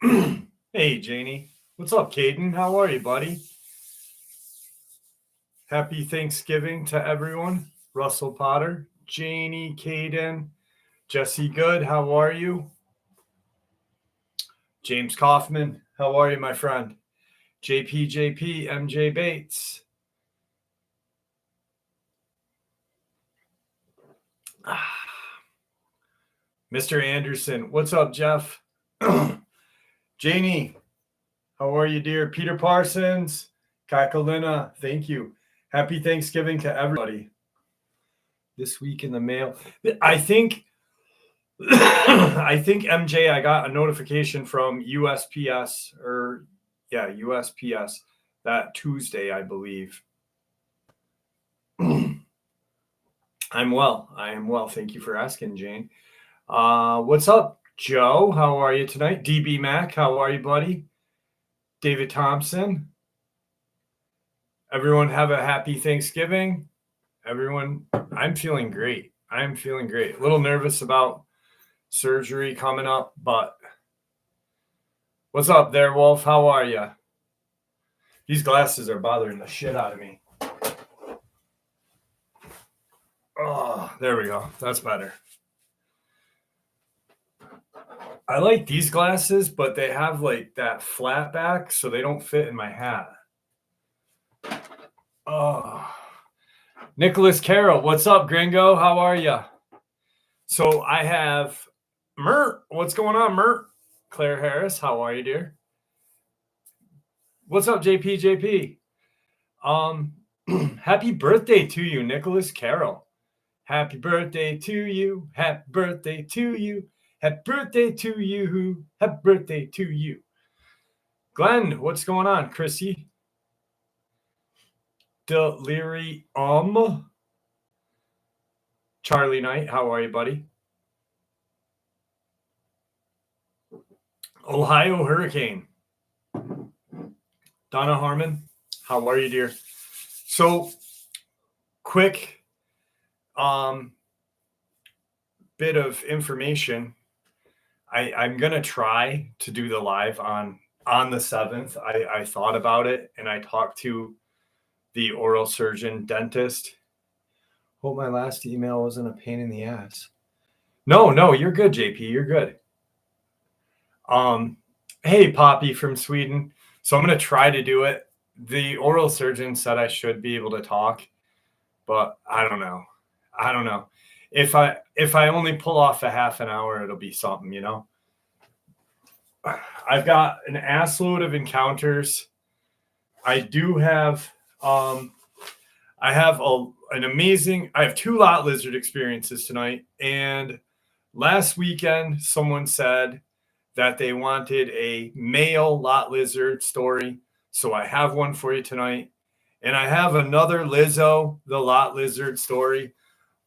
Hey, Janie. What's up, Caden? How are you, buddy? Happy Thanksgiving to everyone. Russell Potter, Janie, Caden, Jesse Good, how are you? James Kaufman, how are you, my friend? JP, MJ Bates. Mr. Anderson, what's up, Jeff? Janie, how are you, dear? Peter Parsons, Kakalina, thank you. Happy Thanksgiving to everybody. This week in the mail. I think I think MJ, I got a notification from USPS USPS that Tuesday, I believe. I'm well. I am well. Thank you for asking, Jane. What's up, Joe? How are you tonight? DB Mac, how are you, buddy? David Thompson. Everyone have a happy Thanksgiving. Everyone, I'm feeling great. I'm feeling great. A little nervous about surgery coming up, but what's up there, Wolf? How are you? These glasses are bothering the shit out of me. Oh, there we go. That's better. I like these glasses, but they have like that flat back, so they don't fit in my hat. Oh, Nicholas Carroll, what's up, Gringo? How are you? So I have Mert. What's going on, Mert? Claire Harris, how are you, dear? What's up, JP? Happy birthday to you, Nicholas Carroll. Happy birthday to you. Happy birthday to you. Happy birthday to you. Happy birthday to you. Glenn, what's going on? Chrissy? Delirium. Charlie Knight, how are you, buddy? Ohio Hurricane. Donna Harmon, how are you, dear? So, quick bit of information. I'm going to try to do the live on the 7th. I thought about it, and I talked to the oral surgeon dentist. Hope my last email wasn't a pain in the ass. No, you're good, JP. You're good. Hey, Poppy from Sweden. So I'm going to try to do it. The oral surgeon said I should be able to talk, but I don't know. If I only pull off a half an hour, it'll be something, you know. I've got an assload of encounters. I do have I have I have 2 lot lizard experiences tonight, and last weekend someone said that they wanted a male lot lizard story, so I have one for you tonight. And I have another Lizo, the lot lizard story.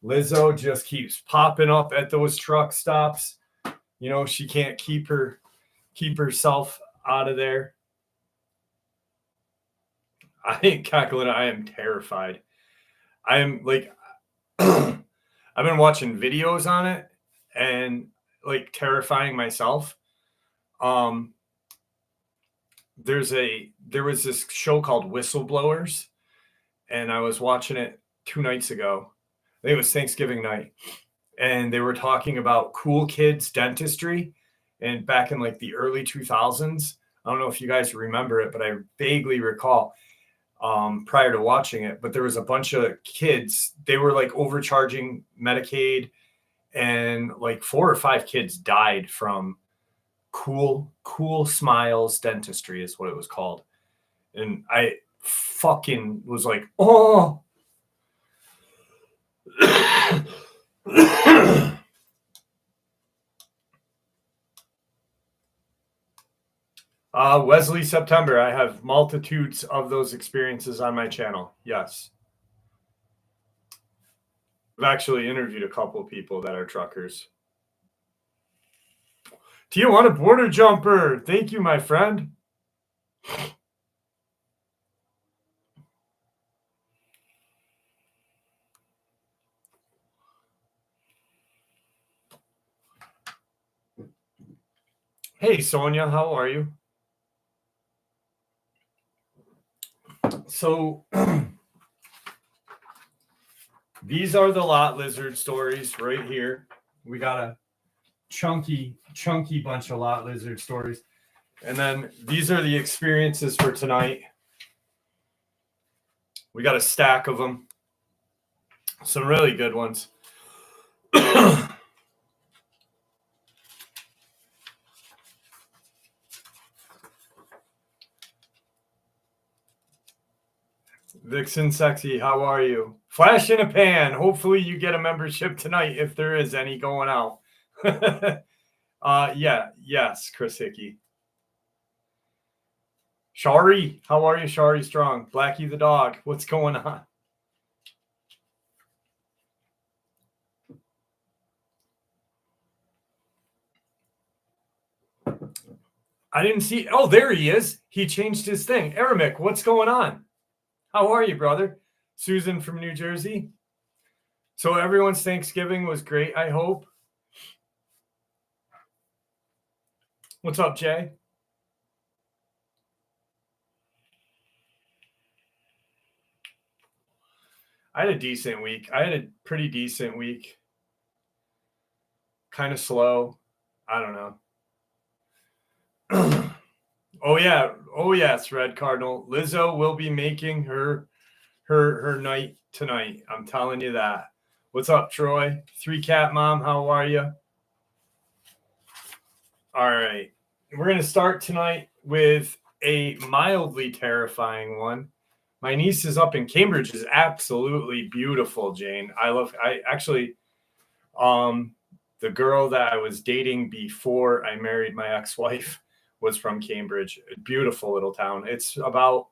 Lizo just keeps popping up at those truck stops. You know, she can't keep herself out of there. I think Kakalina, I am terrified. I am like I've been watching videos on it and like terrifying myself. There was this show called Whistleblowers, and I was watching it 2 nights ago. I think it was Thanksgiving night, and they were talking about cool kids dentistry, and back in like the early 2000s. I don't know if you guys remember it, but I vaguely recall prior to watching it. But there was a bunch of kids. They were like overcharging Medicaid, and like 4 or 5 kids died from cool smiles dentistry is what it was called. And I fucking was like, oh. Wesley September, I have multitudes of those experiences on my channel. Yes. I've actually interviewed a couple people that are truckers. Tijuana Border Jumper, thank you, my friend. Hey, Sonia, how are you? So these are the lot lizard stories right here. We got a chunky bunch of lot lizard stories. And then these are the experiences for tonight. We got a stack of them. Some really good ones. Vixen Sexy, how are you? Flash in a pan. Hopefully you get a membership tonight if there is any going out. Yes, Chris Hickey. Shari, how are you, Shari Strong? Blackie the dog, what's going on? I didn't see. Oh, there he is. He changed his thing. Aramic, what's going on? How are you, brother? Susan from New Jersey. So everyone's Thanksgiving was great, I hope. What's up, Jay? I had a decent week. I had a pretty decent week. Kind of slow. I don't know. Oh yeah. Oh yes, Red Cardinal. Lizo will be making her night tonight. I'm telling you that. What's up, Troy? 3Cat Mom, how are you? All right. We're going to start tonight with a mildly terrifying one. My niece is up in Cambridge, is absolutely beautiful, Jane. I actually, the girl that I was dating before I married my ex-wife was from Cambridge. Beautiful little town. It's about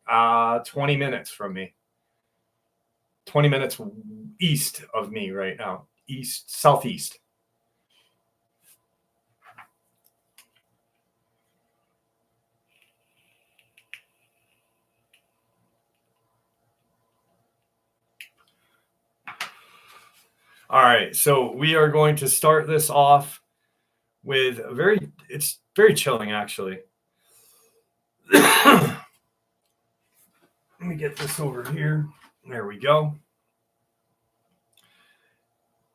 20 minutes from me. 20 minutes east of me right now. Southeast. All right, so we are going to start this off with it's very chilling, actually. Let me get this over here. There we go.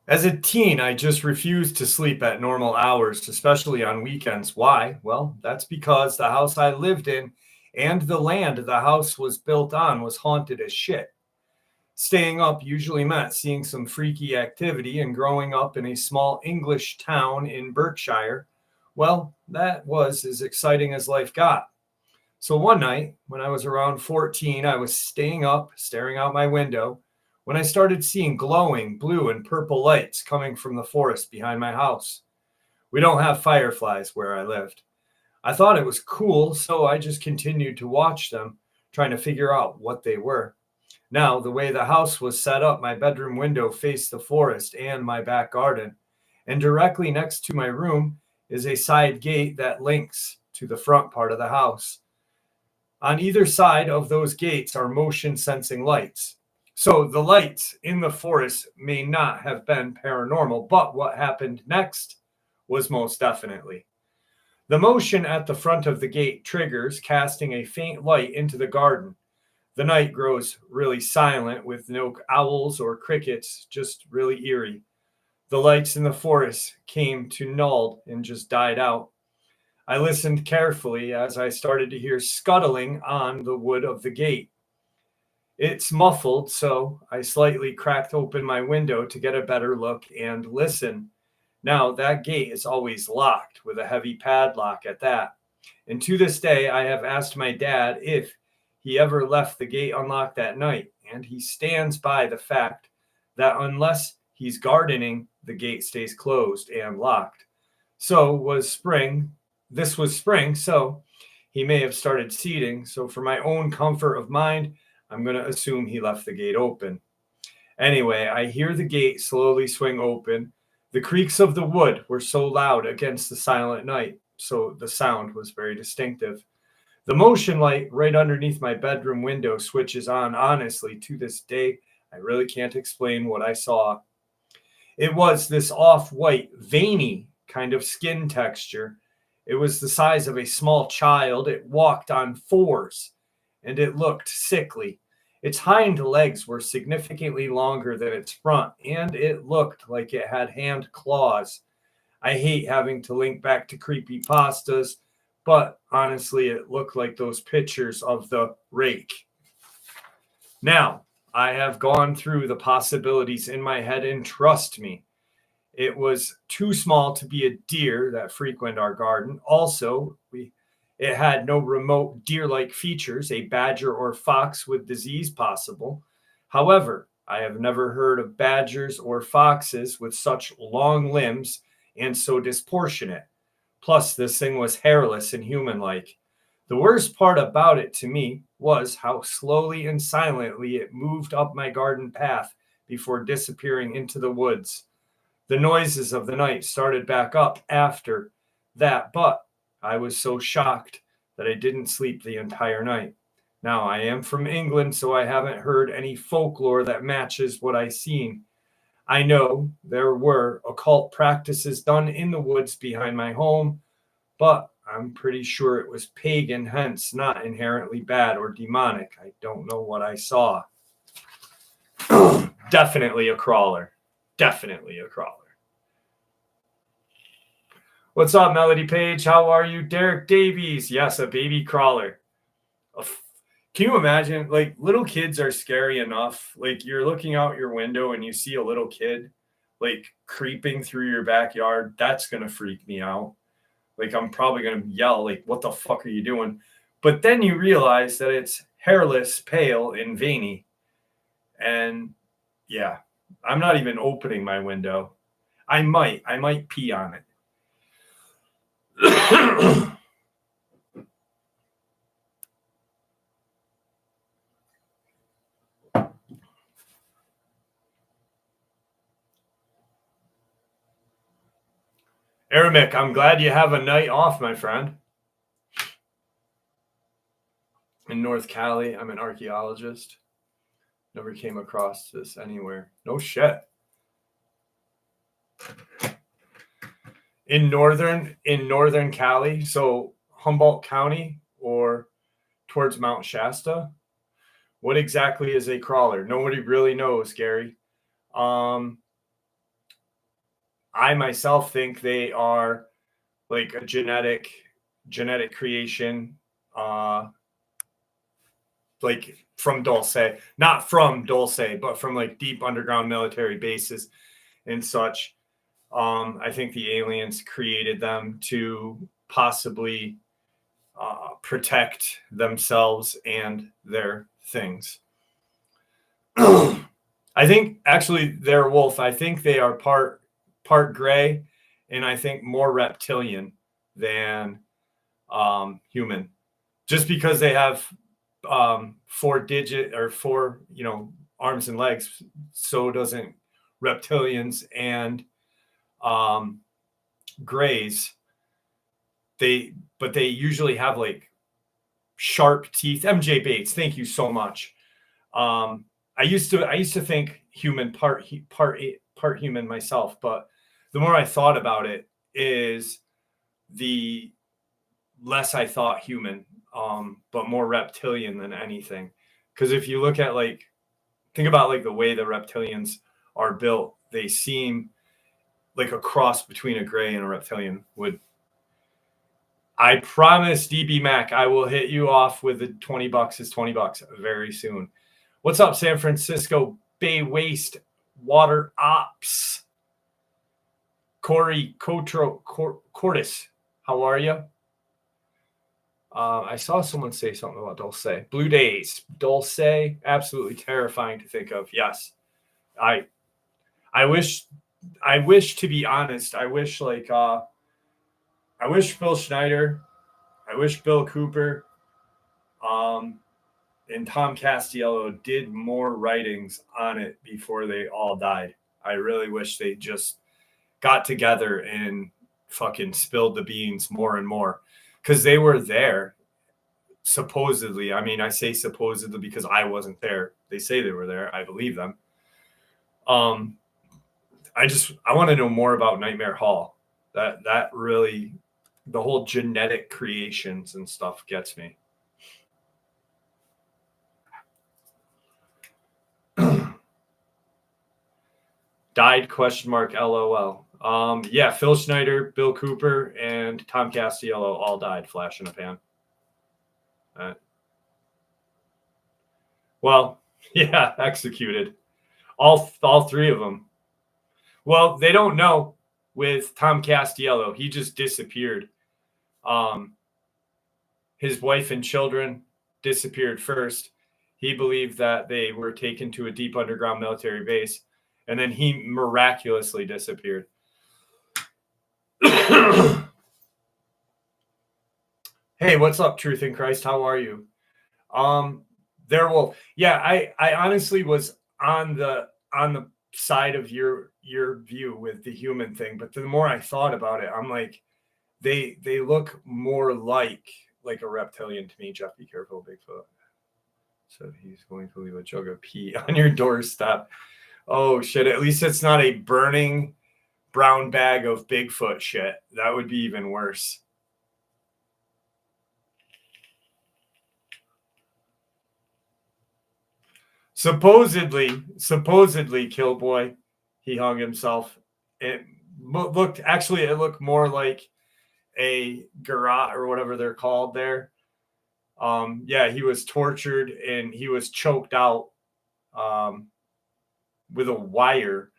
As a teen, I just refused to sleep at normal hours, especially on weekends. Why? Well, that's because the house I lived in and the land the house was built on was haunted as shit. Staying up usually meant seeing some freaky activity, and growing up in a small English town in Berkshire, well, that was as exciting as life got. So one night, when I was around 14, I was staying up, staring out my window, when I started seeing glowing blue and purple lights coming from the forest behind my house. We don't have fireflies where I lived. I thought it was cool, so I just continued to watch them, trying to figure out what they were. Now, the way the house was set up, my bedroom window faced the forest and my back garden, and directly next to my room is a side gate that links to the front part of the house. On either side of those gates are motion sensing lights. So the lights in the forest may not have been paranormal, but what happened next was most definitely. The motion at the front of the gate triggers, casting a faint light into the garden. The night grows really silent with no owls or crickets, just really eerie. The lights in the forest came to null and just died out. I listened carefully as I started to hear scuttling on the wood of the gate. It's muffled, so I slightly cracked open my window to get a better look and listen. Now, that gate is always locked with a heavy padlock at that. And to this day, I have asked my dad if he ever left the gate unlocked that night, and he stands by the fact that unless he's gardening, the gate stays closed and locked. This was spring, so he may have started seeding. So for my own comfort of mind, I'm going to assume he left the gate open. Anyway, I hear the gate slowly swing open. The creaks of the wood were so loud against the silent night, so the sound was very distinctive. The motion light right underneath my bedroom window switches on. Honestly, to this day, I really can't explain what I saw. It was this off-white, veiny kind of skin texture. It was the size of a small child. It walked on fours, and it looked sickly. Its hind legs were significantly longer than its front, and it looked like it had hand claws. I hate having to link back to creepy pastas, but honestly, it looked like those pictures of the rake. Now, I have gone through the possibilities in my head, and trust me, it was too small to be a deer that frequent our garden. Also, it had no remote deer-like features, a badger or fox with disease possible. However, I have never heard of badgers or foxes with such long limbs and so disproportionate. Plus, this thing was hairless and human-like. The worst part about it to me was how slowly and silently it moved up my garden path before disappearing into the woods. The noises of the night started back up after that, but I was so shocked that I didn't sleep the entire night. Now, I am from England, so I haven't heard any folklore that matches what I seen. I know there were occult practices done in the woods behind my home, but I'm pretty sure it was pagan, hence not inherently bad or demonic. I don't know what I saw. Definitely a crawler. Definitely a crawler. What's up, Melody Page? How are you? Derek Davies. Yes, a baby crawler. Can you imagine? Like, little kids are scary enough. Like, you're looking out your window and you see a little kid, like, creeping through your backyard. That's going to freak me out. Like, I'm probably going to yell, like, what the fuck are you doing? But then you realize that it's hairless, pale, and veiny. And, yeah, I'm not even opening my window. I might pee on it. Aramic, I'm glad you have a night off, my friend. In North Cali, I'm an archaeologist. Never came across this anywhere. No shit. In northern Cali, so Humboldt County or towards Mount Shasta, what exactly is a crawler? Nobody really knows, Gary. I myself think they are like a genetic creation, like from Dulce, not from Dulce, but from like deep underground military bases and such. I think the aliens created them to possibly protect themselves and their things. I think actually they're wolf. I think they are part gray, and I think more reptilian than human. Just because they have 4-digit or 4, arms and legs, so doesn't reptilians and grays. But they usually have like sharp teeth. MJ Bates, thank you so much. I used to think human part human myself, but the more I thought about it, is the less I thought human, but more reptilian than anything. Because if you look at think about like the way the reptilians are built, they seem like a cross between a gray and a reptilian would. I promise, DB Mac, I will hit you off with the $20 is $20 very soon. What's up, San Francisco Bay Waste Water Ops? Corey Cortis, how are you? I saw someone say something about Dulce. Blue Days. Dulce, absolutely terrifying to think of. Yes. I wish, to be honest, I wish Phil Schneider, I wish Bill Cooper, and Tom Castiello did more writings on it before they all died. I really wish they just got together and fucking spilled the beans more and more, because they were there supposedly. I mean, I say supposedly because I wasn't there. They say they were there. I believe them. I want to know more about Nightmare Hall. That really the whole genetic creations and stuff gets me. Died ? LOL. Yeah, Phil Schneider, Bill Cooper, and Tom Castiello all died. Flash in a pan. Well, yeah, executed. All three of them. Well, they don't know with Tom Castiello. He just disappeared. His wife and children disappeared first. He believed that they were taken to a deep underground military base, and then he miraculously disappeared. Hey, what's up, Truth in Christ? How are you? I honestly was on the side of your view with the human thing, but the more I thought about it, I'm like, they look more like a reptilian to me. Jeff, be careful, Bigfoot. So he's going to leave a jug of pee on your doorstep. Oh shit! At least it's not a burning brown bag of Bigfoot shit. That would be even worse. Supposedly, Killboy, he hung himself. It looked more like a garrote or whatever they're called there. Yeah, he was tortured and he was choked out with a wire,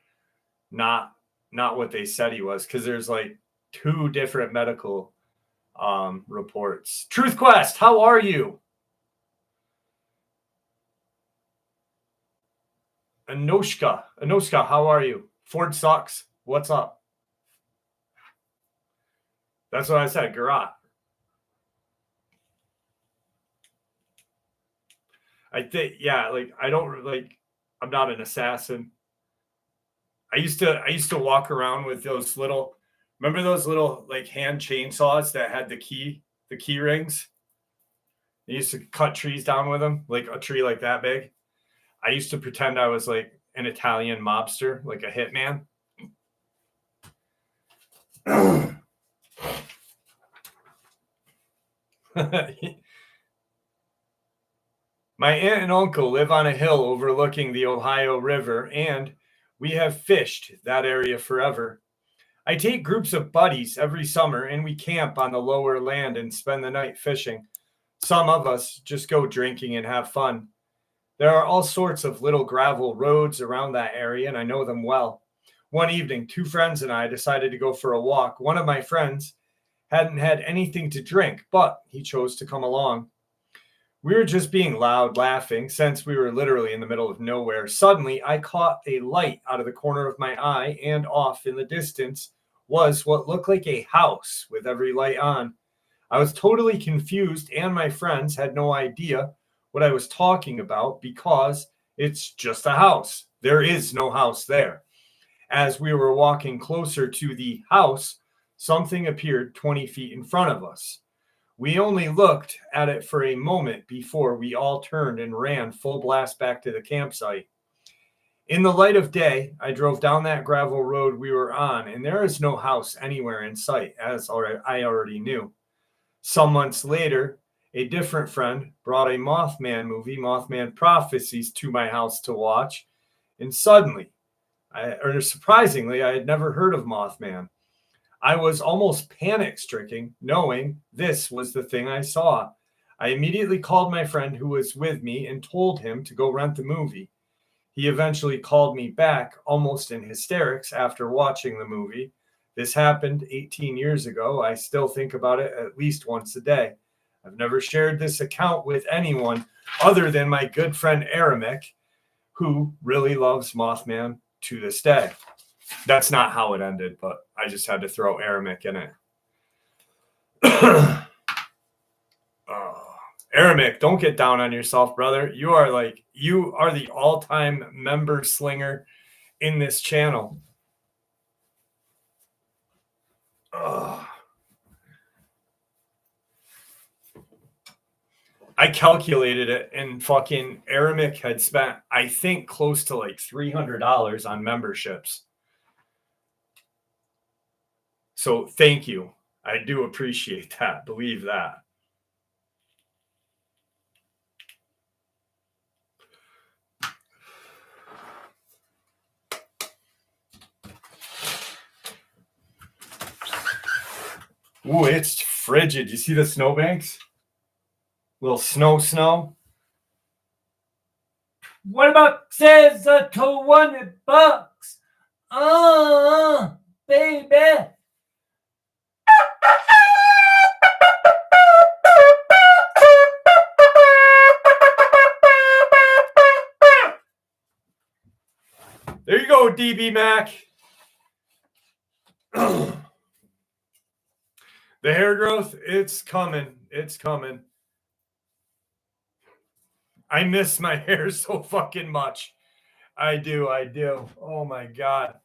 not what they said he was, because there's like 2 different medical reports. Truth Quest, how are you? Anoshka, how are you? Ford sucks. What's up? That's what I said, garrote. I think, yeah, I'm not an assassin. I used to walk around with those little, remember those little like hand chainsaws that had the key rings? I used to cut trees down with them, like a tree like that big. I used to pretend I was like an Italian mobster, like a hitman. My aunt and uncle live on a hill overlooking the Ohio River, and we have fished that area forever. I take groups of buddies every summer, and we camp on the lower land and spend the night fishing. Some of us just go drinking and have fun. There are all sorts of little gravel roads around that area, and I know them well. One evening, 2 friends and I decided to go for a walk. One of my friends hadn't had anything to drink, but he chose to come along. We were just being loud, laughing, since we were literally in the middle of nowhere. Suddenly, I caught a light out of the corner of my eye, and off in the distance was what looked like a house with every light on. I was totally confused, and my friends had no idea what I was talking about because it's just a house. There is no house there. As we were walking closer to the house, something appeared 20 feet in front of us. We only looked at it for a moment before we all turned and ran full blast back to the campsite. In the light of day, I drove down that gravel road we were on, and there is no house anywhere in sight, as I already knew. Some months later, a different friend brought a Mothman movie, Mothman Prophecies, to my house to watch, and surprisingly, I had never heard of Mothman. I was almost panic-stricken, knowing this was the thing I saw. I immediately called my friend who was with me and told him to go rent the movie. He eventually called me back, almost in hysterics, after watching the movie. This happened 18 years ago. I still think about it at least once a day. I've never shared this account with anyone other than my good friend Aramek, who really loves Mothman to this day. That's not how it ended, but I just had to throw Aramek in it. Aramek, don't get down on yourself, brother. You are the all-time member slinger in this channel. I calculated it, and fucking Aramek had spent, I think, close to like $300 on memberships. So thank you. I do appreciate that. Believe that. Ooh, it's frigid. You see the snowbanks? Little snow. What about says $20? Baby. There you go, DB Mac. The hair growth, it's coming. It's coming. I miss my hair so fucking much. I do. Oh my God.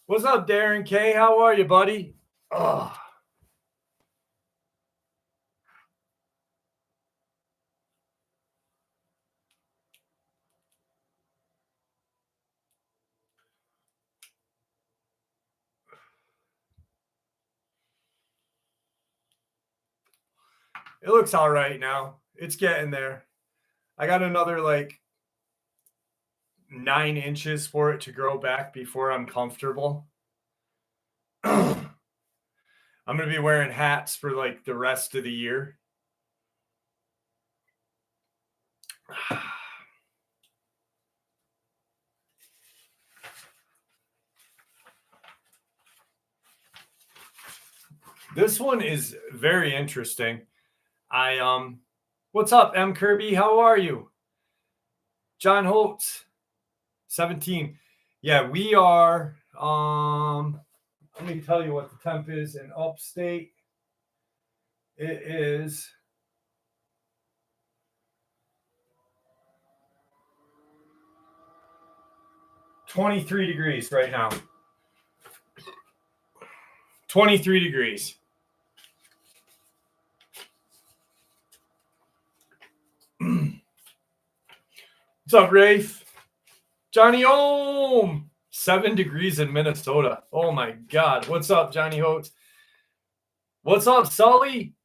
What's up, Darren K? How are you, buddy? Oh. It looks all right now. It's getting there. I got another like 9 inches for it to grow back before I'm comfortable. I'm going to be wearing hats for like the rest of the year. This one is very interesting. What's up, M Kirby? How are you? John Holtz, 17. Yeah, we are. Let me tell you what the temp is in upstate. It is 23 degrees right now. 23 degrees. What's up, Rafe? Johnny Ohm. 7 degrees in Minnesota. Oh my God. What's up, Johnny Holtz? What's up, Sully?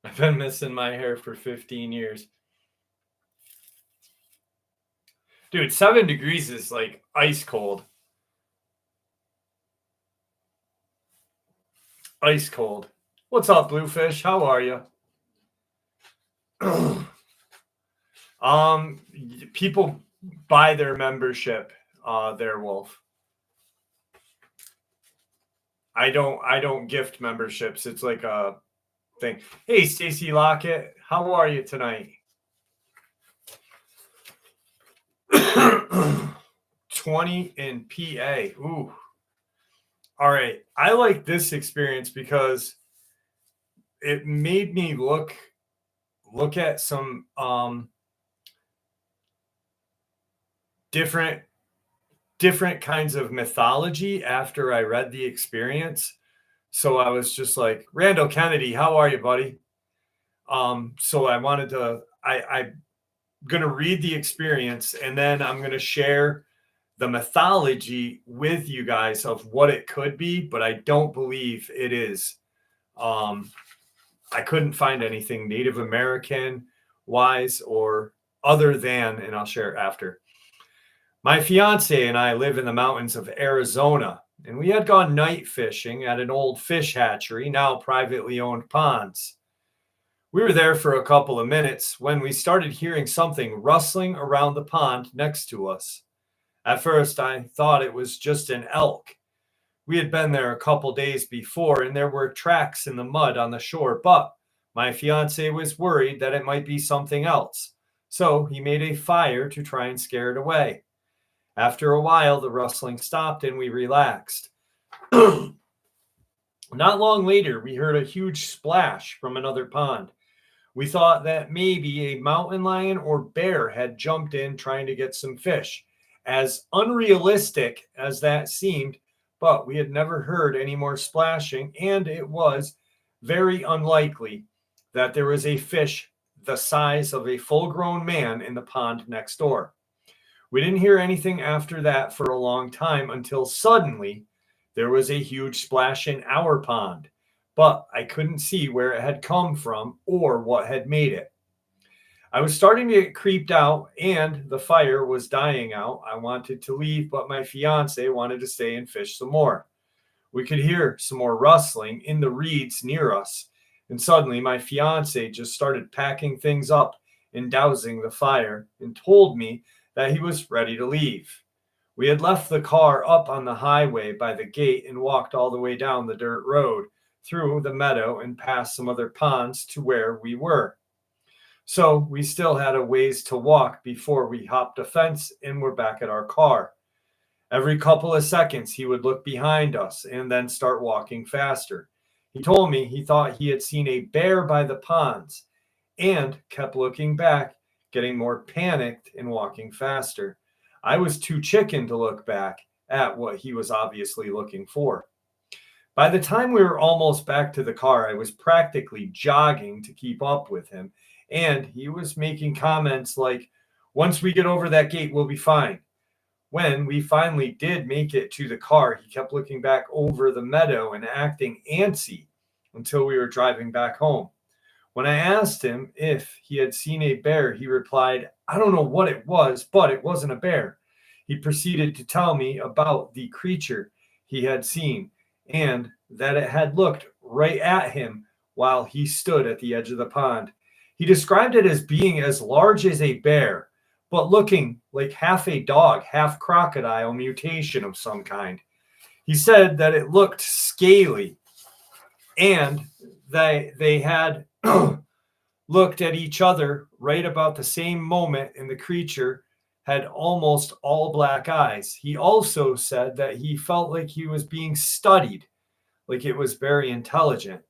I've been missing my hair for 15 years. Dude, 7 degrees is like ice cold. Ice cold. What's up, Bluefish? How are you? People buy their membership, there, Wolf. I don't gift memberships. It's like a thing. Hey, Stacy Lockett, how are you tonight? 20 in PA. Ooh. All right. I like this experience because it made me look at some different kinds of mythology after I read the experience. So I was just like, Randall Kennedy, how are you, buddy? So I wanted to, I'm going to read the experience and then I'm going to share the mythology with you guys of what it could be, but I don't believe it is. I couldn't find anything Native American wise or other than, and I'll share it after. My fiance and I live in the mountains of Arizona, and we had gone night fishing at an old fish hatchery, now privately owned ponds. We were there for a couple of minutes when we started hearing something rustling around the pond next to us. At first, I thought it was just an elk. We had been there a couple days before, and there were tracks in the mud on the shore, but my fiance was worried that it might be something else, so he made a fire to try and scare it away. After a while, the rustling stopped and we relaxed. Not long later, we heard a huge splash from another pond. We thought that maybe a mountain lion or bear had jumped in trying to get some fish. As unrealistic as that seemed, but we had never heard any more splashing, and it was very unlikely that there was a fish the size of a full-grown man in the pond next door. We didn't hear anything after that for a long time until suddenly there was a huge splash in our pond. but I couldn't see where it had come from or what had made it. I was starting to get creeped out and the fire was dying out. I wanted to leave, but my fiance wanted to stay and fish some more. We could hear some more rustling in the reeds near us, and suddenly my fiance just started packing things up and dousing the fire and told me that he was ready to leave. We had left the car up on the highway by the gate and walked all the way down the dirt road, through the meadow and past some other ponds to where we were. So we still had a ways to walk before we hopped a fence and were back at our car. Every couple of seconds, he would look behind us and then start walking faster. He told me he thought he had seen a bear by the ponds and kept looking back, getting more panicked and walking faster. I was too chicken to look back at what he was obviously looking for. By the time we were almost back to the car, I was practically jogging to keep up with him, and he was making comments like, "Once we get over that gate, we'll be fine." When we finally did make it to the car, he kept looking back over the meadow and acting antsy until we were driving back home. When I asked him if he had seen a bear, he replied, "I don't know what it was, but it wasn't a bear." He proceeded to tell me about the creature he had seen and that it had looked right at him while he stood at the edge of the pond. He described it as being as large as a bear, but looking like half a dog, half crocodile mutation of some kind. He said that it looked scaly and they had looked at each other right about the same moment, and the creature had almost all black eyes. He also said that he felt like he was being studied, like it was very intelligent.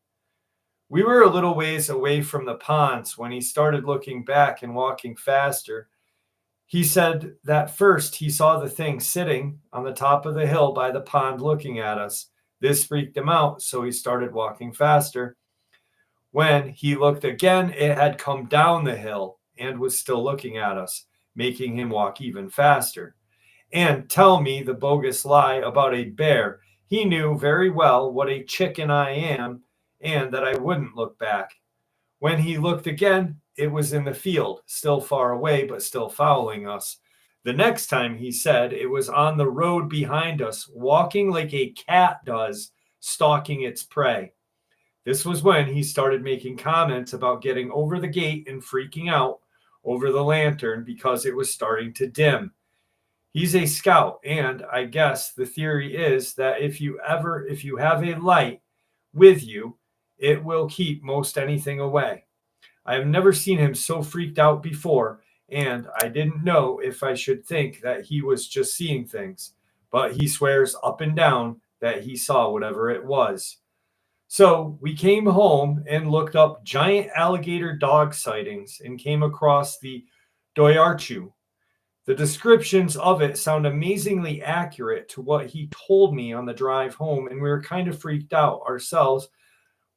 We were a little ways away from the ponds when he started looking back and walking faster. He said that first he saw the thing sitting on the top of the hill by the pond looking at us. This freaked him out, so he started walking faster. When he looked again, it had come down the hill and was still looking at us, making him walk even faster. And tell me the bogus lie about a bear. He knew very well what a chicken I am and that I wouldn't look back. When he looked again, it was in the field, still far away, but still following us. The next time he said it was on the road behind us, walking like a cat does, stalking its prey. This was when he started making comments about getting over the gate and freaking out over the lantern because it was starting to dim. He's a scout, and I guess the theory is that if you have a light with you, it will keep most anything away. I have never seen him so freaked out before, and I didn't know if I should think that he was just seeing things, but he swears up and down that he saw whatever it was. So we came home and looked up giant alligator dog sightings and came across the Dearu. The descriptions of it sound amazingly accurate to what he told me on the drive home, and we were kind of freaked out ourselves,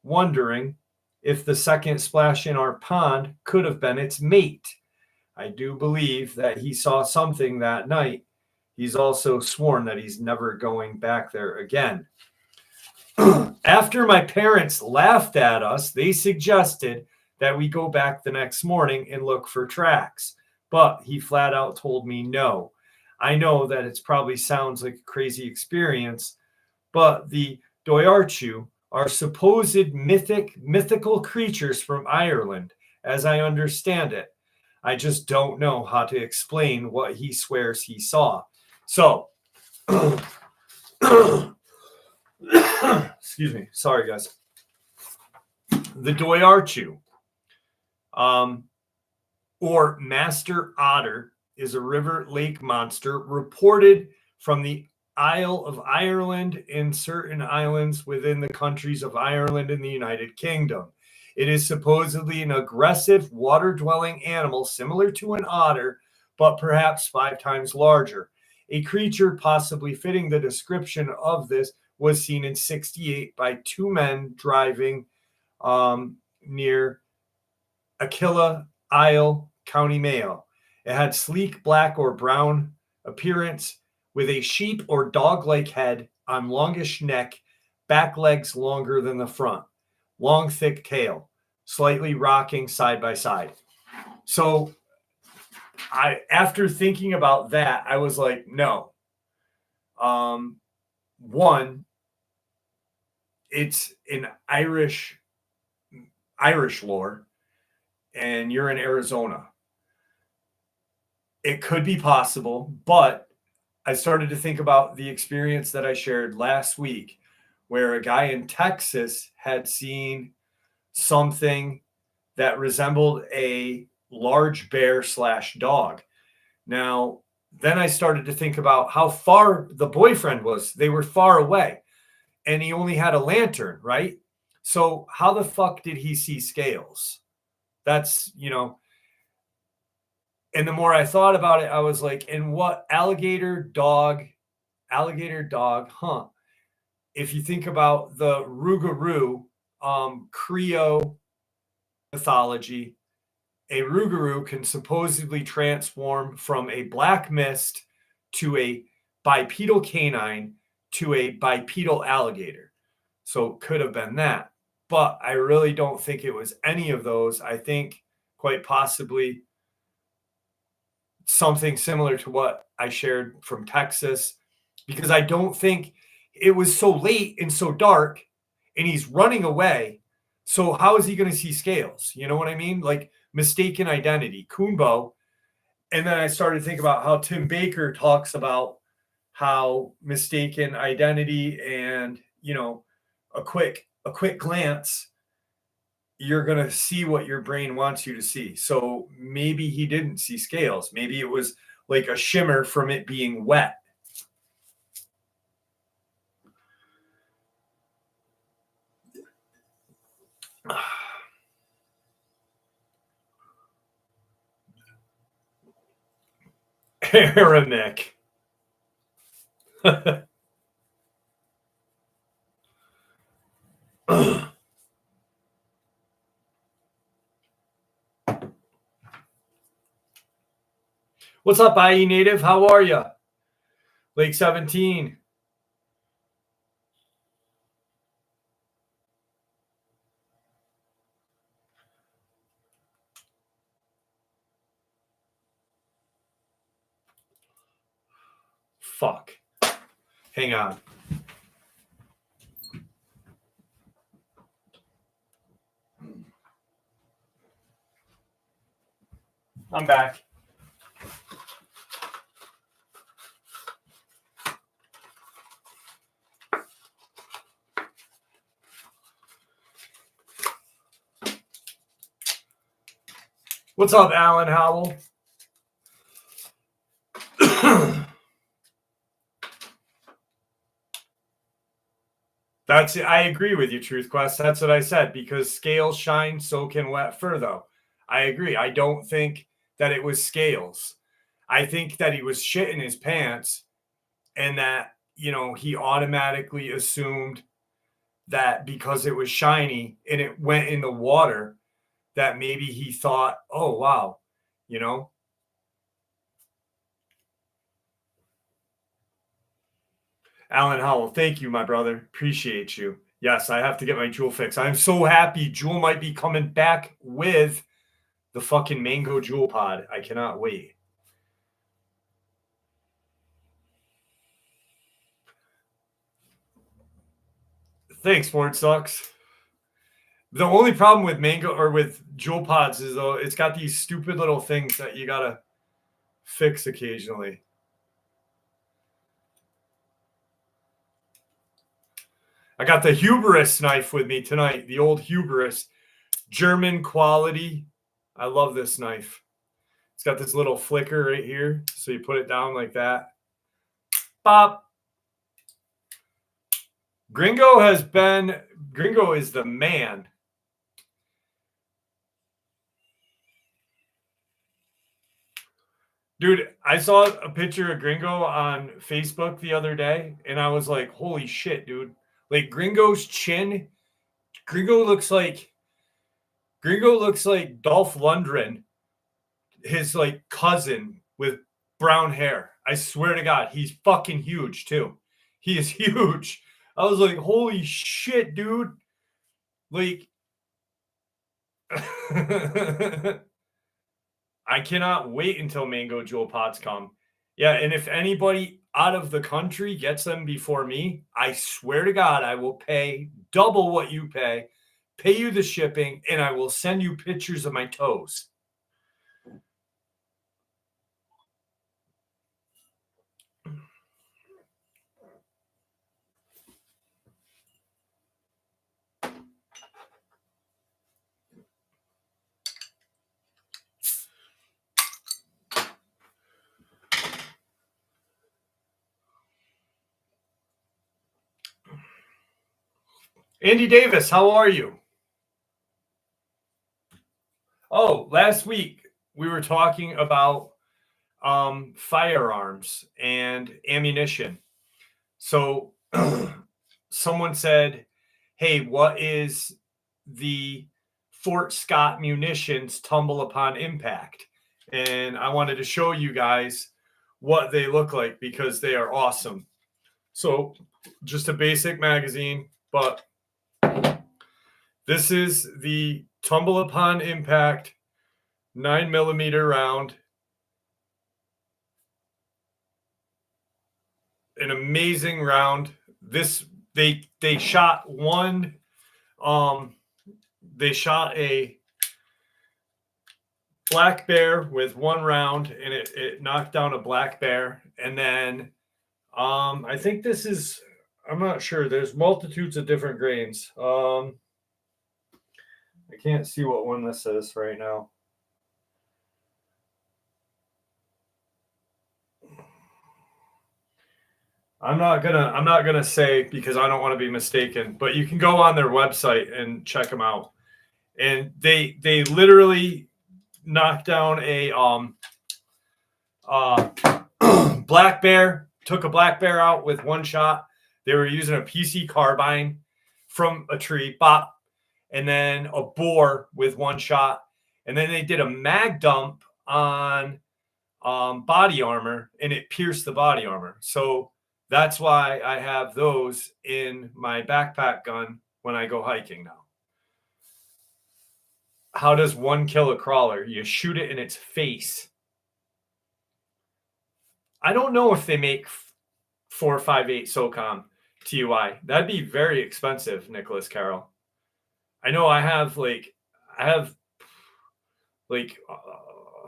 wondering if the second splash in our pond could have been its mate. I do believe that he saw something that night. He's also sworn that he's never going back there again. After my parents laughed at us, they suggested that we go back the next morning and look for tracks, but he flat out told me no. I know that it probably sounds like a crazy experience, but the Dearu are supposed mythical creatures from Ireland, as I understand it. I just don't know how to explain what he swears he saw. So, excuse me. Sorry, guys. The Dearu, or Master Otter, is a river lake monster reported from the Isle of Ireland and certain islands within the countries of Ireland and the United Kingdom. It is supposedly an aggressive water-dwelling animal similar to an otter, but perhaps 5 times larger. A creature possibly fitting the description of this was seen in '68 by 2 men driving near Aquila Isle, County Mayo. It had sleek black or brown appearance with a sheep or dog-like head on longish neck, back legs longer than the front. long, thick tail, slightly rocking side by side. So after thinking about that, I was like, no. One, it's an Irish lore, and you're in Arizona. It could be possible, but I started to think about the experience that I shared last week, where a guy in Texas had seen something that resembled a large bear / dog. Now, then I started to think about how far the boyfriend was. They were far away, and he only had a lantern, right? So how the fuck did he see scales? That's, and the more I thought about it, I was like, and what alligator dog, huh? If you think about the Rougarou, Creole mythology, a Rougarou can supposedly transform from a black mist to a bipedal canine to a bipedal alligator. So it could have been that. But I really don't think it was any of those. I think quite possibly something similar to what I shared from Texas, because I don't think it was so late and so dark and he's running away. So how is he going to see scales? You know what I mean? Like mistaken identity, Kunbo. And then I started thinking about how Tim Baker talks about how mistaken identity and, a quick glance, you're going to see what your brain wants you to see. So maybe he didn't see scales. Maybe it was like a shimmer from it being wet. Aramik. What's up, IE Native? How are you? Lake 17. Fuck. Hang on. I'm back. What's up, Alan Howell? I agree with you, Truth Quest. That's what I said, because scales shine, so can wet fur, though. I agree. I don't think that it was scales. I think that he was shit in his pants and that, he automatically assumed that because it was shiny and it went in the water, that maybe he thought, oh, wow, Alan Howell, thank you, my brother. Appreciate you. Yes, I have to get my Jewel fix. I'm so happy Jewel might be coming back with the fucking mango Jewel pod. I cannot wait. Thanks, Ford Sucks. The only problem with mango or with Jewel pods is, though, it's got these stupid little things that you gotta fix occasionally. I got the Hubris knife with me tonight, the old Hubris, German quality. I love this knife. It's got this little flicker right here, so you put it down like that. Pop. Gringo is the man. Dude, I saw a picture of Gringo on Facebook the other day, and I was like, holy shit, dude. Like Gringo's chin, Gringo looks like Dolph Lundgren, his like cousin with brown hair. I swear to God, he's fucking huge too. He is huge. I was like, holy shit, dude. Like, I cannot wait until mango jewel pods come. Yeah, and if anybody out of the country gets them before me, I swear to God, I will pay double what you pay you the shipping, and I will send you pictures of my toes. Andy Davis, how are you? Oh, last week we were talking about firearms and ammunition. So someone said, hey, what is the Fort Scott munitions tumble upon impact? And I wanted to show you guys what they look like because they are awesome. So just a basic magazine, but this is the tumble upon impact 9mm round. An amazing round. This they shot one. They shot a black bear with one round, and it knocked down a black bear. And then I think this is. I'm not sure. There's multitudes of different grains. I can't see what one this is right now. I'm not gonna say because I don't want to be mistaken, but you can go on their website and check them out. And they literally knocked down a black bear, took a black bear out with one shot. They were using a PC carbine from a tree, bop, and then a boar with one shot. And then they did a mag dump on body armor, and it pierced the body armor. So that's why I have those in my backpack gun when I go hiking now. How does one kill a crawler? You shoot it in its face. I don't know if they make 458 SOCOM TUI. That'd be very expensive, Nicholas Carroll. I know I have like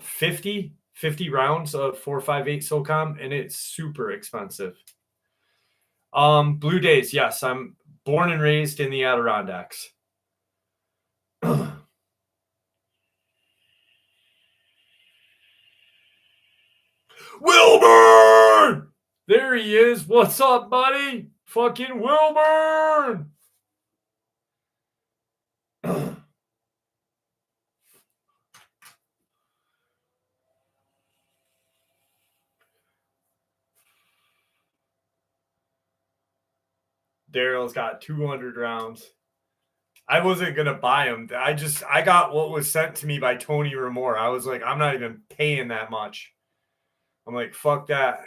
50 rounds of 458 SOCOM, and it's super expensive. Blue Days, yes, I'm born and raised in the Adirondacks. Wilburn! There he is. What's up, buddy? Fucking Wilburn! Daryl's got 200 rounds. I wasn't gonna buy them. I got what was sent to me by Tony Ramore. I was like, I'm not even paying that much. I'm like, fuck that.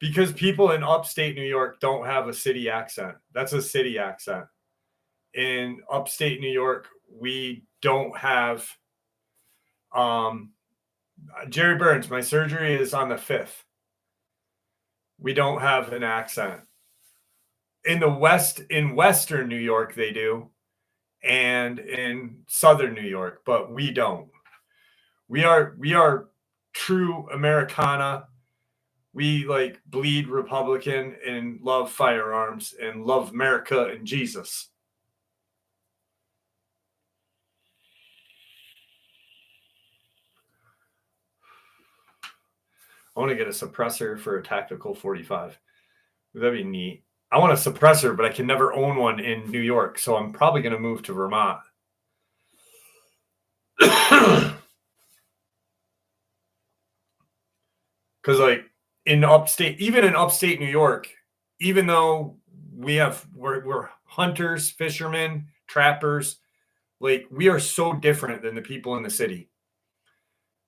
Because people in upstate New York don't have a city accent. That's a city accent. In upstate New York, we don't have Jerry Burns, my surgery is on the 5th. We don't have an accent. In Western New York, they do, and in Southern New York, but we don't. We are true Americana. We like bleed Republican and love firearms and love America and Jesus. I want to get a suppressor for a tactical 45. That'd be neat. I want a suppressor, but I can never own one in New York, so I'm probably going to move to Vermont. Because like even in upstate New York, even though we're hunters, fishermen, trappers, like we are so different than the people in the city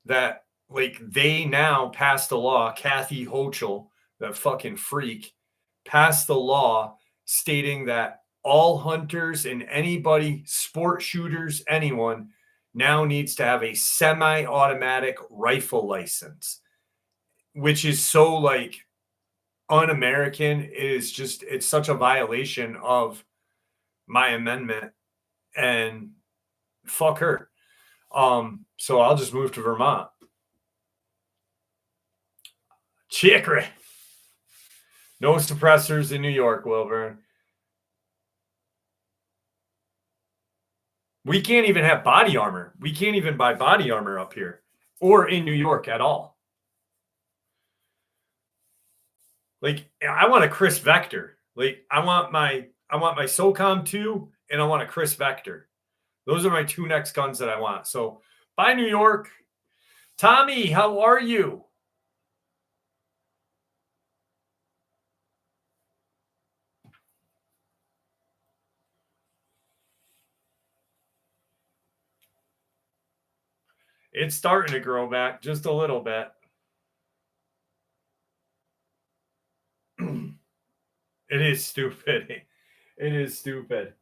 that like they now passed a law. Kathy Hochul, that fucking freak, passed the law stating that all hunters and anybody, sport shooters, anyone now needs to have a semi-automatic rifle license, which is so like un-American. It is just, it's such a violation of my amendment, and fuck her. So I'll just move to Vermont. Chicory. No suppressors in New York, Wilburn. We can't even have body armor. We can't even buy body armor up here or in New York at all. Like, I want a Chris Vector. Like, I want my SOCOM 2 and I want a Chris Vector. Those are my two next guns that I want. So, bye, New York. Tommy, how are you? It's starting to grow back just a little bit. It is stupid. It is stupid.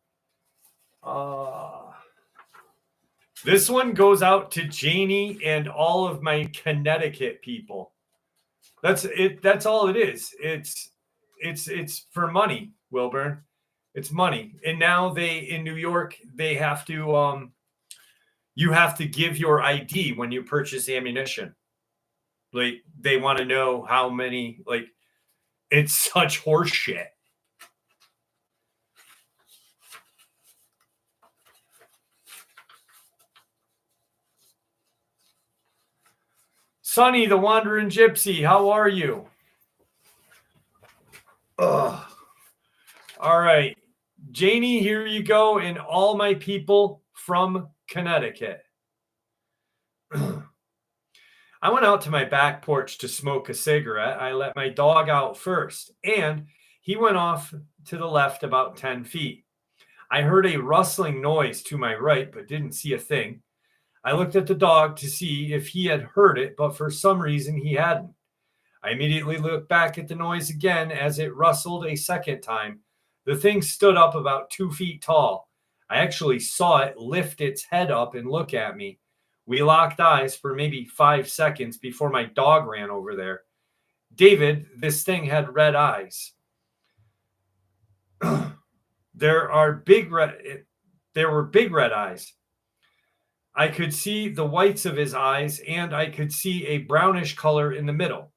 This one goes out to Janie and all of my Connecticut people. That's it. That's all it is. It's for money, Wilburn. It's money. And now in New York, they have to you have to give your ID when you purchase ammunition. Like, they want to know how many, like, it's such horse shit. Sonny, the Wandering Gypsy, how are you? Ugh. All right. Janie, here you go, and all my people from Connecticut. I went out to my back porch to smoke a cigarette. I let my dog out first, and he went off to the left about 10 feet. I heard a rustling noise to my right, but didn't see a thing. I looked at the dog to see if he had heard it, but for some reason he hadn't. I immediately looked back at the noise again as it rustled a second time. The thing stood up about 2 feet tall. I actually saw it lift its head up and look at me. We locked eyes for maybe 5 seconds before my dog ran over there. David, this thing had red eyes. There were big red eyes. I could see the whites of his eyes, and I could see a brownish color in the middle.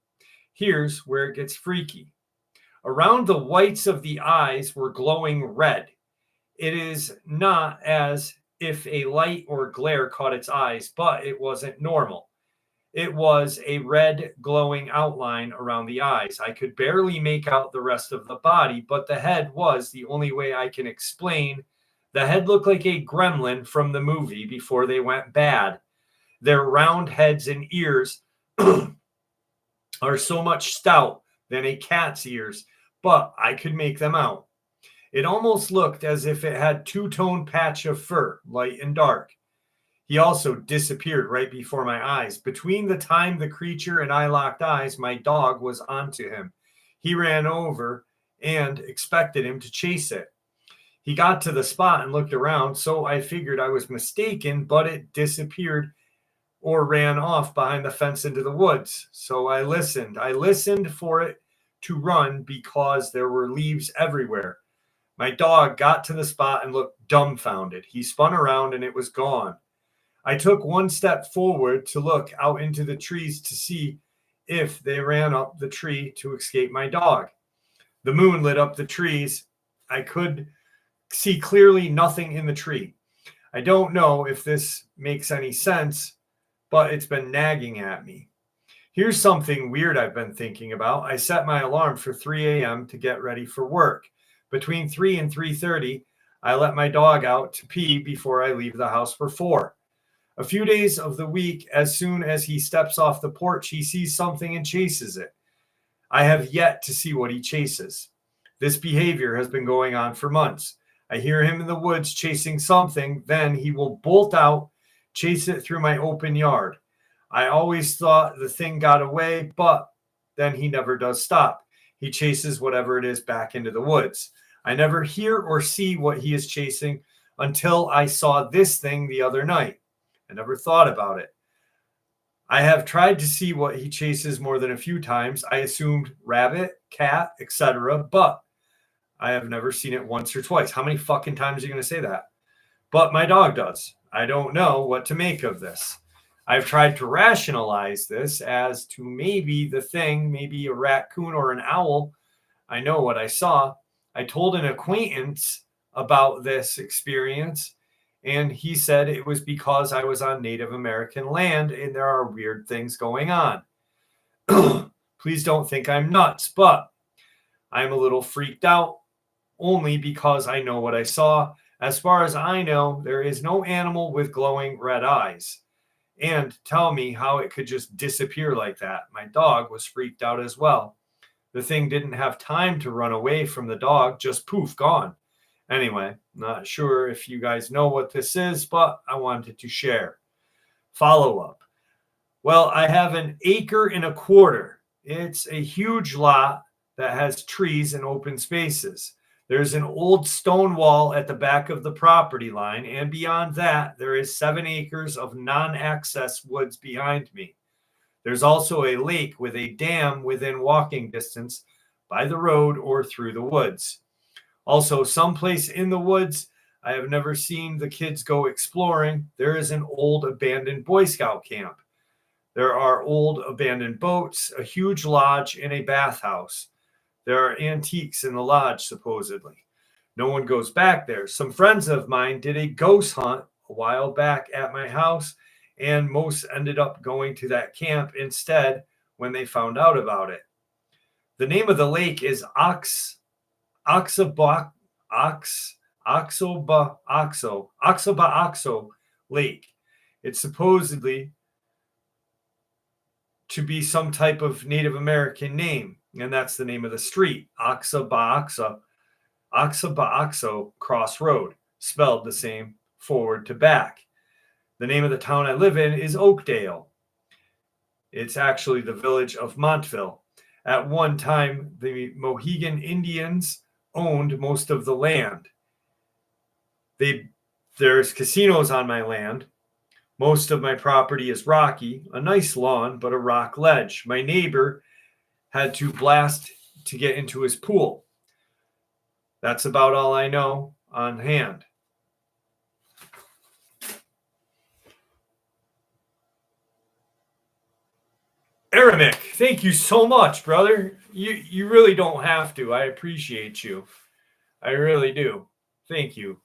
Here's where it gets freaky. Around the whites of the eyes were glowing red. It is not as if a light or glare caught its eyes, but it wasn't normal. It was a red glowing outline around the eyes. I could barely make out the rest of the body, but the head was the only way I can explain. The head looked like a gremlin from the movie before they went bad. Their round heads and ears are so much stout than a cat's ears, but I could make them out. It almost looked as if it had two-tone patch of fur, light and dark. He also disappeared right before my eyes. Between the time the creature and I locked eyes, my dog was onto him. He ran over and expected him to chase it. He got to the spot and looked around, so I figured I was mistaken, but it disappeared or ran off behind the fence into the woods. So I listened. I listened for it to run because there were leaves everywhere. My dog got to the spot and looked dumbfounded. He spun around and it was gone. I took one step forward to look out into the trees to see if they ran up the tree to escape my dog. The moon lit up the trees. I could see clearly nothing in the tree. I don't know if this makes any sense, but it's been nagging at me. Here's something weird I've been thinking about. I set my alarm for 3 a.m. to get ready for work. Between 3 and 3:30, I let my dog out to pee before I leave the house for 4. A few days of the week, as soon as he steps off the porch, he sees something and chases it. I have yet to see what he chases. This behavior has been going on for months. I hear him in the woods chasing something, then he will bolt out, chase it through my open yard. I always thought the thing got away, but then he never does stop. He chases whatever it is back into the woods. I never hear or see what he is chasing until I saw this thing the other night. I never thought about it. I have tried to see what he chases more than a few times. I assumed rabbit, cat, etc., but I have never seen it once or twice. How many fucking times are you going to say that? But my dog does. I don't know what to make of this. I've tried to rationalize this as to maybe the thing, maybe a raccoon or an owl. I know what I saw. I told an acquaintance about this experience, and he said it was because I was on Native American land and there are weird things going on. Please don't think I'm nuts, but I'm a little freaked out only because I know what I saw. As far as I know, there is no animal with glowing red eyes. And tell me how it could just disappear like that. My dog was freaked out as well. The thing didn't have time to run away from the dog, just poof, gone. Anyway, not sure if you guys know what this is, but I wanted to share. Follow up. Well, I have an 1.25 acres. It's a huge lot that has trees and open spaces. There's an old stone wall at the back of the property line, and beyond that, there is 7 acres of non-access woods behind me. There's also a lake with a dam within walking distance by the road or through the woods. Also, someplace in the woods, I have never seen the kids go exploring. There is an old abandoned Boy Scout camp. There are old abandoned boats, a huge lodge, and a bathhouse. There are antiques in the lodge, supposedly. No one goes back there. Some friends of mine did a ghost hunt a while back at my house, and most ended up going to that camp instead when they found out about it. The name of the lake is Oxabaxo Lake. It's supposedly to be some type of Native American name, and that's the name of the street, Oxabaxo Crossroad, spelled the same forward to back. The name of the town I live in is Oakdale. It's actually the village of Montville. At one time, the Mohegan Indians owned most of the land. There's casinos on my land. Most of my property is rocky, a nice lawn, but a rock ledge. My neighbor had to blast to get into his pool. That's about all I know on hand. Aramic, thank you so much, brother. You really don't have to. I appreciate you. I really do. Thank you.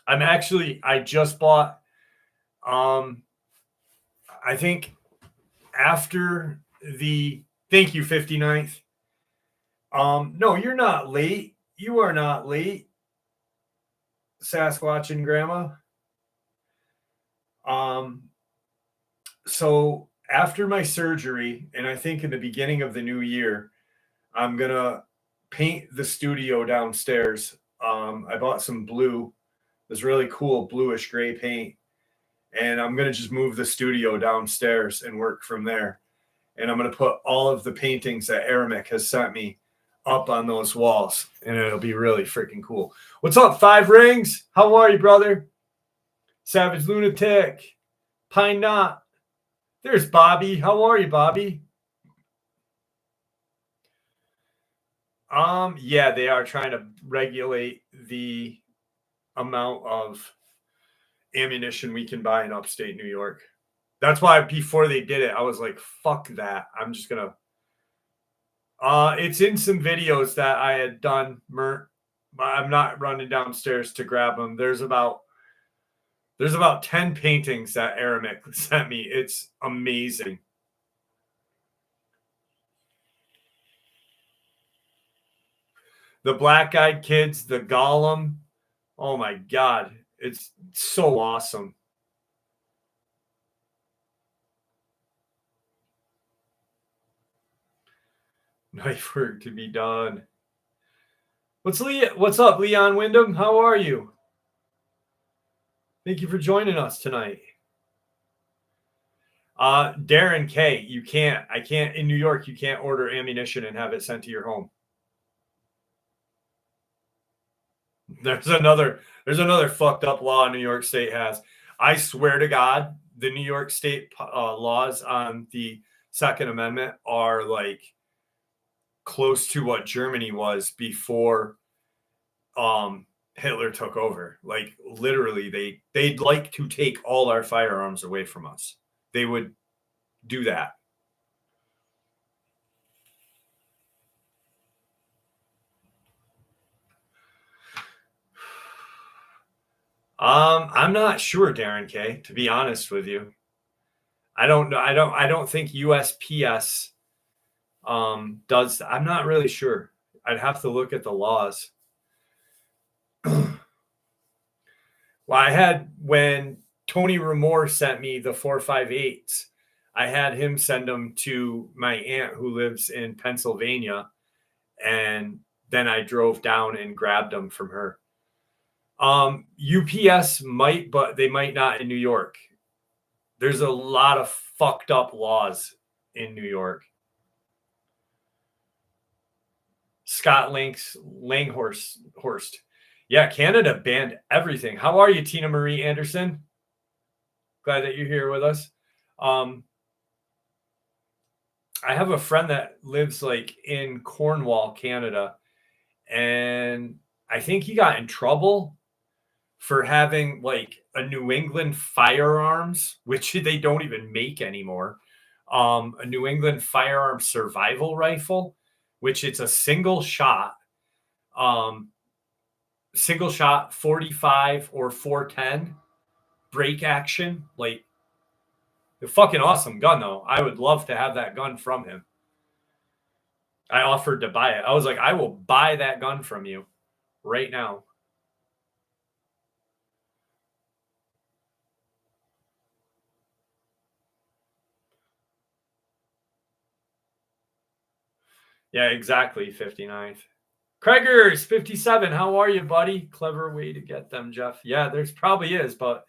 I just bought, I think after thank you, 59th. No, you're not late. You are not late, Sasquatch and Grandma. So after my surgery, and I think in the beginning of the new year, I'm going to paint the studio downstairs. I bought some blue, this really cool bluish gray paint, and I'm going to just move the studio downstairs and work from there. And I'm going to put all of the paintings that Aramic has sent me up on those walls, and it'll be really freaking cool. What's up, Five Rings? How are you, brother? Savage Lunatic, Pine Knot. There's Bobby. How are you, Bobby? Yeah, they are trying to regulate the amount of ammunition we can buy in upstate New York. That's why before they did it, I was like, fuck that. I'm just gonna it's in some videos that I had done, I'm not running downstairs to grab them. There's about 10 paintings that Aramic sent me. It's amazing. The Black-Eyed Kids, the Golem. Oh my God. It's so awesome. Knife work to be done. What's up, Leon Wyndham? How are you? Thank you for joining us tonight. Darren K, I can't in New York, you can't order ammunition and have it sent to your home. There's another fucked up law New York State has. I swear to God, the New York State laws on the Second Amendment are like close to what Germany was before Hitler took over. Like literally, they'd like to take all our firearms away from us. They would do that. I'm not sure, Darren K, to be honest with you. I don't know. I don't think USPS does. I'm not really sure. I'd have to look at the laws. Well, I had when Tony Ramore sent me the 4.58s, I had him send them to my aunt who lives in Pennsylvania, and then I drove down and grabbed them from her. UPS might, but they might not in New York. There's a lot of fucked up laws in New York. Scott Langhorst. Yeah, Canada banned everything. How are you, Tina Marie Anderson? Glad that you're here with us. I have a friend that lives like in Cornwall, Canada, and I think he got in trouble for having like a New England Firearms, which they don't even make anymore. A New England Firearms survival rifle, which it's a single shot 45 or 410 break action. Like a fucking awesome gun though. I would love to have that gun from him. I offered to buy it. I was like, I will buy that gun from you right now. Yeah, exactly. 59th. Craigers, 57. How are you, buddy? Clever way to get them, Jeff. Yeah, there's probably is, but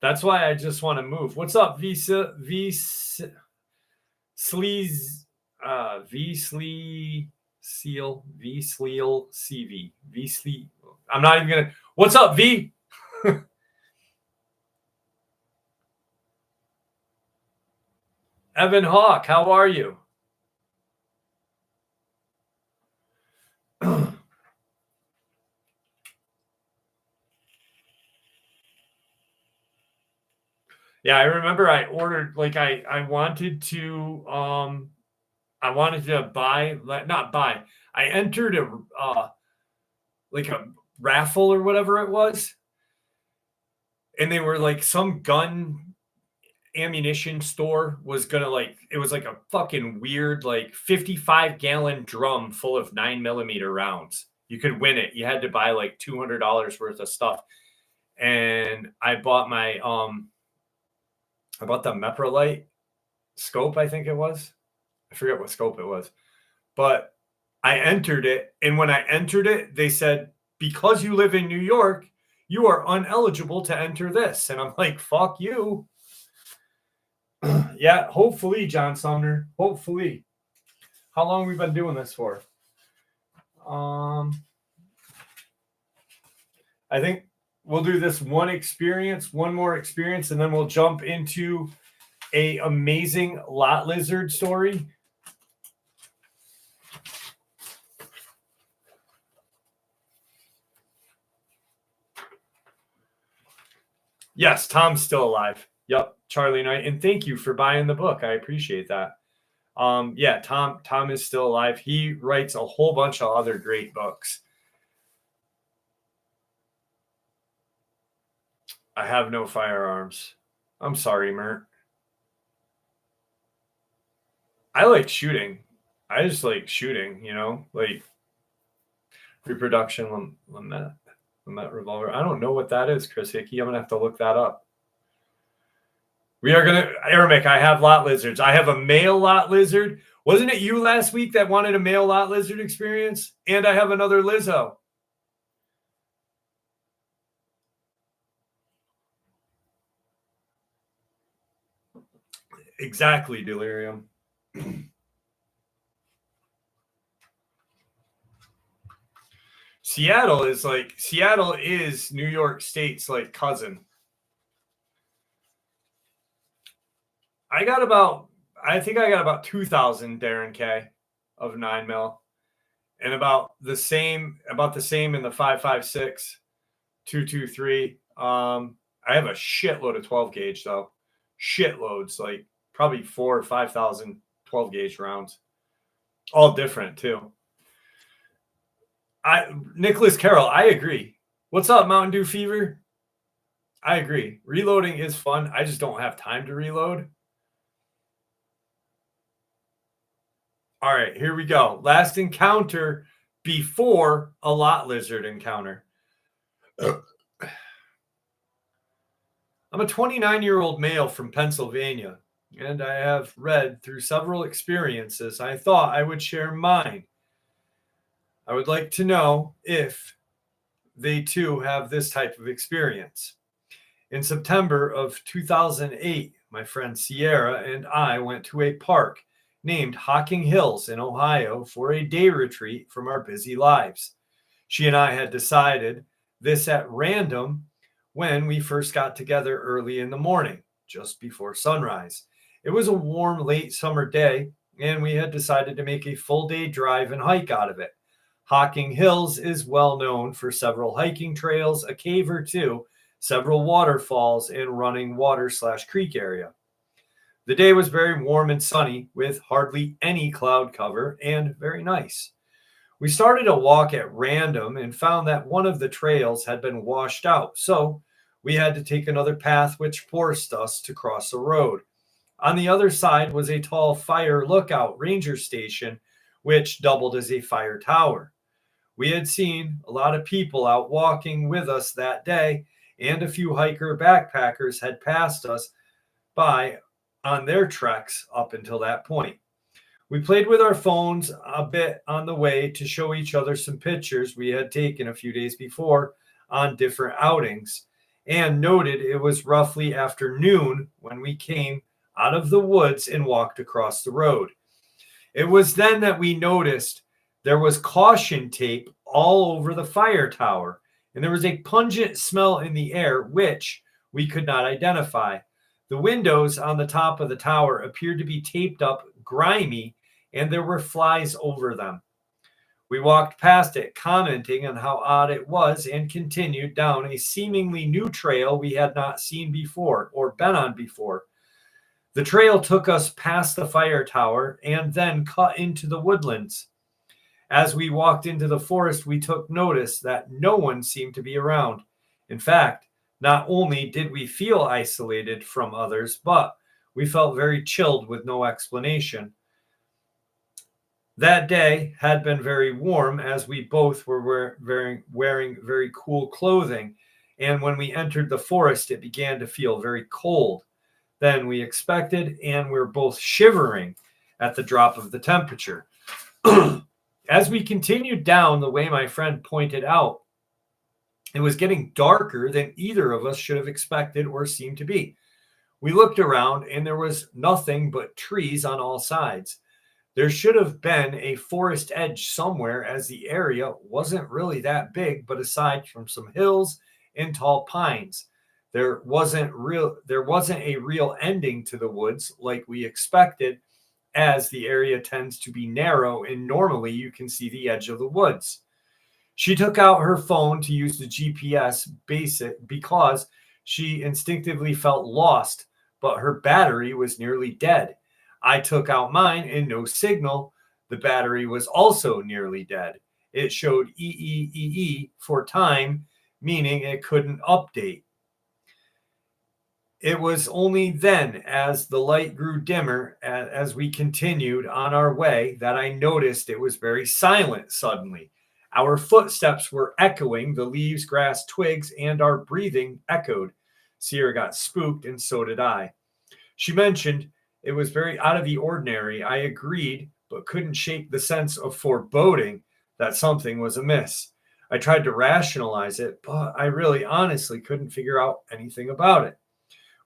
that's why I just want to move. What's up, Visa? Sleaze, Seal, Sleal, CV, Slee. I'm not even gonna. What's up, V? Evan Hawk, how are you? Yeah, I remember I ordered like I wanted to buy, not buy. I entered a like a raffle or whatever it was, and they were like some gun ammunition store was gonna like, it was like a fucking weird like 55-gallon drum full of 9mm rounds. You could win it. You had to buy like $200 worth of stuff, and I bought the Meprolite scope. I think it was. I forget what scope it was, but I entered it, and when I entered it, they said, because you live in New York, you are uneligible to enter this. And I'm like, fuck you. Yeah, hopefully, John Sumner. Hopefully. How long have we been doing this for? I think we'll do this one more experience, and then we'll jump into a amazing lot lizard story. Yes, Tom's still alive. Yep, Charlie Knight, and thank you for buying the book. I appreciate that. Yeah, Tom is still alive. He writes a whole bunch of other great books. I have no firearms. I'm sorry, Mert. I like shooting. I just like shooting, like reproduction Lamette revolver. I don't know what that is, Chris Hickey. I'm gonna have to look that up. We are gonna, Eremic, I have lot lizards. I have a male lot lizard. Wasn't it you last week that wanted a male lot lizard experience? And I have another Lizo. Exactly, delirium. Seattle is New York State's like cousin. I think I got about 2,000 Darren K of 9 mil, and about the same in the 5.56, 223. I have a shitload of 12 gauge though, shitloads, like probably 4 or 5,000 12 gauge rounds, all different too. Nicholas Carroll, I agree. What's up, Mountain Dew Fever? I agree. Reloading is fun. I just don't have time to reload. All right, here we go. Last encounter before a lot lizard encounter. I'm a 29-year-old male from Pennsylvania, and I have read through several experiences. I thought I would share mine. I would like to know if they too have this type of experience. In September of 2008, my friend Sierra and I went to a park named Hocking Hills in Ohio for a day retreat from our busy lives. She and I had decided this at random when we first got together early in the morning, just before sunrise. It was a warm, late summer day, and we had decided to make a full day drive and hike out of it. Hocking Hills is well known for several hiking trails, a cave or two, several waterfalls, and running water/creek area. The day was very warm and sunny with hardly any cloud cover and very nice. We started a walk at random and found that one of the trails had been washed out, so we had to take another path which forced us to cross a road. On the other side was a tall fire lookout ranger station which doubled as a fire tower. We had seen a lot of people out walking with us that day, and a few hiker backpackers had passed us by on their treks up until that point. We played with our phones a bit on the way to show each other some pictures we had taken a few days before on different outings, and noted it was roughly after noon when we came out of the woods and walked across the road. It was then that we noticed there was caution tape all over the fire tower, and there was a pungent smell in the air, which we could not identify. The windows on the top of the tower appeared to be taped up, grimy, and there were flies over them. We walked past it, commenting on how odd it was, and continued down a seemingly new trail we had not seen before or been on before. The trail took us past the fire tower and then cut into the woodlands. As we walked into the forest, we took notice that no one seemed to be around. In fact, not only did we feel isolated from others, but we felt very chilled with no explanation. That day had been very warm as we both were wearing very cool clothing, and when we entered the forest, it began to feel very cold than we expected, and we were both shivering at the drop of the temperature. As we continued down the way my friend pointed out, it was getting darker than either of us should have expected or seemed to be. We looked around and there was nothing but trees on all sides. There should have been a forest edge somewhere as the area wasn't really that big, but aside from some hills and tall pines, there wasn't a real ending to the woods like we expected, as the area tends to be narrow and normally you can see the edge of the woods. She took out her phone to use the GPS basic because she instinctively felt lost, but her battery was nearly dead. I took out mine and no signal. The battery was also nearly dead. It showed EEEE for time, meaning it couldn't update. It was only then, as the light grew dimmer, as we continued on our way, that I noticed it was very silent suddenly. Our footsteps were echoing, the leaves, grass, twigs, and our breathing echoed. Sierra got spooked, and so did I. She mentioned it was very out of the ordinary. I agreed, but couldn't shake the sense of foreboding that something was amiss. I tried to rationalize it, but I really honestly couldn't figure out anything about it.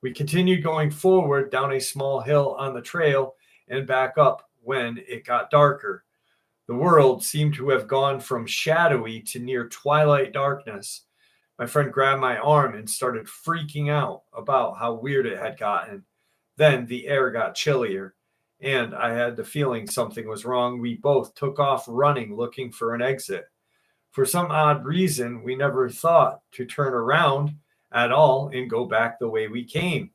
We continued going forward down a small hill on the trail and back up when it got darker. The world seemed to have gone from shadowy to near twilight darkness. My friend grabbed my arm and started freaking out about how weird it had gotten. Then the air got chillier, and I had the feeling something was wrong. We both took off running, looking for an exit. For some odd reason, we never thought to turn around at all and go back the way we came.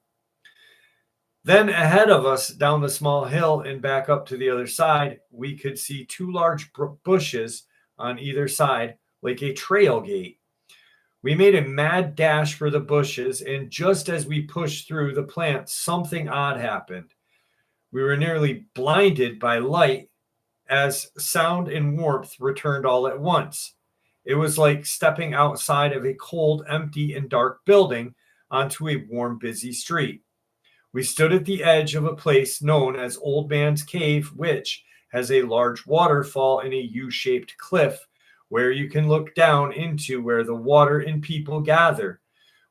Then ahead of us down the small hill and back up to the other side, we could see two large bushes on either side, like a trail gate. We made a mad dash for the bushes, and just as we pushed through the plants, something odd happened. We were nearly blinded by light as sound and warmth returned all at once. It was like stepping outside of a cold, empty, and dark building onto a warm, busy street. We stood at the edge of a place known as Old Man's Cave, which has a large waterfall in a U-shaped cliff where you can look down into where the water and people gather.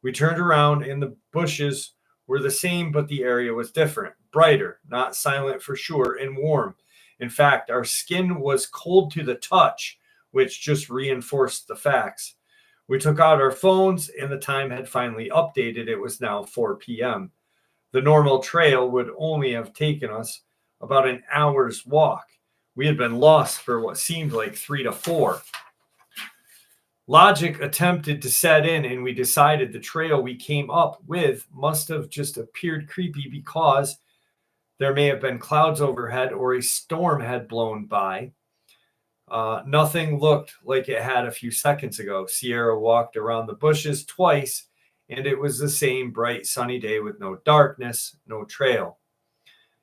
We turned around and the bushes were the same, but the area was different, brighter, not silent for sure, and warm. In fact, our skin was cold to the touch, which just reinforced the facts. We took out our phones and the time had finally updated. It was now 4 p.m. The normal trail would only have taken us about an hour's walk. We had been lost for what seemed like 3 to 4. Logic attempted to set in, and we decided the trail we came up with must have just appeared creepy because there may have been clouds overhead or a storm had blown by. Nothing looked like it had a few seconds ago. Sierra walked around the bushes twice, and it was the same bright sunny day with no darkness, no trail.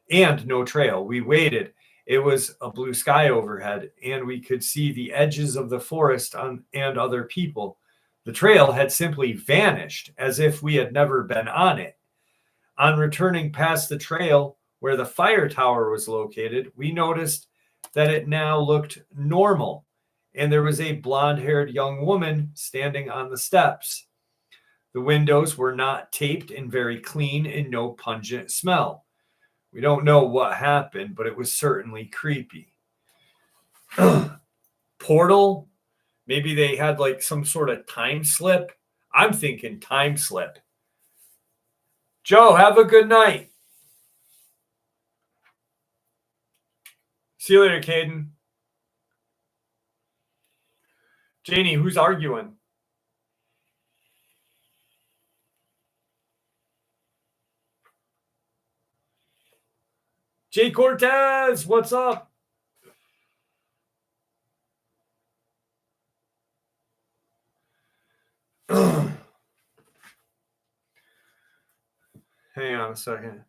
We waited. It was a blue sky overhead, and we could see the edges of the forest and other people. The trail had simply vanished, as if we had never been on it. On returning past the trail where the fire tower was located, we noticed that it now looked normal, and there was a blonde-haired young woman standing on the steps. The windows were not taped and very clean and no pungent smell. We don't know what happened, but it was certainly creepy. Portal? Maybe they had like some sort of time slip. I'm thinking time slip. Joe, have a good night. See you later, Caden. Janie, who's arguing? Jay Cortez, what's up? Hang on a second.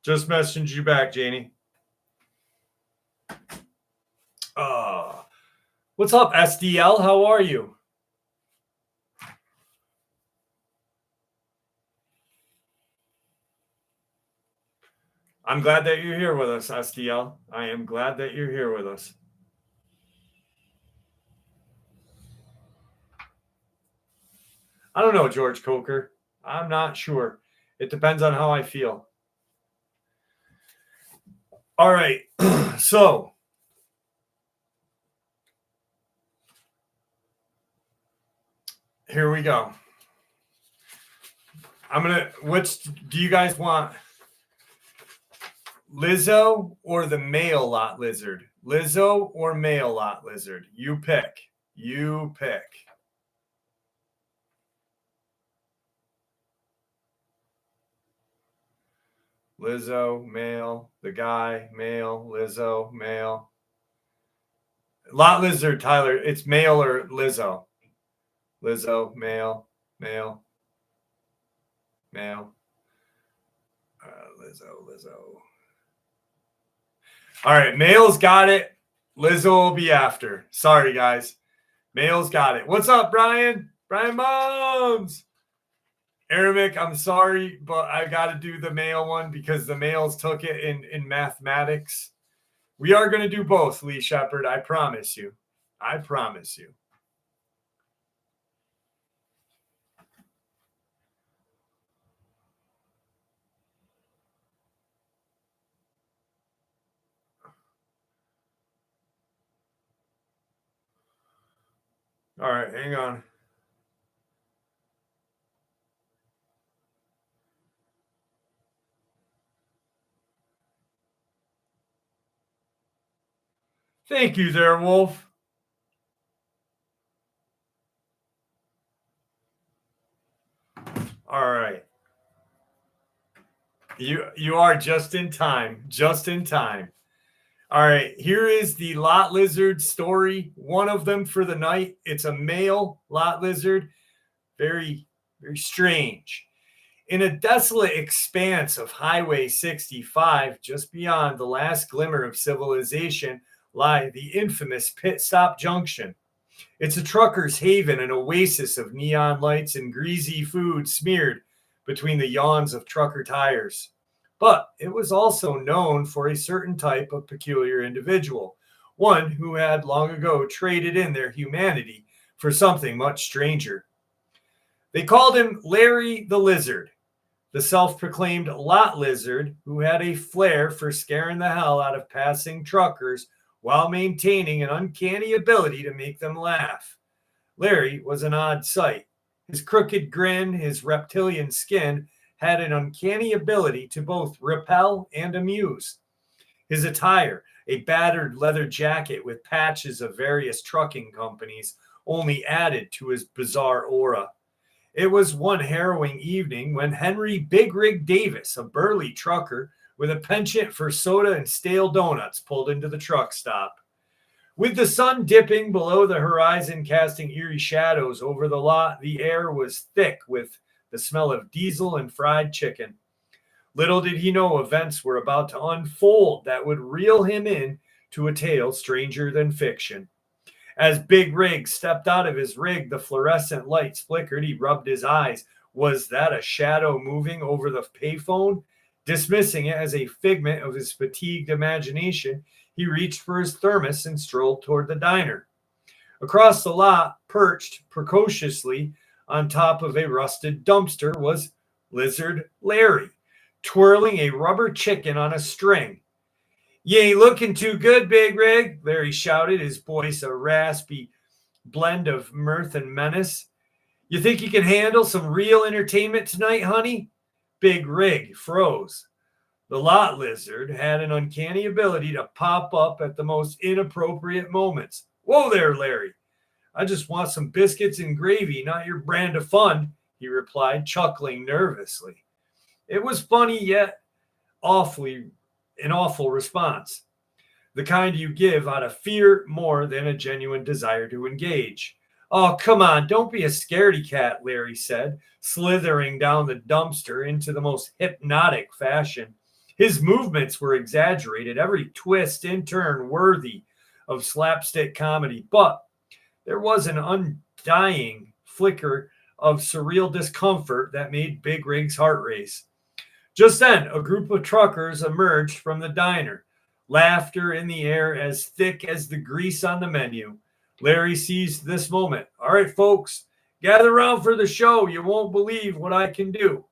Just messaged you back, Janie. What's up, SDL? How are you? I'm glad that you're here with us, SDL. I am glad that you're here with us. I don't know, George Coker. I'm not sure. It depends on how I feel. All right. So here we go. Which do you guys want? Lizo or the male lot lizard? Lizo or male lot lizard? You pick. You pick. Lizo, male. The guy, male. Lizo, male. Lot Lizard, Tyler. It's male or Lizo. Lizo, male, male, male. Lizo. All right, male's got it. Lizzo will be after. Sorry, guys. Male's got it. What's up, Brian? Brian Bones. Arabic, I'm sorry, but I got to do the male one because the males took it in mathematics. We are going to do both, Lee Shepard. I promise you. I promise you. All right, hang on. Thank you there, Wolf. All right. You are just in time. Just in time. All right, here is the lot lizard story. One of them for the night. It's a male lot lizard. Very, very strange. In a desolate expanse of Highway 65, just beyond the last glimmer of civilization, lie the infamous Pit Stop Junction. It's a trucker's haven, an oasis of neon lights and greasy food smeared between the yawns of trucker tires. But it was also known for a certain type of peculiar individual, one who had long ago traded in their humanity for something much stranger. They called him Larry the Lizard, the self-proclaimed lot lizard who had a flair for scaring the hell out of passing truckers while maintaining an uncanny ability to make them laugh. Larry was an odd sight. His crooked grin, his reptilian skin, had an uncanny ability to both repel and amuse. His attire, a battered leather jacket with patches of various trucking companies, only added to his bizarre aura. It was one harrowing evening when Henry Big Rig Davis, a burly trucker with a penchant for soda and stale donuts, pulled into the truck stop. With the sun dipping below the horizon, casting eerie shadows over the lot, the air was thick with the smell of diesel and fried chicken. Little did he know events were about to unfold that would reel him in to a tale stranger than fiction. As Big Rig stepped out of his rig, the fluorescent lights flickered. He rubbed his eyes. Was that a shadow moving over the payphone? Dismissing it as a figment of his fatigued imagination, he reached for his thermos and strolled toward the diner. Across the lot, perched precociously on top of a rusted dumpster, was Lizard Larry, twirling a rubber chicken on a string. "You ain't looking too good, Big Rig," Larry shouted, his voice a raspy blend of mirth and menace. "You think you can handle some real entertainment tonight, honey?" Big Rig froze. The lot lizard had an uncanny ability to pop up at the most inappropriate moments. "Whoa there, Larry. I just want some biscuits and gravy, not your brand of fun," he replied, chuckling nervously. It was funny, yet an awful response. The kind you give out of fear more than a genuine desire to engage. "Oh, come on, don't be a scaredy cat," Larry said, slithering down the dumpster into the most hypnotic fashion. His movements were exaggerated, every twist and turn worthy of slapstick comedy, but there was an undying flicker of surreal discomfort that made Big Rig's heart race. Just then, a group of truckers emerged from the diner, laughter in the air as thick as the grease on the menu. Larry seized this moment. "All right, folks, gather around for the show. You won't believe what I can do."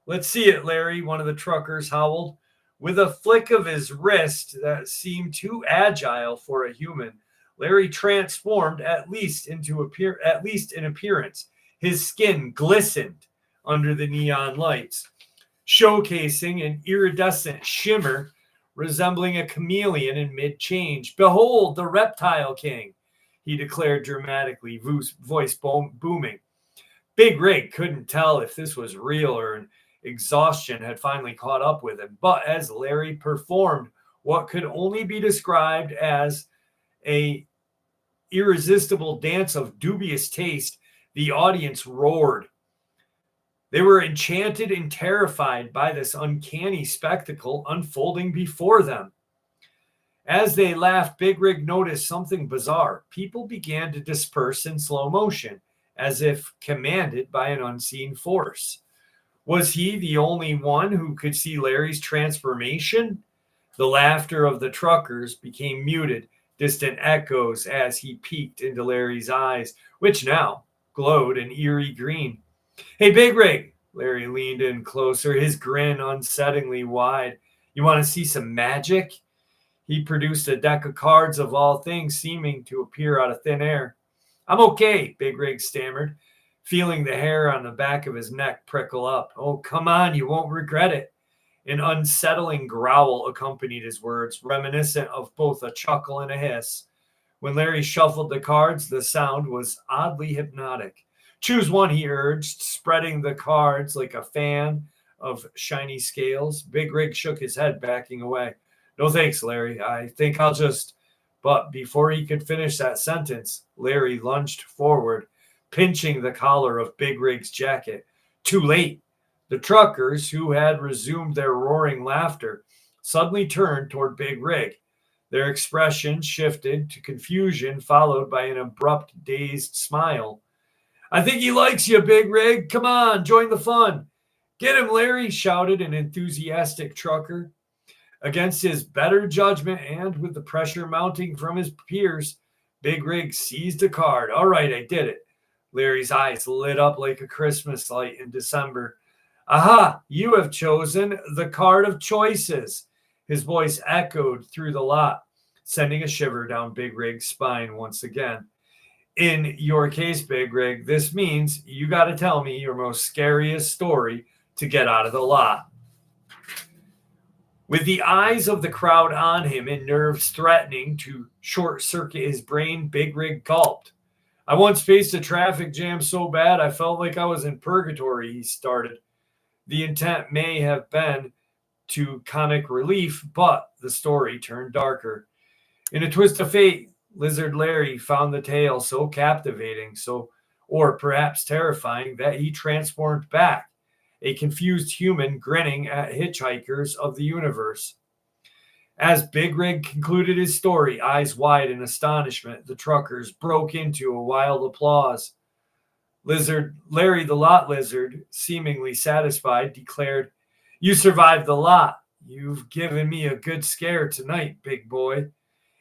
"Let's see it, Larry," one of the truckers howled. With a flick of his wrist that seemed too agile for a human, Larry transformed at least in appearance. His skin glistened under the neon lights, showcasing an iridescent shimmer resembling a chameleon in mid-change. "Behold, the Reptile King," he declared dramatically, voice booming. Big Rig couldn't tell if this was real or an Exhaustion had finally caught up with him. But as Larry performed what could only be described as a irresistible dance of dubious taste, the audience roared. They were enchanted and terrified by this uncanny spectacle unfolding before them. As they laughed, Big Rig noticed something bizarre. People began to disperse in slow motion, as if commanded by an unseen force. Was he the only one who could see Larry's transformation? The laughter of the truckers became muted, distant echoes as he peeked into Larry's eyes, which now glowed an eerie green. Hey, Big Rig! Larry leaned in closer, his grin unsettlingly wide. You want to see some magic? He produced a deck of cards of all things seeming to appear out of thin air. I'm okay, Big Rig stammered, feeling the hair on the back of his neck prickle up. Oh, come on, you won't regret it. An unsettling growl accompanied his words, reminiscent of both a chuckle and a hiss. When Larry shuffled the cards, the sound was oddly hypnotic. Choose one, he urged, spreading the cards like a fan of shiny scales. Big Rig shook his head, backing away. No thanks, Larry. I think I'll just... But before he could finish that sentence, Larry lunged forward, pinching the collar of Big Rig's jacket. Too late. The truckers, who had resumed their roaring laughter, suddenly turned toward Big Rig. Their expression shifted to confusion, followed by an abrupt, dazed smile. I think he likes you, Big Rig. Come on, join the fun. Get him, Larry, shouted an enthusiastic trucker. Against his better judgment and with the pressure mounting from his peers, Big Rig seized a card. All right, I did it. Larry's eyes lit up like a Christmas light in December. Aha, you have chosen the card of choices. His voice echoed through the lot, sending a shiver down Big Rig's spine once again. In your case, Big Rig, this means you got to tell me your most scariest story to get out of the lot. With the eyes of the crowd on him and nerves threatening to short-circuit his brain, Big Rig gulped. I once faced a traffic jam so bad I felt like I was in purgatory, he started. The intent may have been to comic relief, but the story turned darker. In a twist of fate, Lizard Larry found the tale so captivating, or perhaps terrifying, that he transformed back, a confused human grinning at hitchhikers of the universe. As Big Rig concluded his story, eyes wide in astonishment, the truckers broke into a wild applause. Larry the Lot Lizard, seemingly satisfied, declared, You survived the lot. You've given me a good scare tonight, big boy.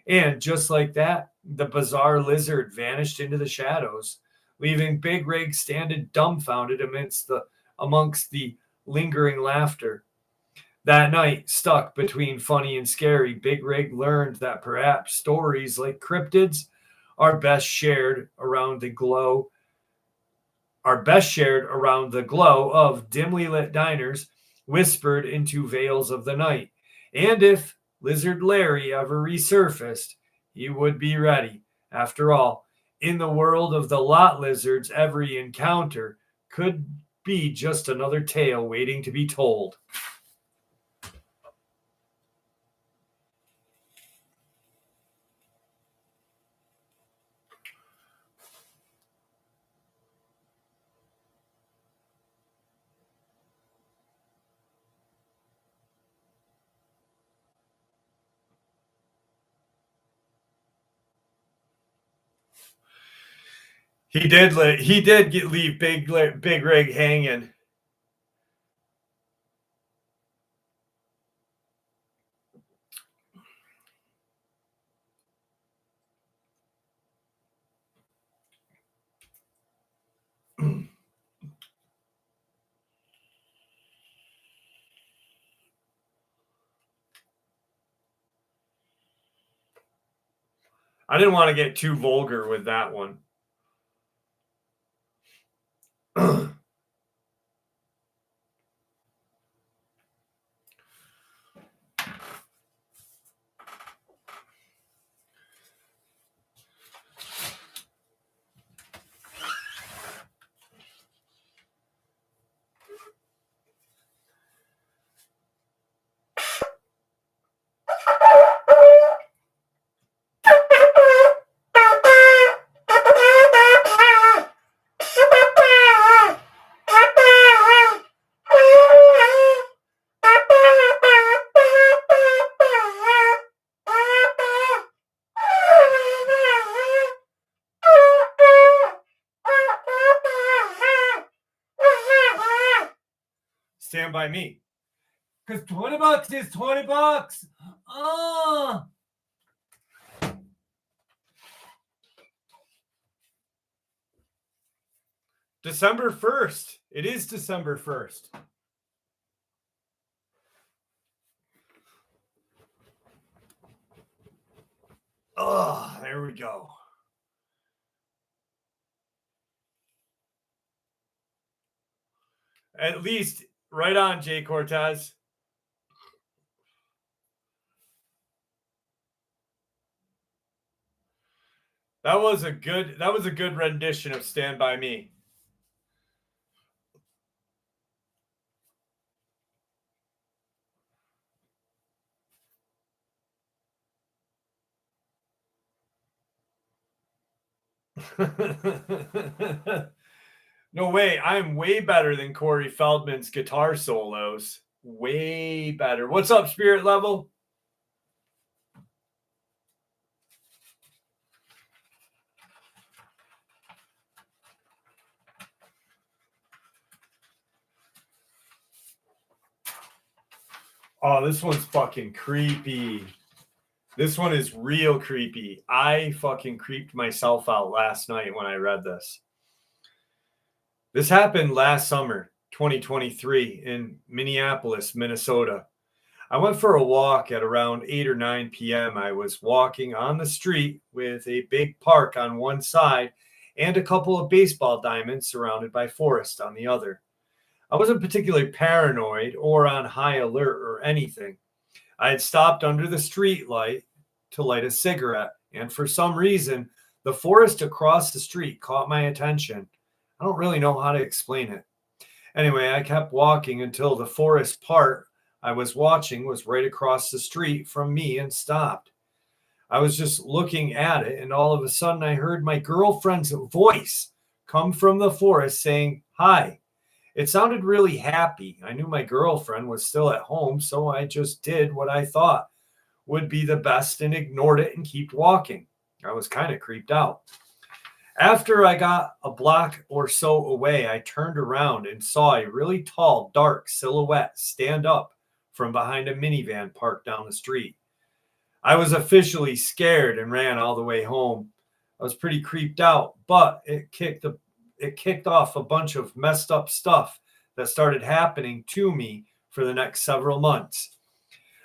And just like that, the bizarre lizard vanished into the shadows, leaving Big Rig standing dumbfounded amongst the lingering laughter. That night, stuck between funny and scary, Big Rig learned that perhaps stories like cryptids are best shared around the glow of dimly lit diners whispered into veils of the night. And if Lizard Larry ever resurfaced, he would be ready. After all, in the world of the lot lizards, every encounter could be just another tale waiting to be told. He did leave Big Rig hanging. I didn't want to get too vulgar with that one. Stand By Me. Because $20 is $20. Oh. December 1st. It is December 1st. Oh, there we go. At least, right on, Jay Cortez. That was a good rendition of Stand By Me. No way. I'm way better than Corey Feldman's guitar solos. Way better. What's up, Spirit Level? Oh, this one's fucking creepy. This one is real creepy. I fucking creeped myself out last night when I read this. This happened last summer, 2023, in Minneapolis, Minnesota. I went for a walk at around 8 or 9 p.m. I was walking on the street with a big park on one side and a couple of baseball diamonds surrounded by forest on the other. I wasn't particularly paranoid or on high alert or anything. I had stopped under the street light to light a cigarette, and for some reason, the forest across the street caught my attention. I don't really know how to explain it. Anyway, I kept walking until the forest part I was watching was right across the street from me and stopped. I was just looking at it, and all of a sudden I heard my girlfriend's voice come from the forest saying, "Hi." It sounded really happy. I knew my girlfriend was still at home, so I just did what I thought would be the best and ignored it and kept walking. I was kind of creeped out. After I got a block or so away, I turned around and saw a really tall, dark silhouette stand up from behind a minivan parked down the street. I was officially scared and ran all the way home. I was pretty creeped out, but it kicked off a bunch of messed up stuff that started happening to me for the next several months.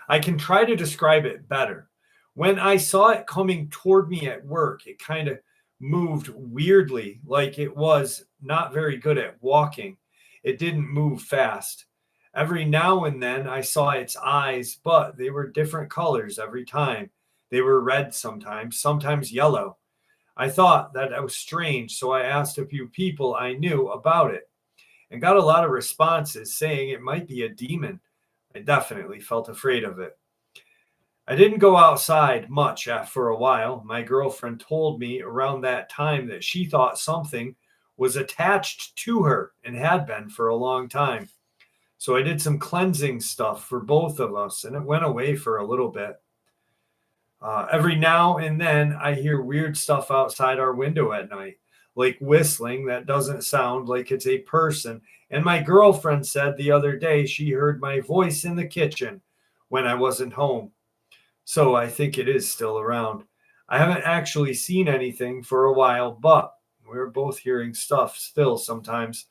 I can try to describe it better. When I saw it coming toward me at work, it kind of moved weirdly, like it was not very good at walking. It didn't move fast. Every now and then I saw its eyes, but they were different colors every time. They were red sometimes, sometimes yellow. I thought that was strange, so I asked a few people I knew about it and got a lot of responses saying it might be a demon. I definitely felt afraid of it. I didn't go outside much for a while. My girlfriend told me around that time that she thought something was attached to her and had been for a long time. So I did some cleansing stuff for both of us, and it went away for a little bit. Every now and then I hear weird stuff outside our window at night, like whistling that doesn't sound like it's a person. And my girlfriend said the other day she heard my voice in the kitchen when I wasn't home. So I think it is still around. I haven't actually seen anything for a while, but we're both hearing stuff still sometimes.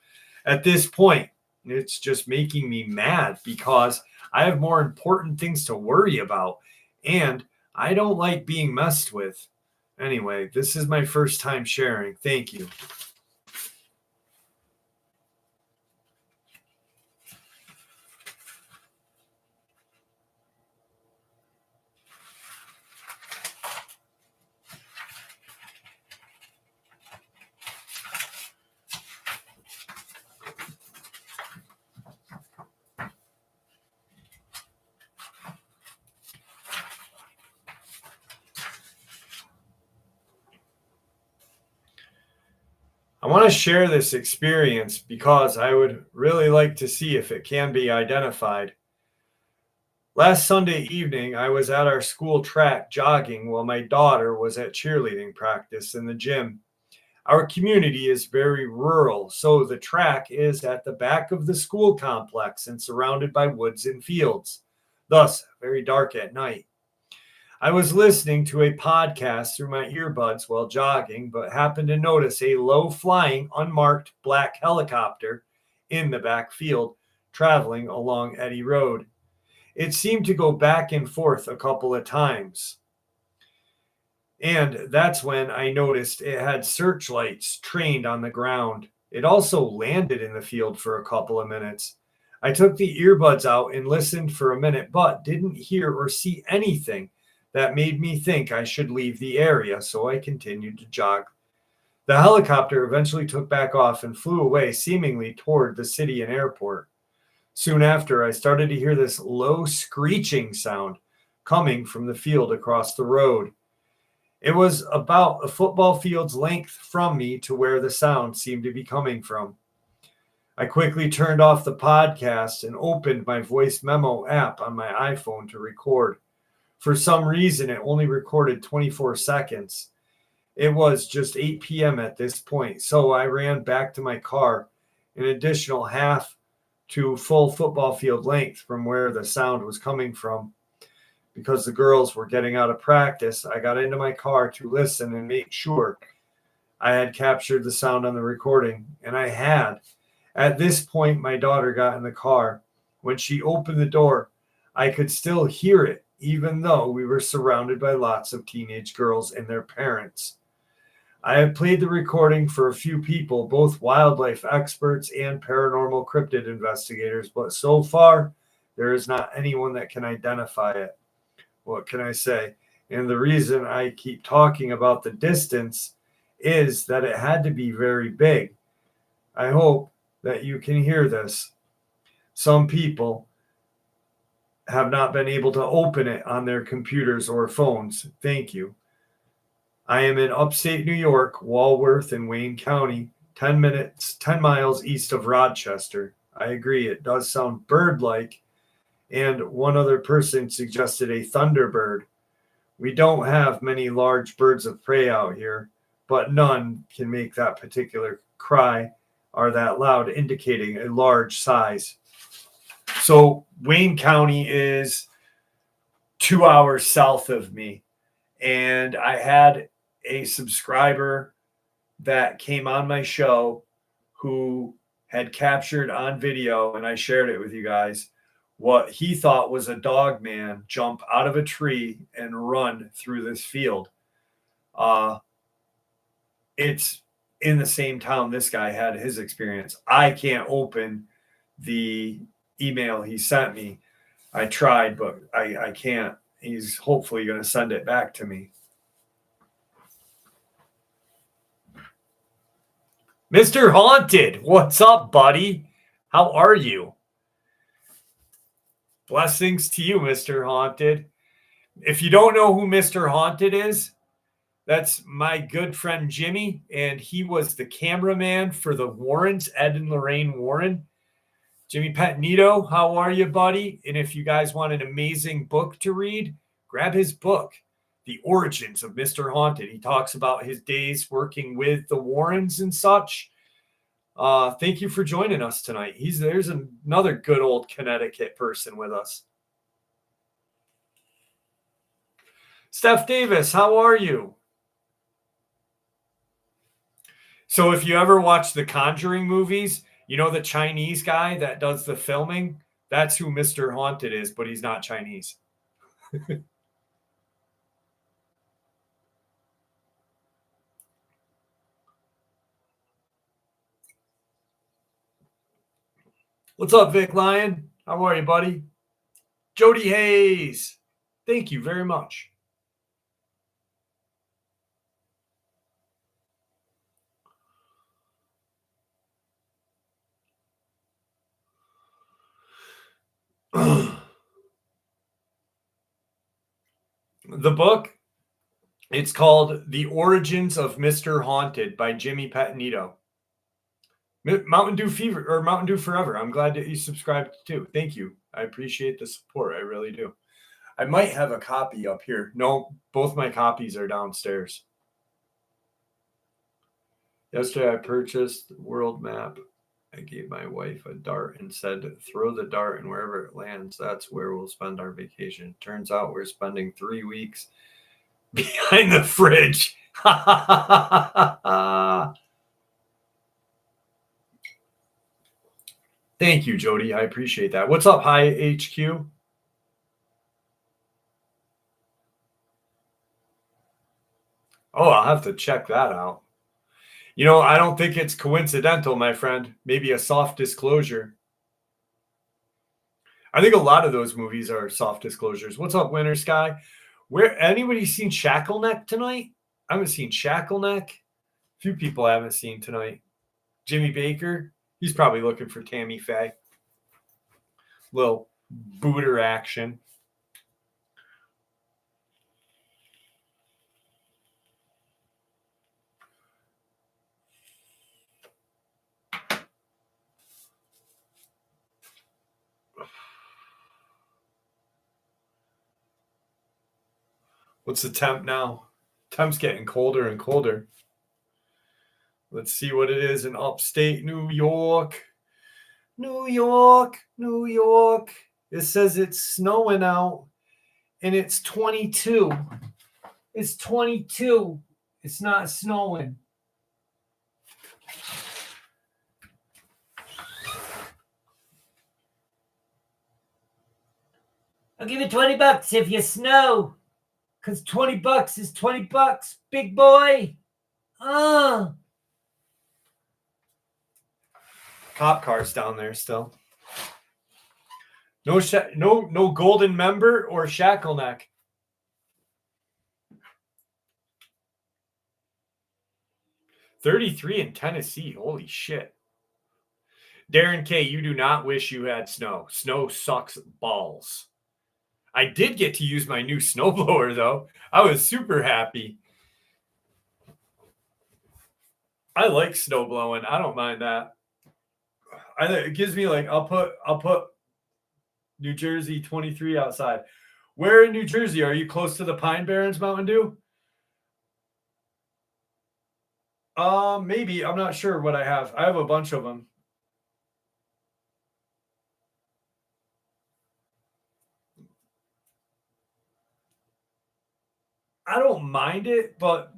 At this point, it's just making me mad because I have more important things to worry about. And I don't like being messed with. Anyway, this is my first time sharing. Thank you. I want to share this experience because I would really like to see if it can be identified. Last Sunday evening, I was at our school track jogging while my daughter was at cheerleading practice in the gym. Our community is very rural, so the track is at the back of the school complex and surrounded by woods and fields, thus very dark at night. I was listening to a podcast through my earbuds while jogging, but happened to notice a low flying, unmarked black helicopter in the back field traveling along Eddy Road. It seemed to go back and forth a couple of times. And that's when I noticed it had searchlights trained on the ground. It also landed in the field for a couple of minutes. I took the earbuds out and listened for a minute, but didn't hear or see anything that made me think I should leave the area, so I continued to jog. The helicopter eventually took back off and flew away, seemingly toward the city and airport. Soon after, I started to hear this low screeching sound coming from the field across the road. It was about a football field's length from me to where the sound seemed to be coming from. I quickly turned off the podcast and opened my voice memo app on my iPhone to record. For some reason, it only recorded 24 seconds. It was just 8 p.m. at this point, so I ran back to my car, an additional half to full football field length from where the sound was coming from. Because the girls were getting out of practice, I got into my car to listen and make sure I had captured the sound on the recording, and I had. At this point, my daughter got in the car. When she opened the door, I could still hear it, even though we were surrounded by lots of teenage girls and their parents. I have played the recording for a few people, both wildlife experts and paranormal cryptid investigators, but so far, there is not anyone that can identify it. What can I say? And the reason I keep talking about the distance is that it had to be very big. I hope that you can hear this. Some people have not been able to open it on their computers or phones. Thank you. I am in upstate New York, Walworth in Wayne County, 10 miles east of Rochester. I agree, it does sound bird-like. And one other person suggested a thunderbird. We don't have many large birds of prey out here, but none can make that particular cry or that loud, indicating a large size. So Wayne County is 2 hours south of me, and I had a subscriber that came on my show who had captured on video, and I shared it with you guys, what he thought was a Dogman jump out of a tree and run through this field. It's in the same town this guy had his experience. I can't open the email he sent me. I tried, but I can't. He's hopefully going to send it back to me. Mr. Haunted, what's up, buddy? How are you? Blessings to you, Mr. Haunted. If you don't know who Mr. Haunted is, that's my good friend Jimmy, and he was the cameraman for the Warrens, Ed and Lorraine Warren. Jimmy Petnito, how are you, buddy? And if you guys want an amazing book to read, grab his book, The Origins of Mr. Haunted. He talks about his days working with the Warrens and such. Thank you for joining us tonight. There's another good old Connecticut person with us. Steph Davis, how are you? So if you ever watch the Conjuring movies, you know the Chinese guy that does the filming? That's who Mr. Haunted is, but he's not Chinese. What's up, Vic Lyon? How are you, buddy? Jody Hayes. Thank you very much. The book, it's called The Origins of Mr. Haunted by Jimmy Petnito. Mountain Dew Fever or Mountain Dew Forever. I'm glad that you subscribed too. Thank you. I appreciate the support. I really do. I might have a copy up here. No, both my copies are downstairs. Yesterday I purchased world map. I gave my wife a dart and said, throw the dart and wherever it lands, that's where we'll spend our vacation. Turns out we're spending 3 weeks behind the fridge. Thank you, Jody. I appreciate that. What's up, Hi HQ? Oh, I'll have to check that out. You know, I don't think it's coincidental, my friend. Maybe a soft disclosure. I think a lot of those movies are soft disclosures. What's up, Winter Sky? Where anybody seen Shackleneck tonight? I haven't seen Shackleneck. A few people I haven't seen tonight. Jimmy Baker, he's probably looking for Tammy Faye. Little booter action. What's the temp now? Temp's getting colder and colder. Let's see what it is in upstate New York. New York, New York. It says it's snowing out and it's 22. It's 22. It's not snowing. I'll give you $20 if you snow. Because $20 is $20, big boy. Cop cars down there still. No golden member or Shackleneck. $33 in Tennessee. Holy shit. Darren K, you do not wish you had snow. Snow sucks balls. I did get to use my new snowblower, though. I was super happy. I like snow blowing. I don't mind that. It gives me like I'll put New Jersey 23 outside. Where in New Jersey? Are you close to the Pine Barrens, Mountain Dew? Maybe. I'm not sure what I have. I have a bunch of them. I don't mind it, but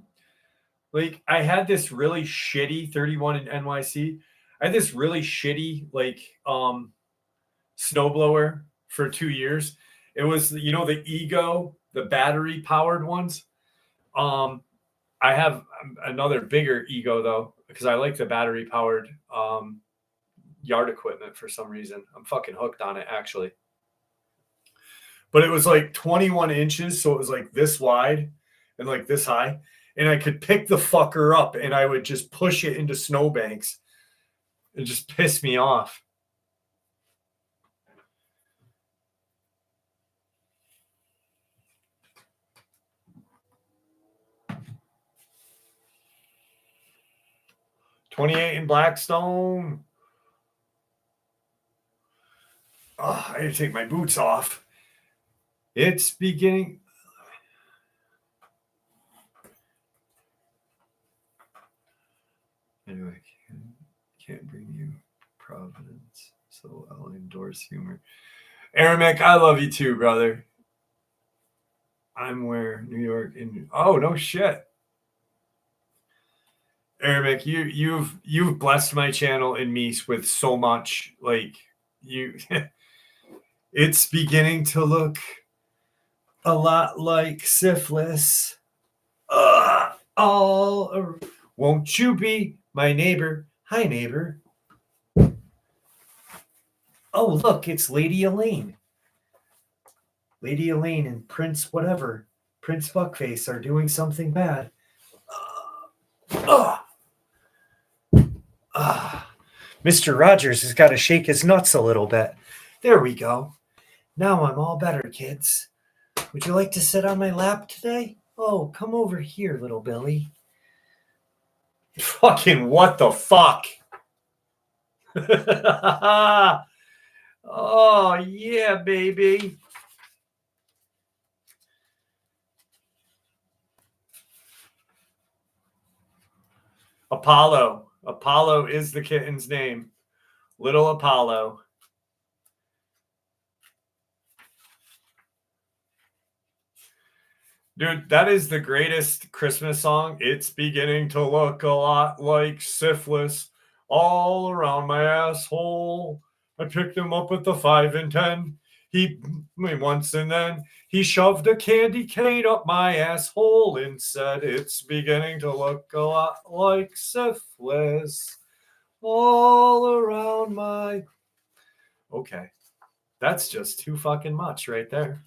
like I had this really shitty 31 in NYC. I had this really shitty like snowblower for 2 years. It was, you know, the Ego, the battery powered ones. I have another bigger Ego though, because I like the battery powered yard equipment for some reason. I'm fucking hooked on it actually. But it was like 21 inches, so it was like this wide and like this high. And I could pick the fucker up and I would just push it into snowbanks. It just pissed me off. $28 in Blackstone. Oh, I had to take my boots off. It's beginning. Anyway, can't bring you Providence, so I'll endorse humor. Aramek, I love you too, brother. I'm where New York in. Oh no shit. Aramek, you've blessed my channel and me with so much. Like you, it's beginning to look a lot like syphilis. Won't you be my neighbor? Hi, neighbor. Oh, look, it's Lady Elaine. Lady Elaine and Prince whatever, Prince Fuckface are doing something bad. Mr. Rogers has got to shake his nuts a little bit. There we go. Now I'm all better, kids. Would you like to sit on my lap today? Oh, come over here, little Billy. Fucking what the fuck? Oh, yeah, baby. Apollo. Apollo is the kitten's name. Little Apollo. Dude, that is the greatest Christmas song. It's beginning to look a lot like syphilis all around my asshole. I picked him up at the 5 and 10. Once and then he shoved a candy cane up my asshole and said, it's beginning to look a lot like syphilis all around my... Okay. That's just too fucking much right there.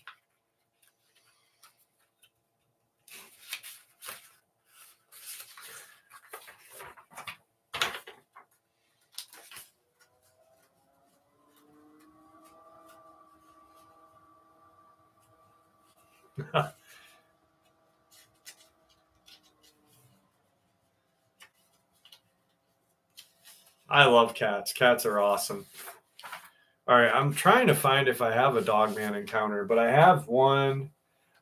I love cats. Cats are awesome. All right, I'm trying to find if I have a Dogman encounter, but I have one.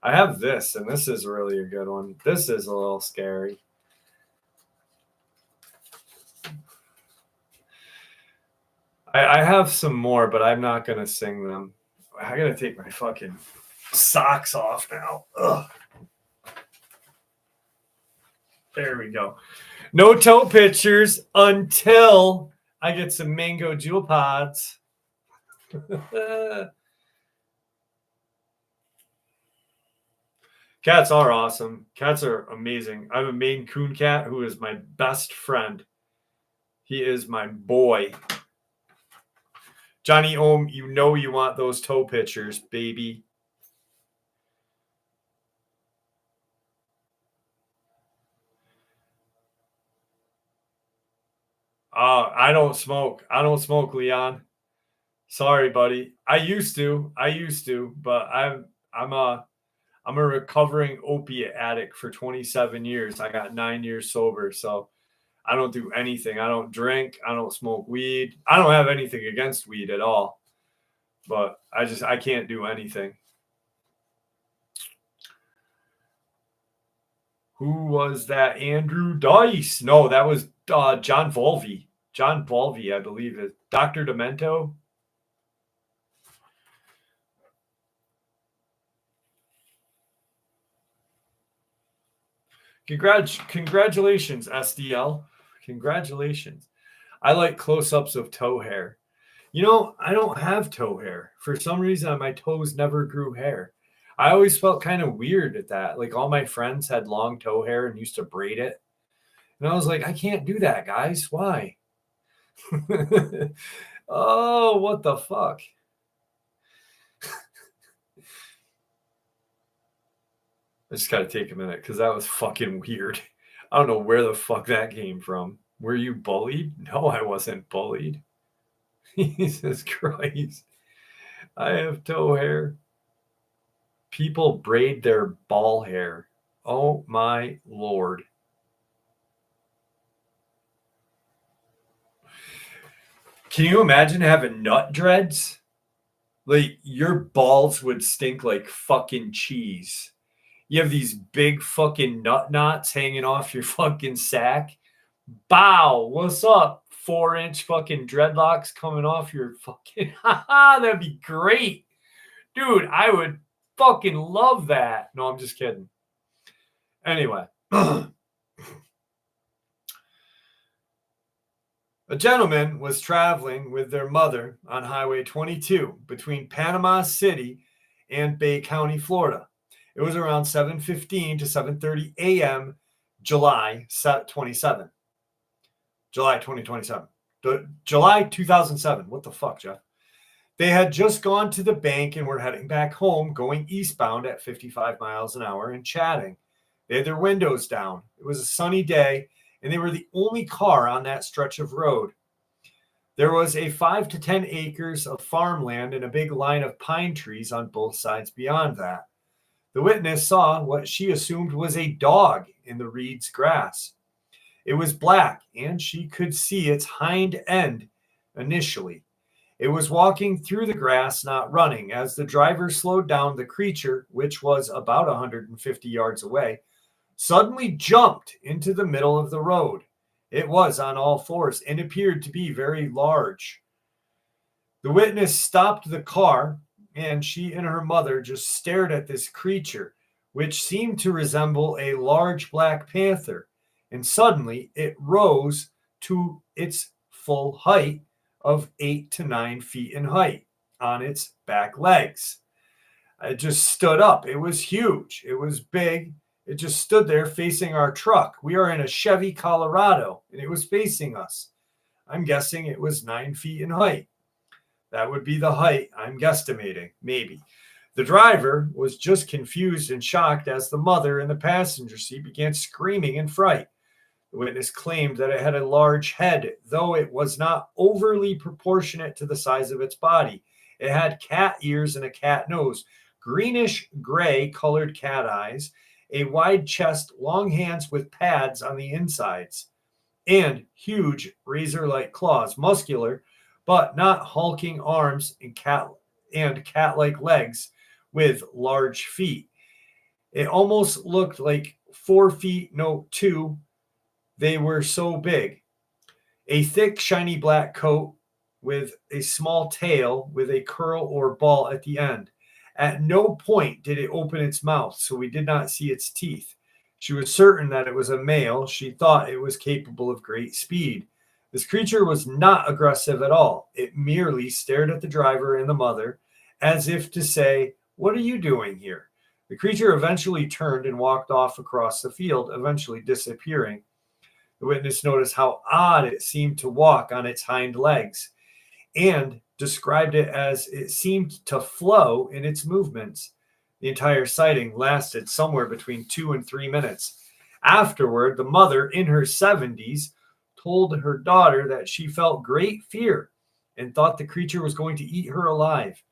I have this, and this is really a good one. This is a little scary. I have some more, but I'm not going to sing them. I got to take my fucking socks off now. Ugh. There we go. No toe pictures until I get some mango jewel pods. Cats are awesome. Cats are amazing. I have a Maine Coon cat who is my best friend. He is my boy. Johnny Ohm, you know you want those toe pictures, baby. I don't smoke. I don't smoke, Leon. Sorry, buddy. I used to, but I'm a recovering opiate addict for 27 years. I got 9 years sober, so I don't do anything. I don't drink. I don't smoke weed. I don't have anything against weed at all, but I can't do anything. Who was that? Andrew Dice? No, that was John Volve. John Volve, I believe it. Dr. Demento. Congratulations, SDL. Congratulations. I like close-ups of toe hair. You know, I don't have toe hair. For some reason, my toes never grew hair. I always felt kind of weird at that. Like all my friends had long toe hair and used to braid it. And I was like, I can't do that, guys. Why? Oh, what the fuck? I just got to take a minute because that was fucking weird. I don't know where the fuck that came from. Were you bullied? No, I wasn't bullied. Jesus Christ. I have toe hair. People braid their ball hair. Oh my Lord. Can you imagine having nut dreads? Like your balls would stink like fucking cheese. You have these big fucking nut knots hanging off your fucking sack. Bow, what's up? 4-inch fucking dreadlocks coming off your fucking. That'd be great. Dude, I would fucking love that. No, I'm just kidding. Anyway. A gentleman was traveling with their mother on Highway 22 between Panama City and Bay County, Florida. It was around 7:15 to 7:30 a.m. July 27. July 2027. July 2007. What the fuck, Jeff? They had just gone to the bank and were heading back home, going eastbound at 55 miles an hour and chatting. They had their windows down. It was a sunny day, and they were the only car on that stretch of road. There was a 5 to 10 acres of farmland and a big line of pine trees on both sides beyond that. The witness saw what she assumed was a dog in the reeds grass. It was black, and she could see its hind end initially. It was walking through the grass, not running. As the driver slowed down, the creature, which was about 150 yards away, suddenly jumped into the middle of the road. It was on all fours and appeared to be very large. The witness stopped the car, and she and her mother just stared at this creature, which seemed to resemble a large black panther. And suddenly it rose to its full height of 8 to 9 feet in height on its back legs. It just stood up. It was huge. It was big. It just stood there facing our truck. We are in a Chevy Colorado, and it was facing us. I'm guessing it was 9 feet in height. That would be the height I'm guesstimating, maybe. The driver was just confused and shocked as the mother in the passenger seat began screaming in fright. The witness claimed that it had a large head, though it was not overly proportionate to the size of its body. It had cat ears and a cat nose, greenish gray colored cat eyes, a wide chest, long hands with pads on the insides, and huge razor-like claws, muscular, but not hulking arms and cat-like legs with large feet. It almost looked like 4 feet, no, 2. They were so big. A thick, shiny black coat with a small tail with a curl or ball at the end. At no point did it open its mouth, so we did not see its teeth. She was certain that it was a male. She thought it was capable of great speed. This creature was not aggressive at all. It merely stared at the driver and the mother as if to say, "What are you doing here?" The creature eventually turned and walked off across the field, eventually disappearing. The witness noticed how odd it seemed to walk on its hind legs and described it as it seemed to flow in its movements. The entire sighting lasted somewhere between 2 and 3 minutes. Afterward, the mother, in her 70s, told her daughter that she felt great fear and thought the creature was going to eat her alive.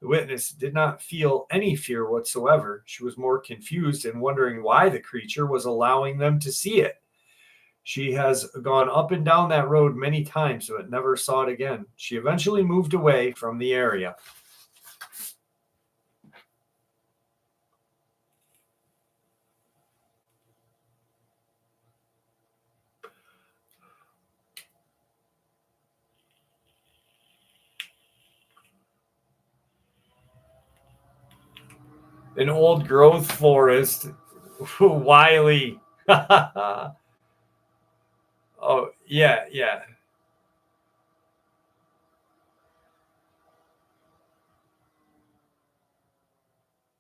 The witness did not feel any fear whatsoever. She was more confused and wondering why the creature was allowing them to see it. She has gone up and down that road many times, but never saw it again. She eventually moved away from the area. An old growth forest. Wiley. Oh, yeah, yeah.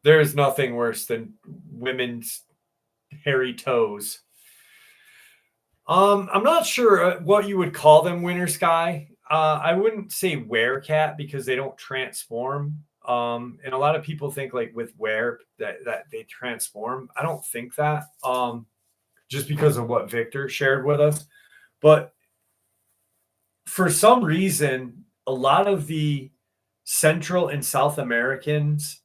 There's nothing worse than women's hairy toes. I'm not sure what you would call them, Winter Sky. I wouldn't say werecat because they don't transform. And a lot of people think like with were that they transform. I don't think that. Just because of what Victor shared with us. But for some reason, a lot of the Central and South Americans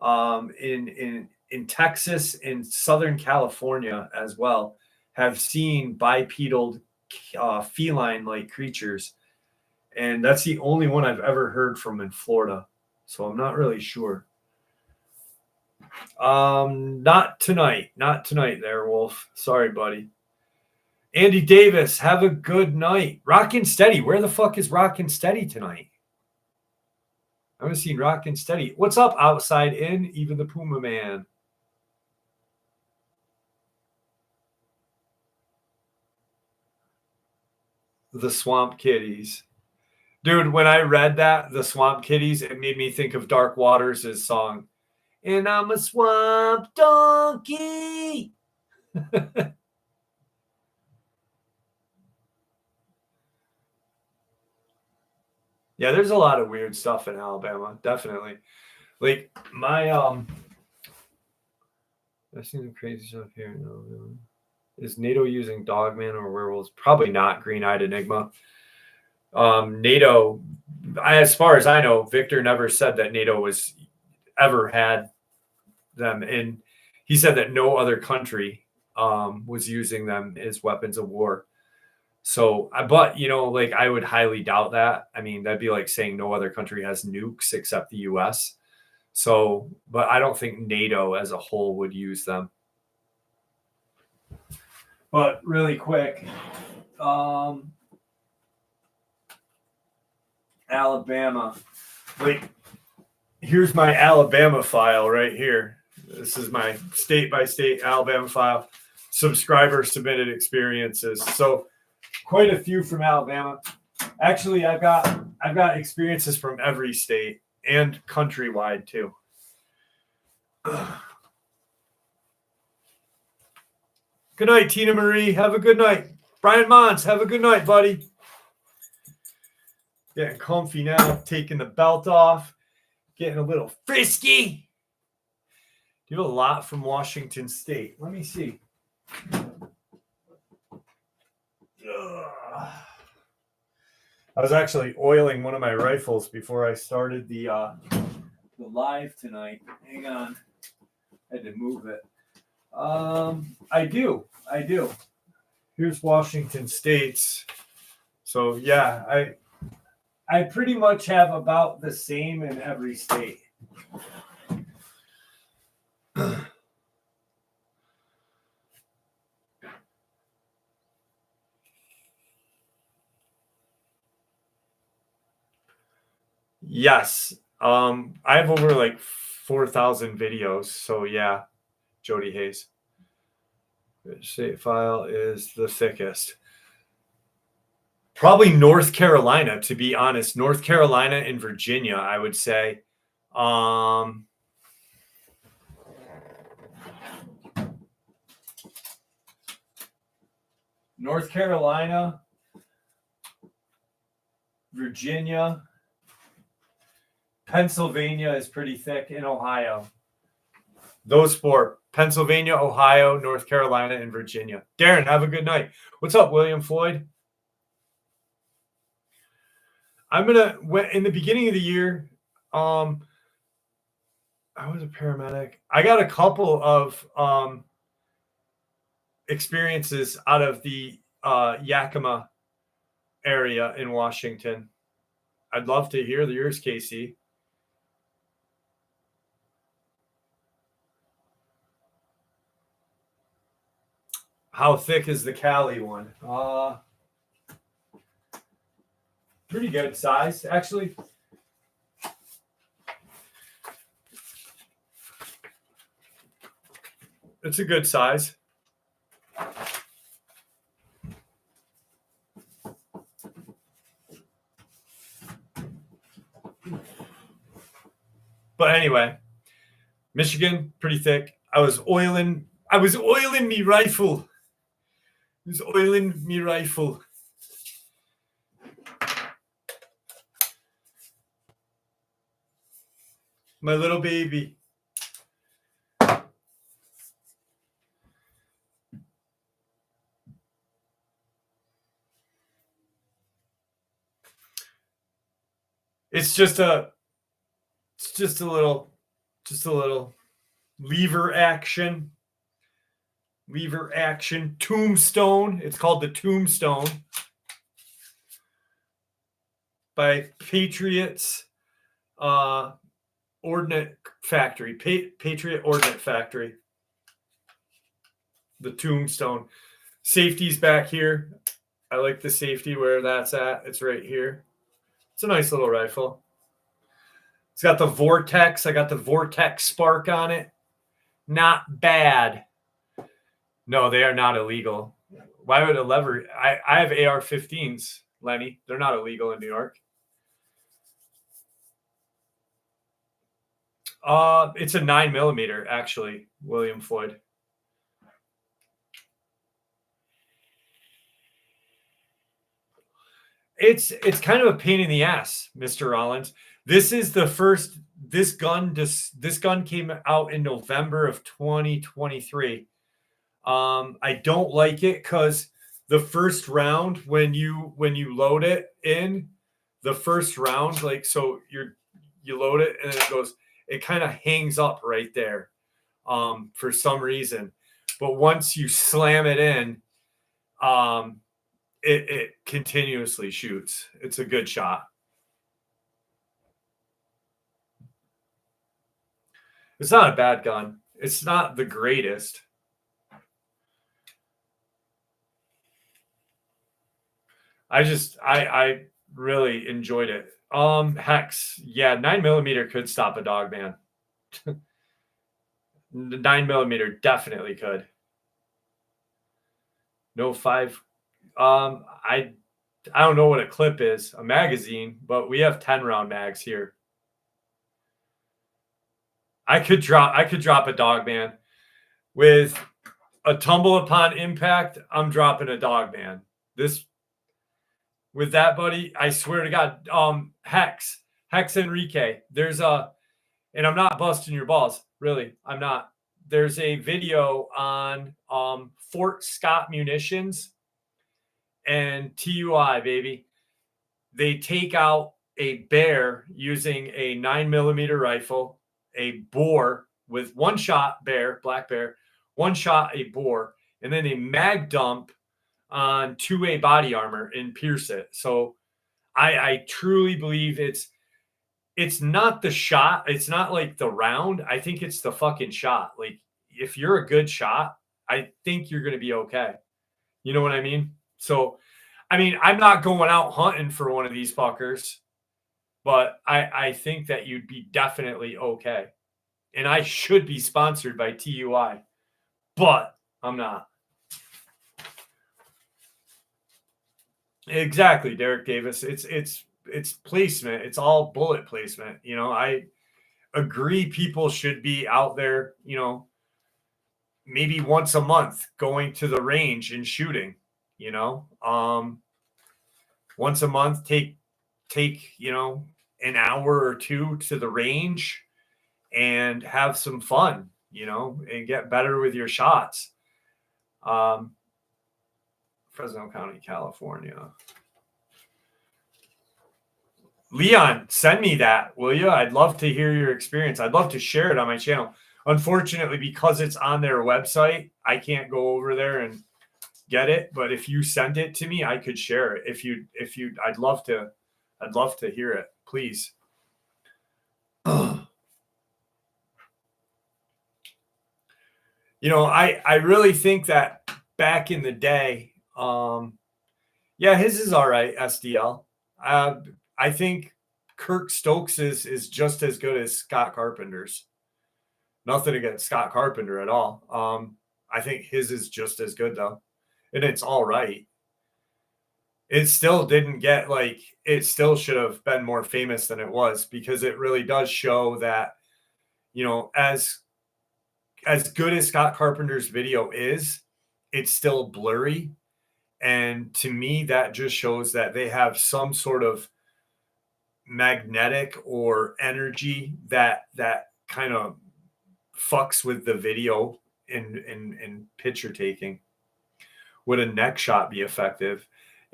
in Texas and Southern California as well have seen bipedal feline-like creatures, and that's the only one I've ever heard from in Florida. So I'm not really sure. Not tonight. Not tonight there, Wolf. Sorry, buddy. Andy Davis, have a good night. Rockin' Steady. Where the fuck is Rockin' Steady tonight? I haven't seen Rockin' Steady. What's up, outside in? Even the Puma Man. The Swamp Kitties. Dude, when I read that, the Swamp Kitties, it made me think of Dark Waters' song. And I'm a swamp donkey. Yeah, there's a lot of weird stuff in Alabama, definitely. Like my I've seen some crazy stuff here. Is NATO using Dogman or werewolves? Probably not. Green-eyed Enigma. NATO, as far as I know, Victor never said that NATO was ever had them, and he said that no other country was using them as weapons of war. So, but like I would highly doubt that. I mean, that'd be like saying no other country has nukes except the U.S. So, but I don't think NATO as a whole would use them. But really quick, Alabama. Wait, here's my Alabama file right here. This is my state by state Alabama file. Subscriber submitted experiences. So quite a few from Alabama. Actually, I've got experiences from every state and countrywide too. Good night, Tina Marie. Have a good night. Brian Mons, have a good night, buddy. Getting comfy now, taking the belt off, getting a little frisky. You have a lot from Washington State. Let me see. I was actually oiling one of my rifles before I started the live tonight. Hang on. I had to move it. I do. Here's Washington State's. So yeah, I pretty much have about the same in every state. Yes. I have over like 4,000 videos. So yeah, Jody Hayes. Which state file is the thickest? Probably North Carolina, to be honest. North Carolina and Virginia, I would say. North Carolina, Virginia, Pennsylvania is pretty thick, in Ohio. Those four: Pennsylvania, Ohio, North Carolina, and Virginia. Darren, have a good night. What's up, William Floyd? I'm gonna, in the beginning of the year, I was a paramedic. I got a couple of experiences out of the Yakima area in Washington. I'd love to hear yours, Casey. How thick is the Cali one? Pretty good size, actually. It's a good size. But anyway, Michigan, pretty thick. I was oiling me rifle. My little baby. It's just a little lever action. Tombstone. It's called the Tombstone by Patriots Ordnance Factory. Patriot Ordnance Factory. The Tombstone. Safety's back here. I like the safety where that's at. It's right here. It's a nice little rifle. It's got the Vortex. I got the Vortex spark on it. Not bad. No, they are not illegal. Why would a lever? I have AR-15s, Lenny. They're not illegal in New York. It's a 9mm, actually, William Floyd. It's kind of a pain in the ass, Mr. Rollins. This is the first. This gun came out in November of 2023. I don't like it because the first round, when you load it in, the first round, like, so you load it and it kind of hangs up right there, for some reason. But once you slam it in, it continuously shoots. It's a good shot. It's not a bad gun. It's not the greatest. I really enjoyed it. Hex, yeah, 9mm could stop a Dogman. 9mm definitely could. No five. I don't know what a clip is, a magazine, but we have 10-round mags here. I could drop a Dogman with a tumble upon impact. I'm dropping a Dogman. This with that, buddy. I swear to God. Hex Enrique. There's a, and I'm not busting your balls, really. I'm not. There's a video on Fort Scott Munitions and TUI, baby. They take out a bear using a 9mm rifle, a boar with one shot bear, black bear, one shot a boar, and then a mag dump on 2A body armor and pierce it. So I truly believe it's not the shot. It's not like the round. I think it's the fucking shot. Like if you're a good shot, I think you're going to be okay. You know what I mean? So, I mean, I'm not going out hunting for one of these fuckers, but I think that you'd be definitely okay. And I should be sponsored by TUI, but I'm not. Exactly, Derek Davis. It's placement. It's all bullet placement. You know, I agree people should be out there, you know, maybe once a month going to the range and shooting, you know. Once a month take, you know, an hour or two to the range and have some fun, you know, and get better with your shots. Um Fresno County, California. Leon, send me that, will you? I'd love to hear your experience. I'd love to share it on my channel. Unfortunately, because it's on their website, I can't go over there and get it. But if you send it to me, I could share it. If you, I'd love to hear it. Please. You know, I really think that back in the day, yeah, his is all right, SDL. I think Kirk Stokes is just as good as Scott Carpenter's. Nothing against Scott Carpenter at all. I think his is just as good though, and it's all right. It still didn't get like it still should have been more famous than it was because it really does show that, you know, as good as Scott Carpenter's video is, it's still blurry. And to me, that just shows that they have some sort of magnetic or energy that kind of fucks with the video in picture taking. Would a neck shot be effective?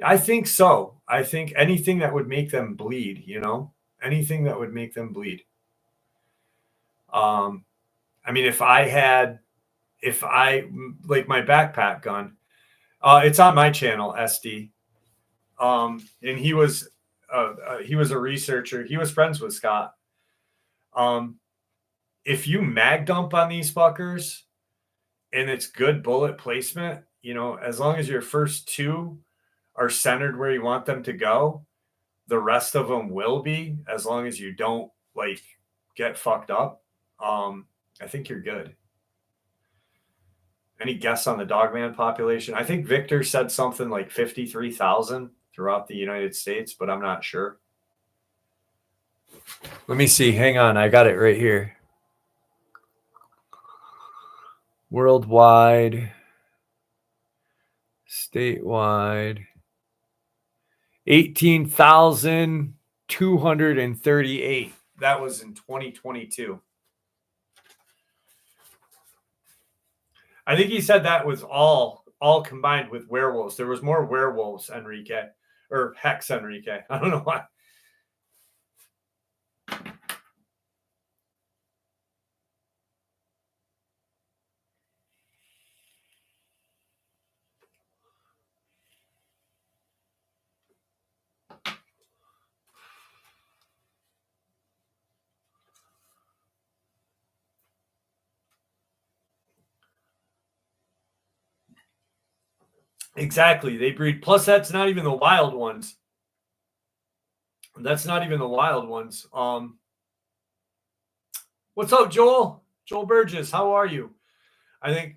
I think so. I think anything that would make them bleed, you know, anything that would make them bleed. I mean, if I like my backpack gun, it's on my channel, SD. And he was a researcher. He was friends with Scott. If you mag dump on these fuckers and it's good bullet placement, you know, as long as your first two are centered where you want them to go, the rest of them will be, as long as you don't like get fucked up. I think you're good. Any guess on the Dogman population? I think Victor said something like 53,000 throughout the United States, but I'm not sure. Let me see. Hang on. I got it right here. Worldwide, statewide, 18,238. That was in 2022. I think he said that was all combined with werewolves. There was more werewolves, Enrique, or Hex Enrique. I don't know why. Exactly. They breed. Plus, that's not even the wild ones. That's not even the wild ones. What's up, Joel? Joel Burgess, how are you? I think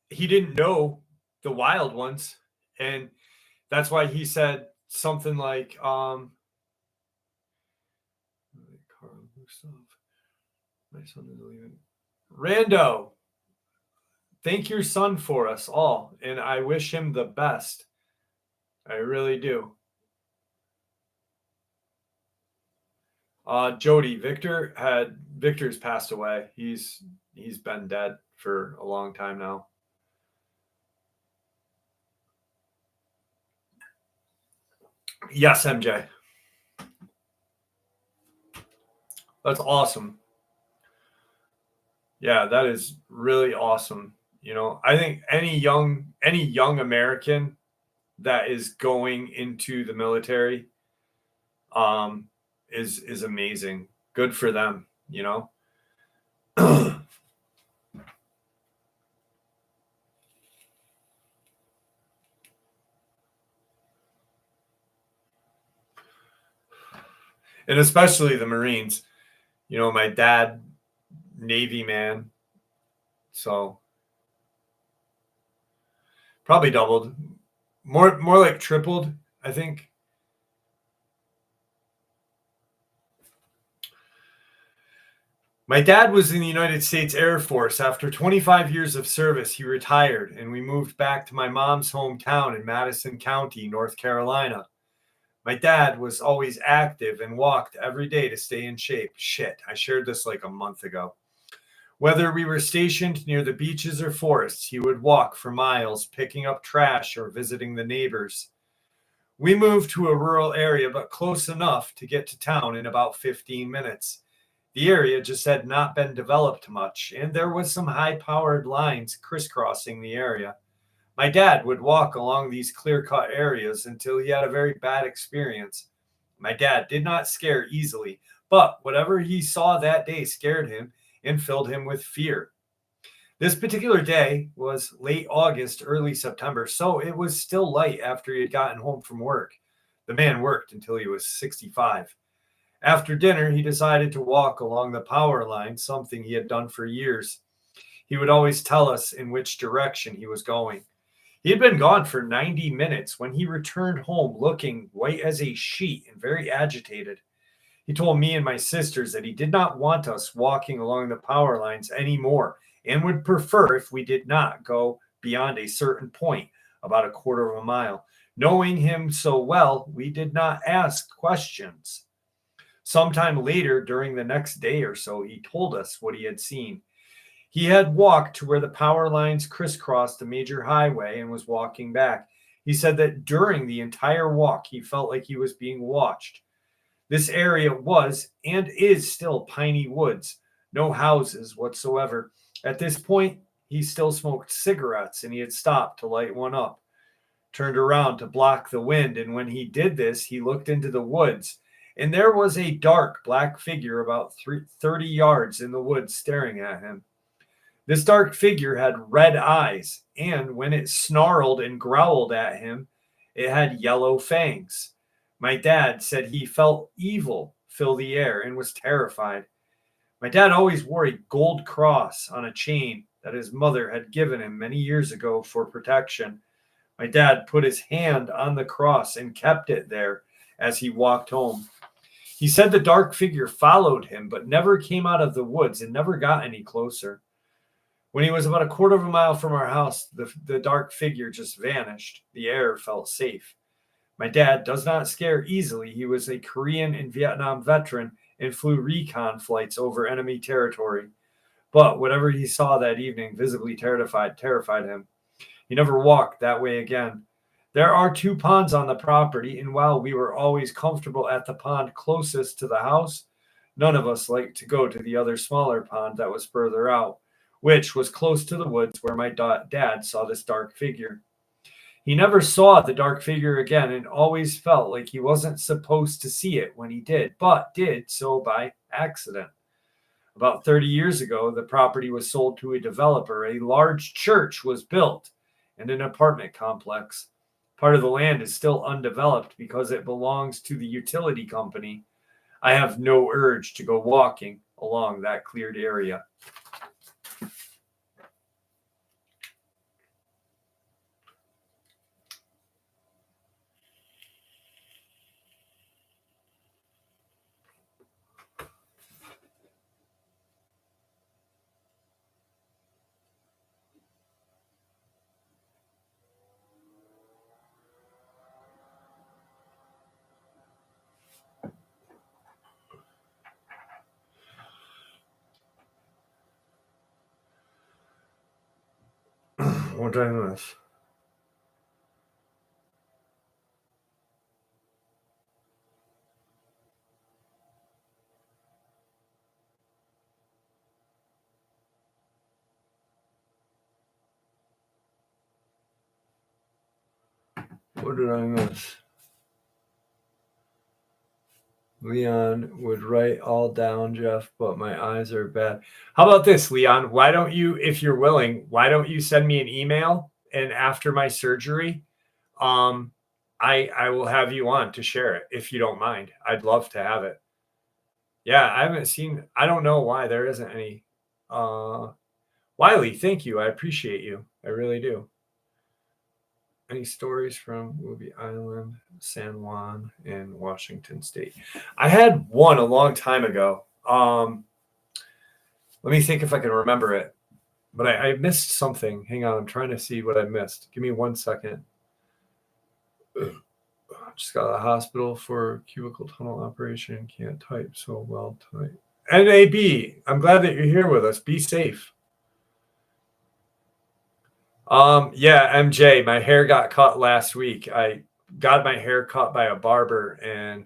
he didn't know the wild ones, and that's why he said something like, my son is leaving. Rando, thank your son for us all, and I wish him the best. I really do. Jody, Victor's passed away. He's been dead for a long time now. Yes, MJ. That's awesome. Yeah, that is really awesome. You know, I think any young American that is going into the military um is amazing. Good for them, you know. And especially the Marines. You know, my dad, Navy man, so probably doubled, more like tripled, I think. My dad was in the United States Air Force. After 25 years of service, he retired, and we moved back to my mom's hometown in Madison County, North Carolina. My dad was always active and walked every day to stay in shape. Shit, I shared this like a month ago. Whether we were stationed near the beaches or forests, he would walk for miles, picking up trash or visiting the neighbors. We moved to a rural area, but close enough to get to town in about 15 minutes. The area just had not been developed much, and there was some high-powered lines crisscrossing the area. My dad would walk along these clear-cut areas until he had a very bad experience. My dad did not scare easily, but whatever he saw that day scared him and filled him with fear. This particular day was late August, early September, so it was still light after he had gotten home from work. The man worked until he was 65. After dinner, he decided to walk along the power line, something he had done for years. He would always tell us in which direction he was going. He had been gone for 90 minutes when he returned home looking white as a sheet and very agitated. He told me and my sisters that he did not want us walking along the power lines anymore and would prefer if we did not go beyond a certain point, about a quarter of a mile. Knowing him so well, we did not ask questions. Sometime later, during the next day or so, he told us what he had seen. He had walked to where the power lines crisscrossed a major highway and was walking back. He said that during the entire walk, he felt like he was being watched. This area was and is still piney woods, no houses whatsoever. At this point, he still smoked cigarettes and he had stopped to light one up, turned around to block the wind, and when he did this, he looked into the woods, and there was a dark black figure about 30 yards in the woods staring at him. This dark figure had red eyes, and when it snarled and growled at him, it had yellow fangs. My dad said he felt evil fill the air and was terrified. My dad always wore a gold cross on a chain that his mother had given him many years ago for protection. My dad put his hand on the cross and kept it there as he walked home. He said the dark figure followed him, but never came out of the woods and never got any closer. When he was about a quarter of a mile from our house, the dark figure just vanished. The air felt safe. My dad does not scare easily. He was a Korean and Vietnam veteran and flew recon flights over enemy territory. But whatever he saw that evening visibly terrified him. He never walked that way again. There are two ponds on the property, and while we were always comfortable at the pond closest to the house, none of us liked to go to the other smaller pond that was further out, which was close to the woods where my dad saw this dark figure. He never saw the dark figure again and always felt like he wasn't supposed to see it when he did, but did so by accident. About 30 years ago, the property was sold to a developer. A large church was built and an apartment complex. part of the land is still undeveloped because it belongs to the utility company. I have no urge to go walking along that cleared area. What did I miss? What did I miss? Leon would write all down, Jeff, but my eyes are bad. How about this, Leon? Why don't you, if you're willing, why don't you send me an email? And after my surgery, um, I will have you on to share it if you don't mind. I'd love to have it. Yeah, I haven't seen. I don't know why there isn't any. Wiley, thank you. I appreciate you. I really do. Any stories from Movie Island, San Juan, and Washington State? I had one a long time ago. Let me think if I can remember it. But I missed something. Hang on, I'm trying to see what I missed. Give me 1 second. Just got out of the hospital for cubicle tunnel operation. Can't type so well tonight. NAB, I'm glad that you're here with us. Be safe. Yeah, MJ, my hair got cut last week. I got my hair cut by a barber and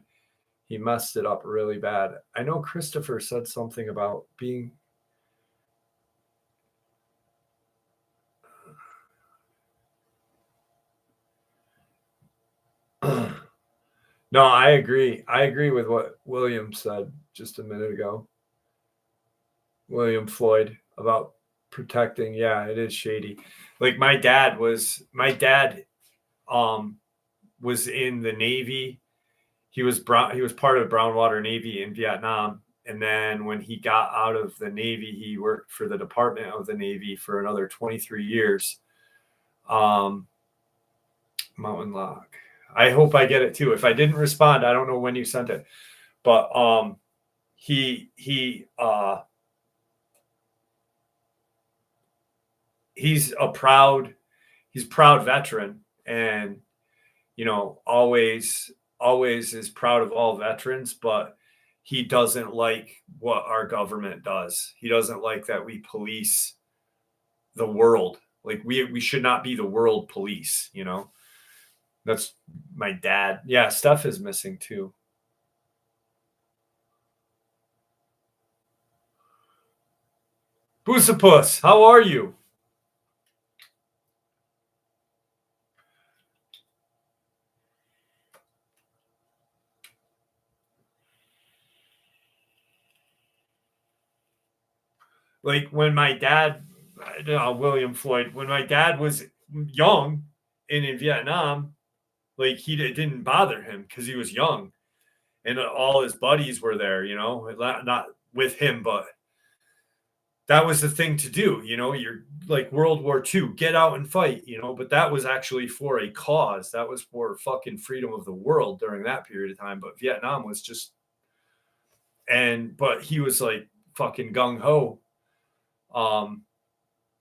he messed it up really bad. I know Christopher said something about being. No, I agree. I agree with what William said just a minute ago. William Floyd about protecting. Yeah, it is shady. Like my dad was in the Navy. He was part of the Brown Water Navy in Vietnam. And then when he got out of the Navy, he worked for the Department of the Navy for another 23 years. Mountain Lock. I hope I get it too. If I didn't respond, I don't know when you sent it. But he's a proud veteran, and always is proud of all veterans, but he doesn't like what our government does. He doesn't like that we police the world. Like we should not be the world police, That's my dad. Yeah, Steph is missing too. Boosapus, how are you? Like when my dad, William Floyd, when my dad was young and in Vietnam, like didn't bother him because he was young and all his buddies were there, not with him, but that was the thing to do. You're like World War II, get out and fight, but that was actually for a cause. That was for fucking freedom of the world during that period of time. But Vietnam was just, but he was like fucking gung ho.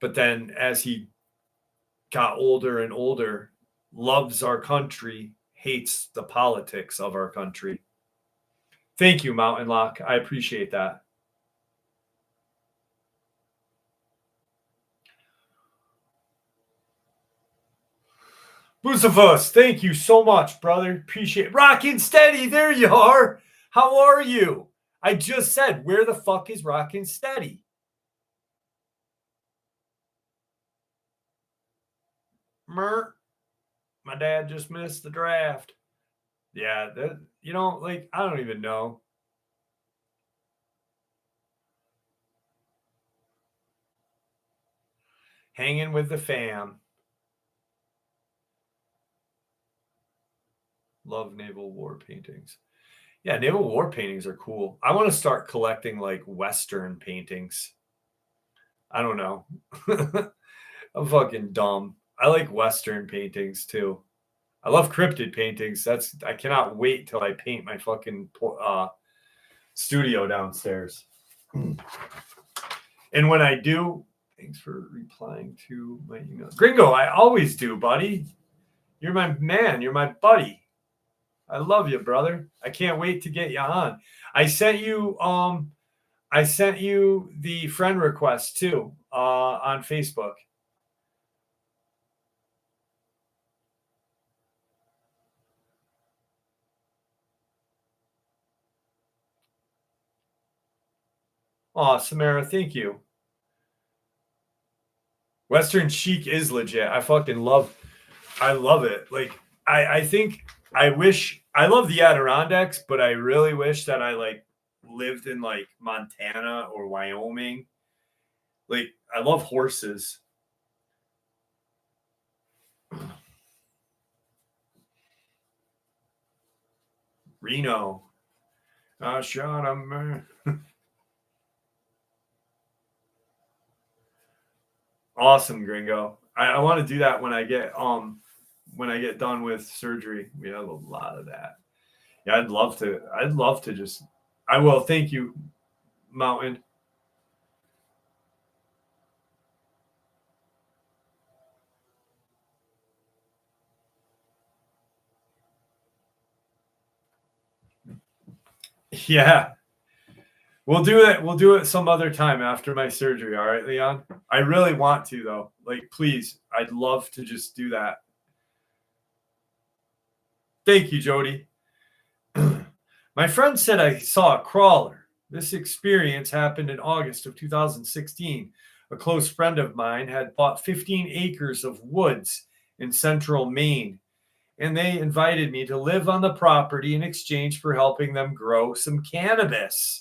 But then as he got older and older, loves our country, hates the politics of our country. Thank you, Mountain Lock. I appreciate that. Boosafus, thank you so much, brother. Appreciate it. Rockin' Steady, there you are. How are you? I just said, where the fuck is Rockin' Steady? Mer, my dad just missed the draft. Yeah, I don't even know. Hanging with the fam. Love naval war paintings. Yeah, naval war paintings are cool. I want to start collecting like Western paintings. I don't know. I'm fucking dumb. I like Western paintings too. I love cryptid paintings. I cannot wait till I paint my fucking studio downstairs. And when I do, thanks for replying to my email. Gringo, I always do, buddy. You're my man. You're my buddy. I love you, brother. I can't wait to get you on. I sent you the friend request too on Facebook. Oh, Samara, thank you. Western chic is legit. I love it. Like I think I love the Adirondacks, but I really wish that I like lived in like Montana or Wyoming. Like I love horses. Reno. I shot a man. Awesome, Gringo. I want to do that when I get done with surgery. We have a lot of that. Yeah, I'd love to just I will. Thank you, Mountain. Yeah. We'll do it. We'll do it some other time after my surgery. All right, Leon. I really want to though. Like, please, I'd love to just do that. Thank you, Jody. My friend said I saw a crawler. This experience happened in August of 2016. A close friend of mine had bought 15 acres of woods in central Maine, and they invited me to live on the property in exchange for helping them grow some cannabis.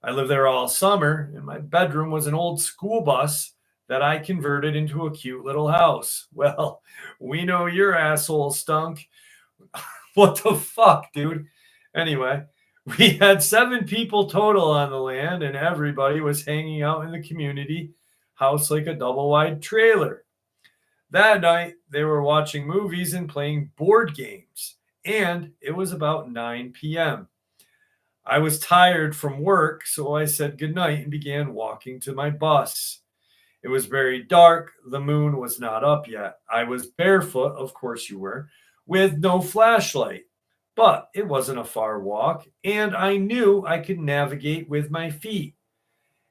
I lived there all summer, and my bedroom was an old school bus that I converted into a cute little house. Well, we know your asshole stunk. What the fuck, dude? Anyway, we had 7 people total on the land, and everybody was hanging out in the community house like a double wide trailer. That night, they were watching movies and playing board games, and it was about 9 p.m. I was tired from work, so I said goodnight and began walking to my bus. It was very dark. The moon was not up yet. I was barefoot, of course you were, with no flashlight. But it wasn't a far walk, and I knew I could navigate with my feet.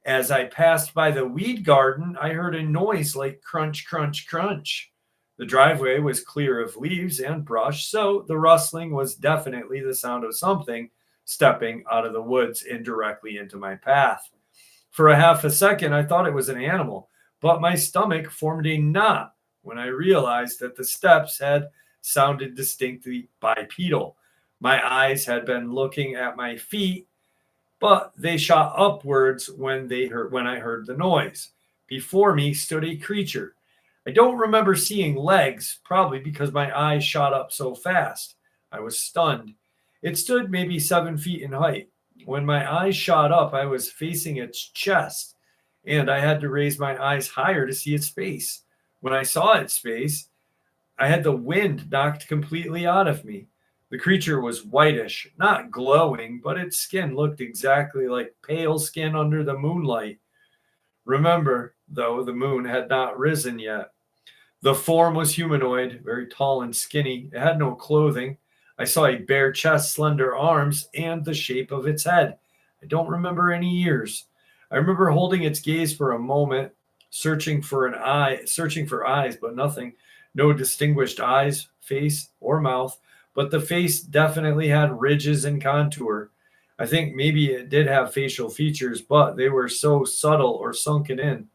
As I passed by the weed garden, I heard a noise like crunch, crunch, crunch. The driveway was clear of leaves and brush, so the rustling was definitely the sound of something stepping out of the woods and directly into my path. For a half a second, I thought it was an animal, but my stomach formed a knot when I realized that the steps had sounded distinctly bipedal. My eyes had been looking at my feet, but they shot upwards when I heard the noise. Before me stood a creature. I don't remember seeing legs, probably because my eyes shot up so fast. I was stunned. It stood maybe 7 feet in height. When my eyes shot up, I was facing its chest, and I had to raise my eyes higher to see its face. When I saw its face, I had the wind knocked completely out of me. The creature was whitish, not glowing, but its skin looked exactly like pale skin under the moonlight. Remember, though, the moon had not risen yet. The form was humanoid, very tall and skinny. It had no clothing. I saw a bare chest, slender arms, and the shape of its head. I don't remember any ears. I remember holding its gaze for a moment, searching for eyes, but nothing. No distinguished eyes, face, or mouth, but the face definitely had ridges and contour. I think maybe it did have facial features, but they were so subtle or sunken in.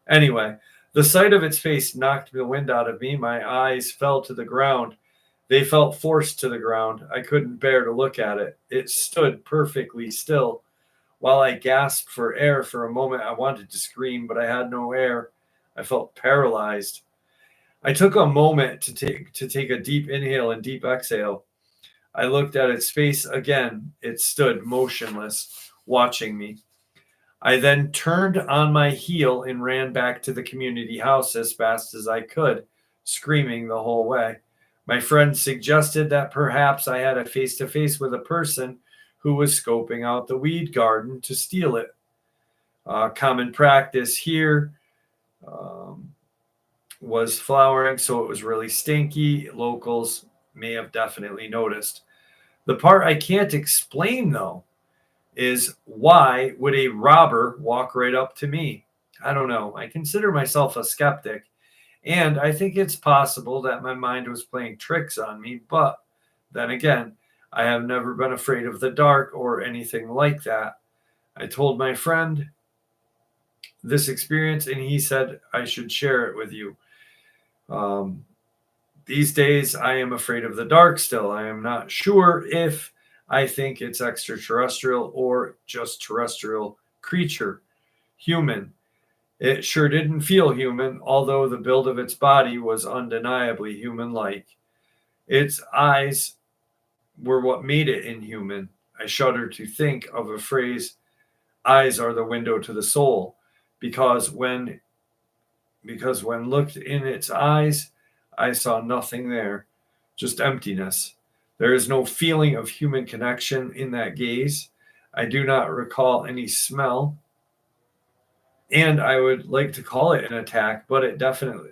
Anyway, the sight of its face knocked the wind out of me. My eyes fell to the ground. They felt forced to the ground. I couldn't bear to look at it. It stood perfectly still. While I gasped for air for a moment, I wanted to scream, but I had no air. I felt paralyzed. I took a moment to take a deep inhale and deep exhale. I looked at its face again. It stood motionless, watching me. I then turned on my heel and ran back to the community house as fast as I could, screaming the whole way. My friend suggested that perhaps I had a face to face with a person who was scoping out the weed garden to steal it. Common practice here was flowering, so it was really stinky. Locals may have definitely noticed. The part I can't explain, though, is why would a robber walk right up to me? I don't know. I consider myself a skeptic, and I think it's possible that my mind was playing tricks on me, but then again, I have never been afraid of the dark or anything like that. I told my friend this experience, and he said I should share it with you. These days, I am afraid of the dark still. I am not sure if I think it's extraterrestrial or just terrestrial creature, human. It sure didn't feel human, although the build of its body was undeniably human-like. Its eyes were what made it inhuman. I shudder to think of a phrase, eyes are the window to the soul, because when looked in its eyes, I saw nothing there, just emptiness. There is no feeling of human connection in that gaze. I do not recall any smell, and I would like to call it an attack, but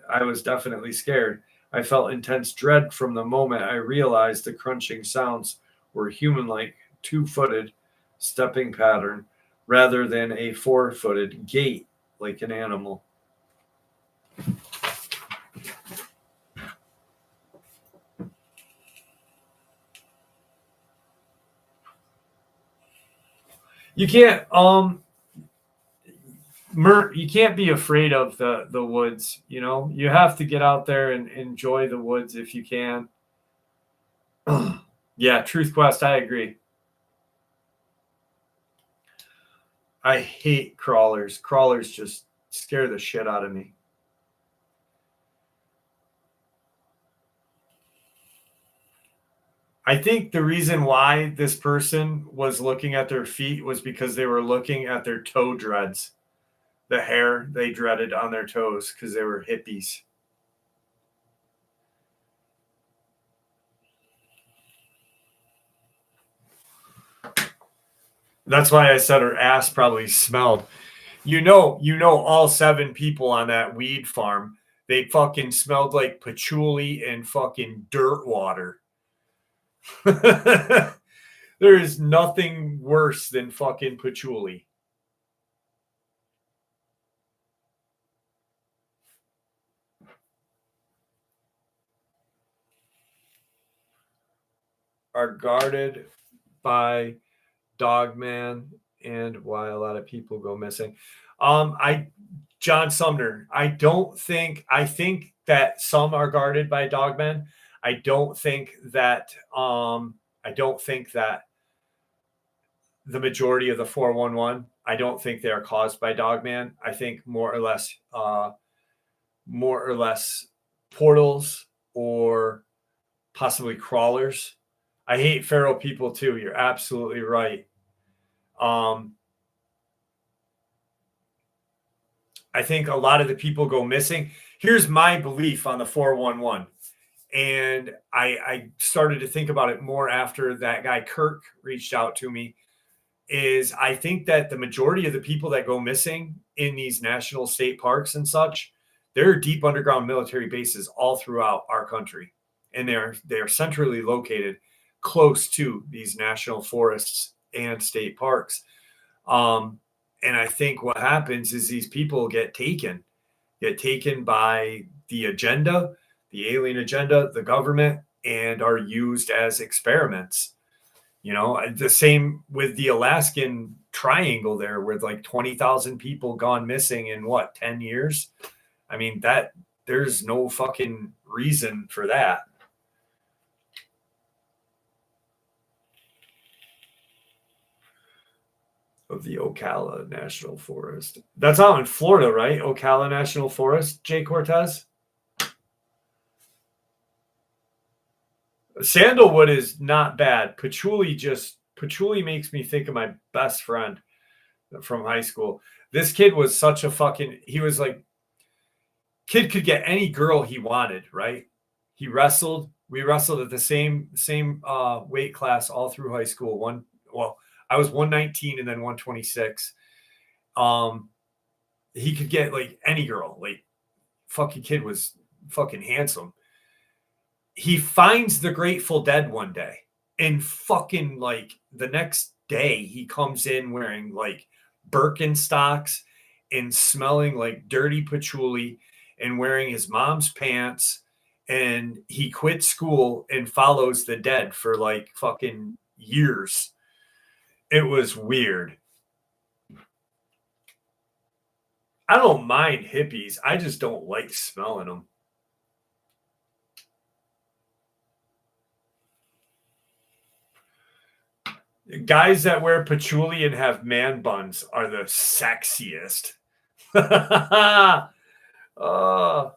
I was definitely scared. I felt intense dread from the moment I realized the crunching sounds were human-like, two-footed stepping pattern rather than a four-footed gait like an animal. You can't you can't be afraid of the woods, you know. You have to get out there and enjoy the woods if you can. Yeah, Truth Quest, I agree. I hate crawlers. Crawlers just scare the shit out of me. I think the reason why this person was looking at their feet was because they were looking at their toe dreads, the hair they dreaded on their toes because they were hippies. That's why I said her ass probably smelled. You know, all 7 people on that weed farm, they fucking smelled like patchouli and fucking dirt water. There is nothing worse than fucking patchouli. Are guarded by Dogman and why a lot of people go missing. John Sumner, I think that some are guarded by Dogman. I don't think that the majority of the 411, I don't think they are caused by Dogman. I think more or less portals or possibly crawlers. I hate feral people too. You're absolutely right. I think a lot of the people go missing. Here's my belief on the 411. And I started to think about it more after that guy Kirk reached out to me. Is I think that the majority of the people that go missing in these national state parks and such, there are deep underground military bases all throughout our country. And they're centrally located close to these national forests and state parks. And I think what happens is these people get taken by the agenda, the alien agenda, the government, and are used as experiments. You know, the same with the Alaskan triangle there, with like 20,000 people gone missing in 10 years. I mean, that there's no fucking reason for that. Of the Ocala National Forest. That's out in Florida, right? Ocala National Forest, Jay Cortez. Sandalwood is not bad. Patchouli makes me think of my best friend from high school. This kid was such a fucking, he was like, kid could get any girl he wanted, right? He wrestled. We wrestled at the same weight class all through high school. I was 119 and then 126. He could get like any girl. Like, fucking kid was fucking handsome. He finds the Grateful Dead one day, and fucking like the next day he comes in wearing like Birkenstocks and smelling like dirty patchouli and wearing his mom's pants, and he quit school and follows the Dead for like fucking years. It was weird. I don't mind hippies. I just don't like smelling them. Guys that wear patchouli and have man buns are the sexiest. Oh.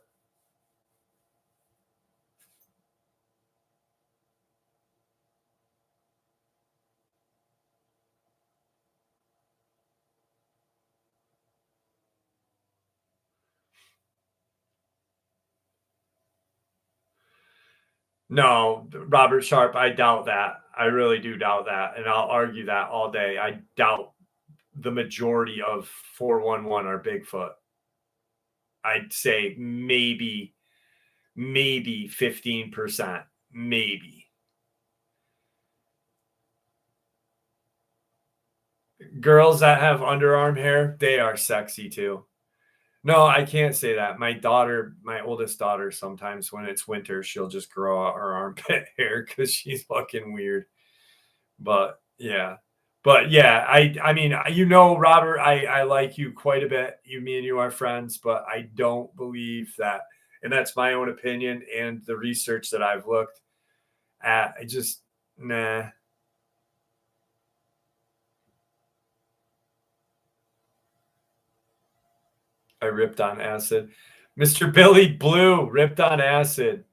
No, Robert Sharp, I doubt that. I really do doubt that. And I'll argue that all day. I doubt the majority of 411 are Bigfoot. I'd say maybe 15%. Maybe. Girls that have underarm hair, they are sexy too. No, I can't say that. My oldest daughter, sometimes when it's winter, she'll just grow out her armpit hair because she's fucking weird. But yeah. I mean, Robert, I like you quite a bit. Me and you are friends, but I don't believe that. And that's my own opinion and the research that I've looked at. I just, nah. I ripped on acid. Mr. Billy Blue ripped on acid.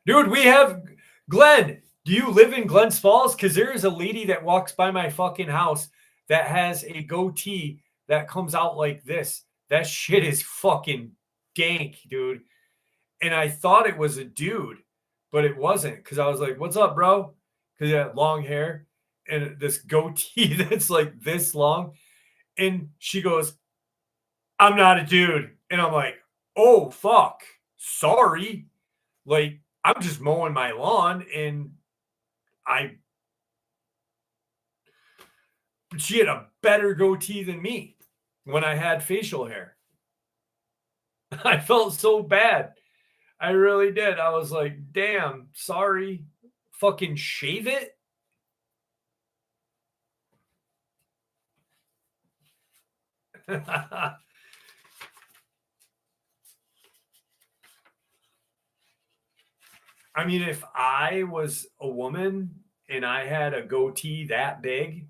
Dude, we have Glenn. Do you live in Glens Falls? Because there is a lady that walks by my fucking house that has a goatee that comes out like this. That shit is fucking dank, dude. And I thought it was a dude, but it wasn't. Because I was like, what's up, bro? Because he had long hair and this goatee that's like this long. And she goes, I'm not a dude. And I'm like, oh, fuck. Sorry. Like, I'm just mowing my lawn and she had a better goatee than me when I had facial hair. I felt so bad. I really did. I was like, damn, sorry. Fucking shave it. I mean, if I was a woman and I had a goatee that big,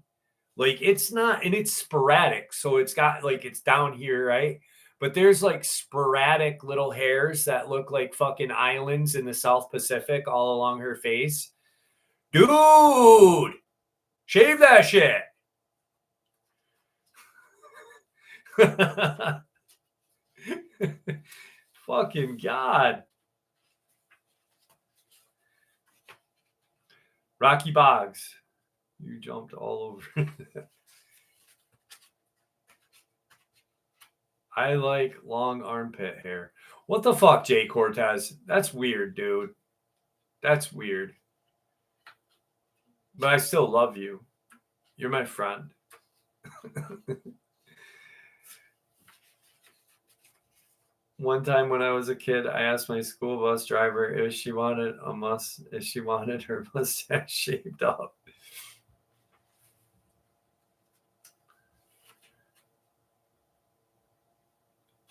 like it's not, and it's sporadic. So it's got like, it's down here, right? But there's like sporadic little hairs that look like fucking islands in the South Pacific all along her face. Dude, shave that shit. Fucking God. Rocky Boggs, you jumped all over. I like long armpit hair. What the fuck, Jay Cortez? That's weird, dude. That's weird. But I still love you. You're my friend. One time when I was a kid, I asked my school bus driver if she wanted her mustache shaved off.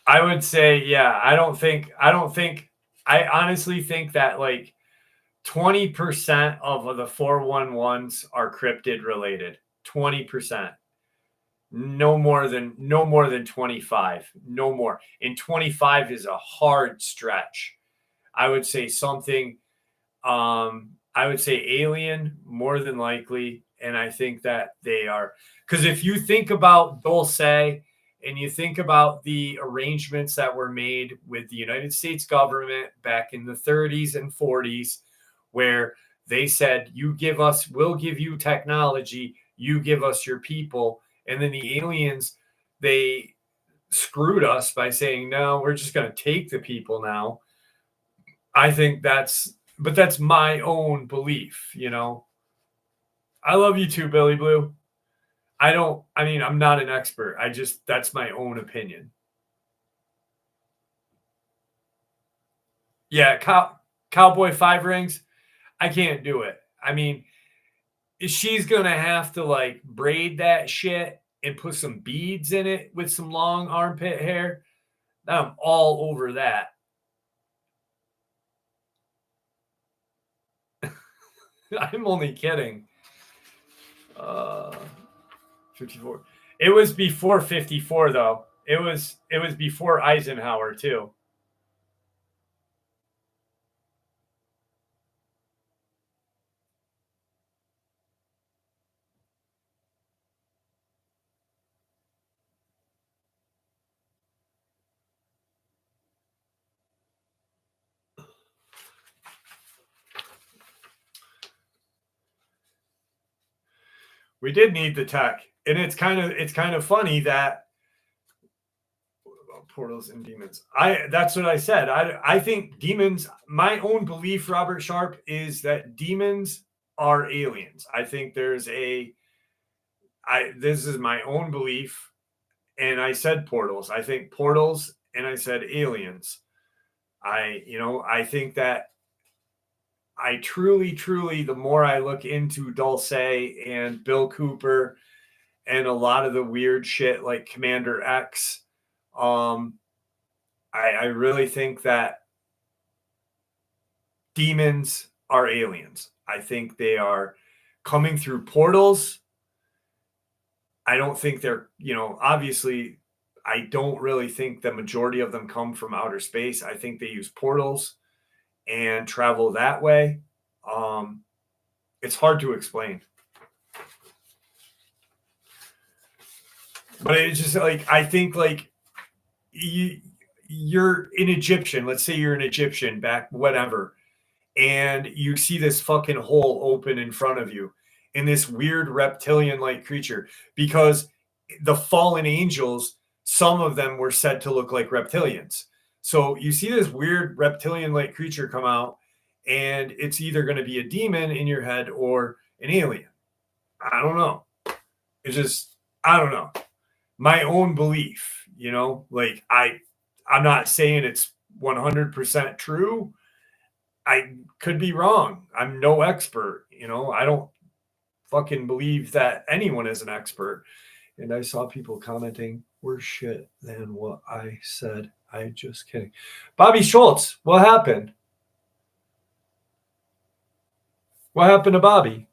I would say, yeah, I honestly think that like 20% of the 411s are cryptid related. 20%. No more than 25. No more. And 25 is a hard stretch. I would say something I would say alien more than likely, and I think that they are, because if you think about Dulce and you think about the arrangements that were made with the United States government back in the 30s and 40s, where they said, you give us, we'll give you technology, you give us your people. And then the aliens, they screwed us by saying, no, we're just going to take the people now. I think but that's my own belief, you know. I love you too, Billy Blue. I mean, I'm not an expert. That's my own opinion. Yeah, Cowboy Five Rings, I can't do it. I mean, she's going to have to like braid that shit and put some beads in it with some long armpit hair. I'm all over that. I'm only kidding. 54. It was before 54 though. It was before Eisenhower too. We did need the tech. And it's kind of funny that portals and demons. That's what I said. I think demons, my own belief, Robert Sharp, is that demons are aliens. I think this is my own belief, and I said portals. I think portals, and I said aliens. I think that I truly, the more I look into Dulce and Bill Cooper and a lot of the weird shit like Commander X, I really think that demons are aliens. I think they are coming through portals. I don't think they're, obviously, I don't really think the majority of them come from outer space. I think they use portals and travel that way. It's hard to explain. But it's just like, I think like you're an Egyptian. Let's say you're an Egyptian back, whatever, and you see this fucking hole open in front of you in this weird reptilian like creature, because the fallen angels, some of them were said to look like reptilians. So you see this weird reptilian like creature come out, and it's either going to be a demon in your head or an alien. I don't know. It's just, I don't know. My own belief, like I'm not saying it's 100% true. I could be wrong. I'm no expert, I don't fucking believe that anyone is an expert. And I saw people commenting worse shit than what I said. I just kidding. Bobby Schultz, what happened? What happened to Bobby?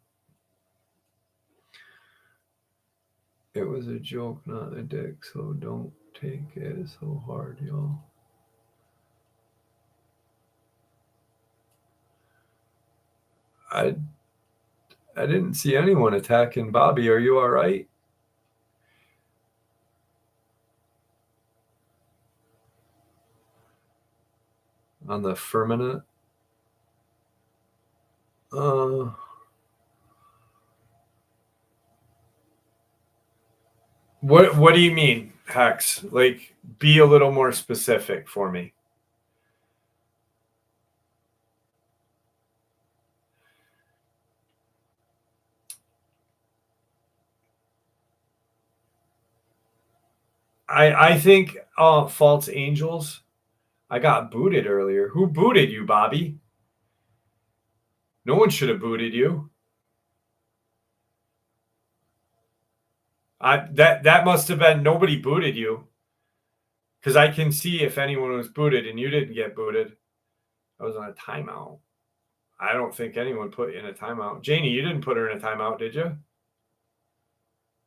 It was a joke, not a dick, so don't take it so hard, y'all. I didn't see anyone attacking Bobby. Are you all right? On the firmament? What do you mean, Hex? Like, be a little more specific for me. I think false angels. I got booted earlier. Who booted you, Bobby? No one should have booted you. That must have been nobody booted you, because I can see if anyone was booted, and you didn't get booted. I was on a timeout. I don't think anyone put in a timeout. Janie, you didn't put her in a timeout, did you?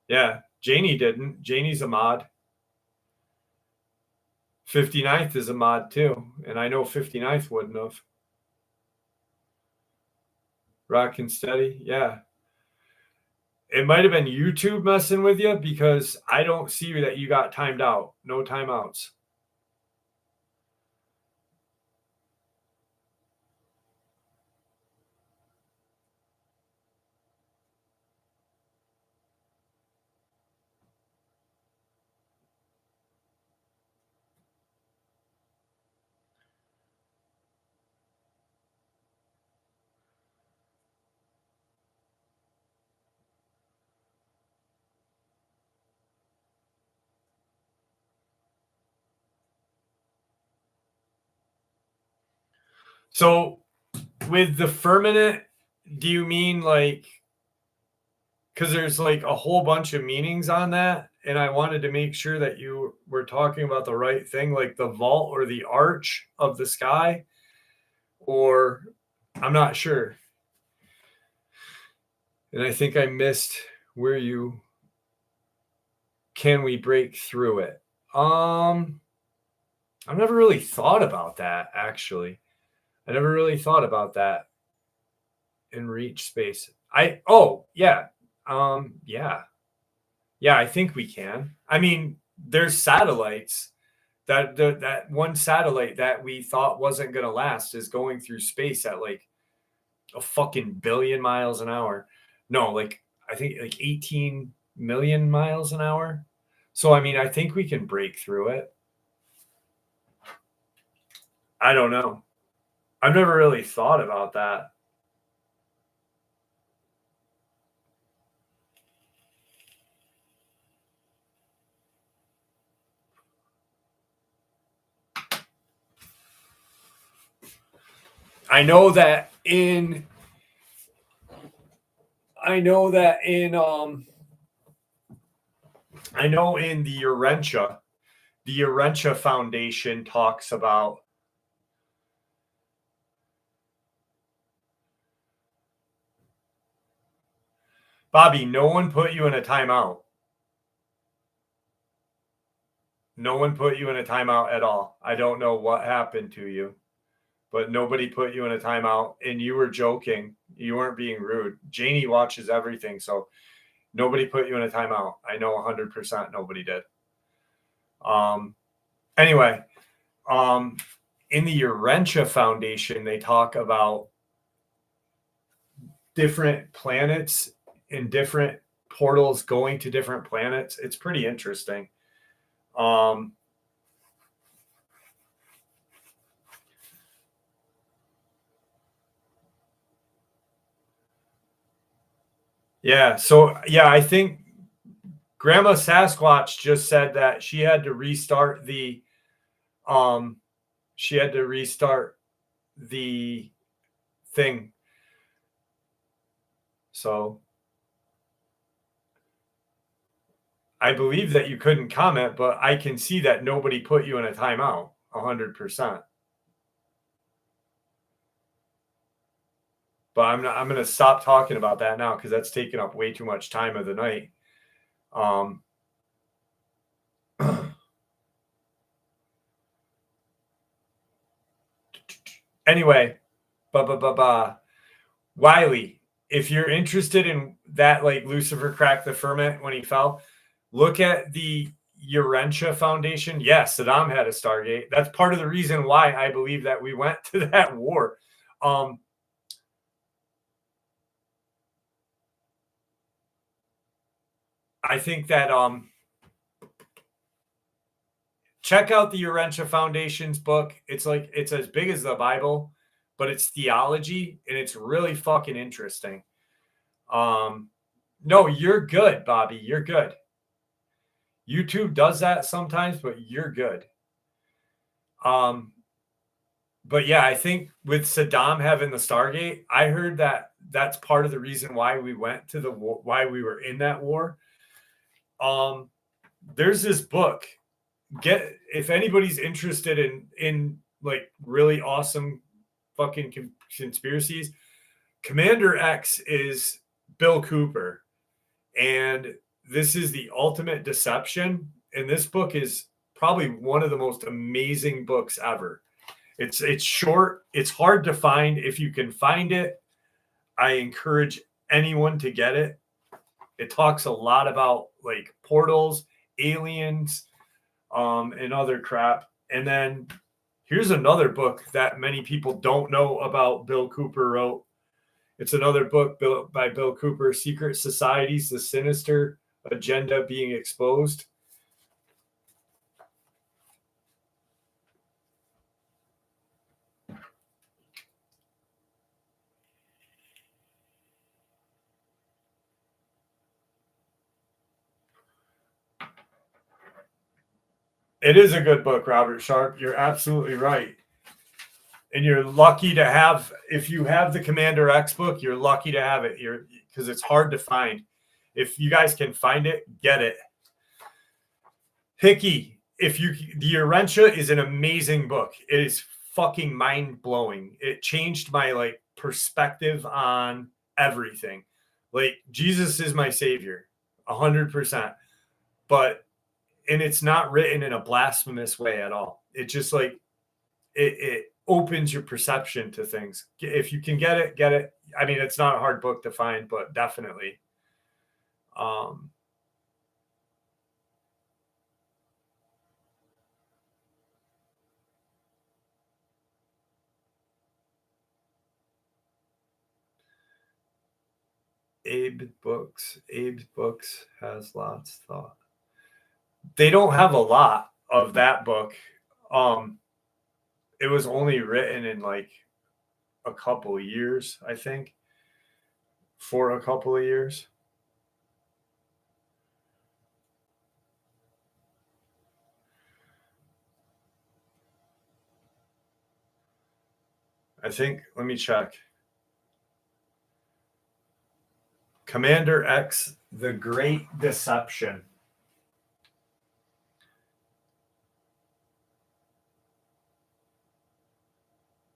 Yeah, Janie didn't. Janie's a mod. 59th is a mod too, and I know 59th wouldn't have. Rockin' steady. Yeah. It might have been YouTube messing with you because I don't see that you got timed out. No timeouts. So with the firmament, do you mean like, because there's like a whole bunch of meanings on that, and I wanted to make sure that you were talking about the right thing, like the vault or the arch of the sky, or I'm not sure. And I think I missed where you can we break through it. I've never really thought about that actually. I never really thought about that in reach space. Yeah. Yeah. Yeah, I think we can. I mean, there's satellites that one satellite that we thought wasn't going to last is going through space at like a fucking billion miles an hour. No, like I think like 18 million miles an hour. So I mean, I think we can break through it. I don't know. I've never really thought about that. I know that in I know that in I know in the Urentia Foundation talks about Bobby, no one put you in a timeout. No one put you in a timeout at all. I don't know what happened to you, but nobody put you in a timeout and you were joking. You weren't being rude. Janie watches everything, so nobody put you in a timeout. I know 100% nobody did. Anyway, in the Urentia Foundation, they talk about different planets and different portals going to different planets. It's pretty interesting. Yeah. So yeah, I think Grandma Sasquatch just said that she had to restart um the thing. So I believe that you couldn't comment, but I can see that nobody put you in a timeout 100%. But I'm going to stop talking about that now because that's taking up way too much time of the night. Anyway, Wiley, if you're interested in that, like Lucifer cracked the firmament when he fell, look at the Urentia Foundation. Yes, Saddam had a Stargate. That's part of the reason why I believe that we went to that war. I think that check out the Urentia Foundation's book. It's like it's as big as the Bible, but it's theology and it's really fucking interesting. No, you're good, Bobby. You're good. YouTube does that sometimes, but you're good. But yeah, I think with Saddam having the Stargate, I heard that that's part of the reason why we went to the war, why we were in that war. There's this book. Get if anybody's interested in like really awesome fucking conspiracies. Commander X is Bill Cooper, and this is the ultimate deception. And this book is probably one of the most amazing books ever. It's short. It's hard to find. If you can find it, I encourage anyone to get it. It talks a lot about like portals, aliens, and other crap. And then here's another book that many people don't know about. Bill Cooper wrote. It's another book by Bill Cooper, Secret Societies, The Sinister Agenda Being Exposed. It is a good book, Robert Sharp. You're absolutely right. And you're lucky to have, if you have the Commander X book, you're lucky to have it. Because it's hard to find. If you guys can find it, get it. Hickey, the Urentia is an amazing book. It is fucking mind blowing. It changed my like perspective on everything. Like Jesus is my savior, 100%. And it's not written in a blasphemous way at all. It just like it opens your perception to things. If you can get it, get it. I mean, it's not a hard book to find, but definitely. Abe's books has lots thought. They don't have a lot of that book. It was only written in like a couple of years, I think. For a couple of years. I think, let me check. Commander X, The Great Deception.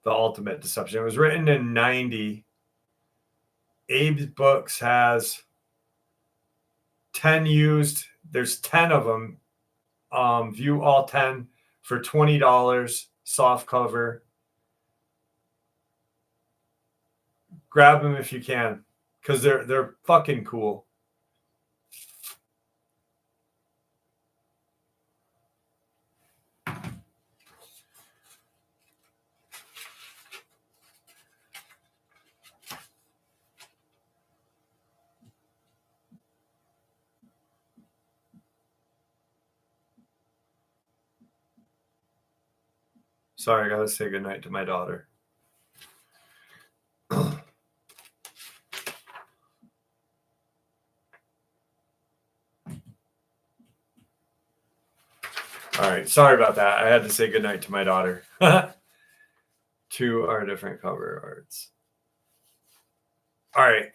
The Ultimate Deception. It was written in 90. Abe's books has 10 used. There's 10 of them. View all 10 for $20, soft cover. Grab them if you can, because they're fucking cool. Sorry, I gotta say goodnight to my daughter. All right, sorry about that. I had to say goodnight to my daughter. To our different cover arts. All right,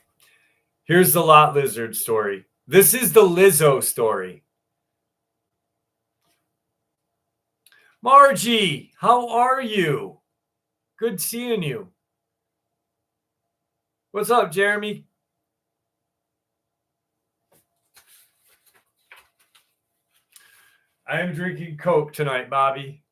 here's the Lot Lizard story. This is the Lizo story. Margie, how are you? Good seeing you. What's up, Jeremy? I am drinking Coke tonight, Bobby.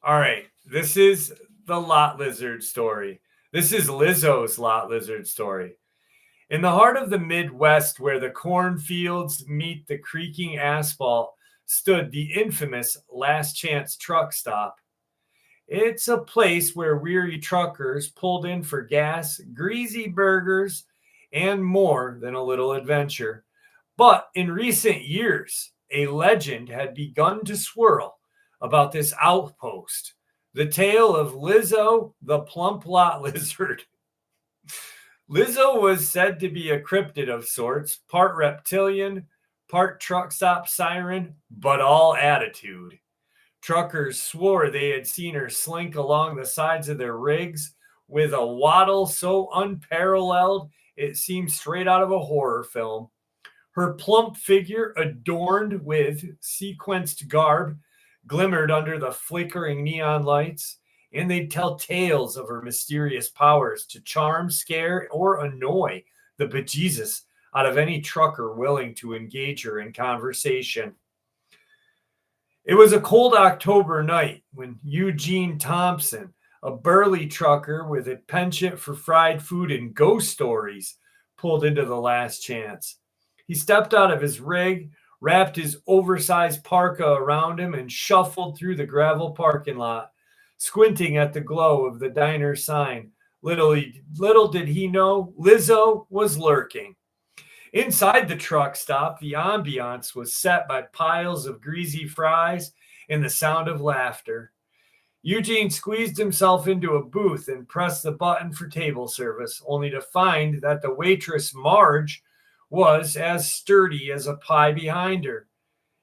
All right, this is the Lot Lizard story. This is Lizo's Lot Lizard story. In the heart of the Midwest, where the cornfields meet the creaking asphalt, stood the infamous Last Chance truck stop. It's a place where weary truckers pulled in for gas, greasy burgers, and more than a little adventure. But in recent years, a legend had begun to swirl about this outpost. The tale of Lizo, the plump lot lizard. Lizo was said to be a cryptid of sorts, part reptilian, part truck stop siren, but all attitude. Truckers swore they had seen her slink along the sides of their rigs with a waddle so unparalleled it seemed straight out of a horror film. Her plump figure, adorned with sequenced garb, glimmered under the flickering neon lights, and they'd tell tales of her mysterious powers to charm, scare, or annoy the bejesus out of any trucker willing to engage her in conversation. It was a cold October night when Eugene Thompson, A burly trucker with a penchant for fried food and ghost stories pulled into the Last Chance. He stepped out of his rig, wrapped his oversized parka around him, and shuffled through the gravel parking lot, squinting at the glow of the diner sign. Little did he know, Lizo was lurking. Inside the truck stop, the ambiance was set by piles of greasy fries and the sound of laughter. Eugene squeezed himself into a booth and pressed the button for table service, only to find that the waitress, Marge, was as sturdy as a pie behind her.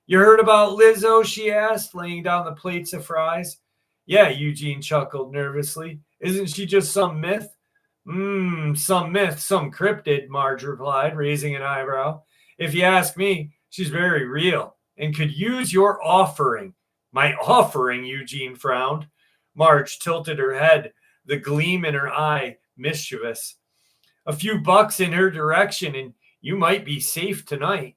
You heard about Lizo? She asked, laying down the plates of fries. Yeah, Eugene chuckled nervously. Isn't she just some myth? Some myth, some cryptid, Marge replied, raising an eyebrow. If you ask me, she's very real and could use your offering. My offering, Eugene frowned. Marge tilted her head, the gleam in her eye mischievous. A few bucks in her direction, and you might be safe tonight.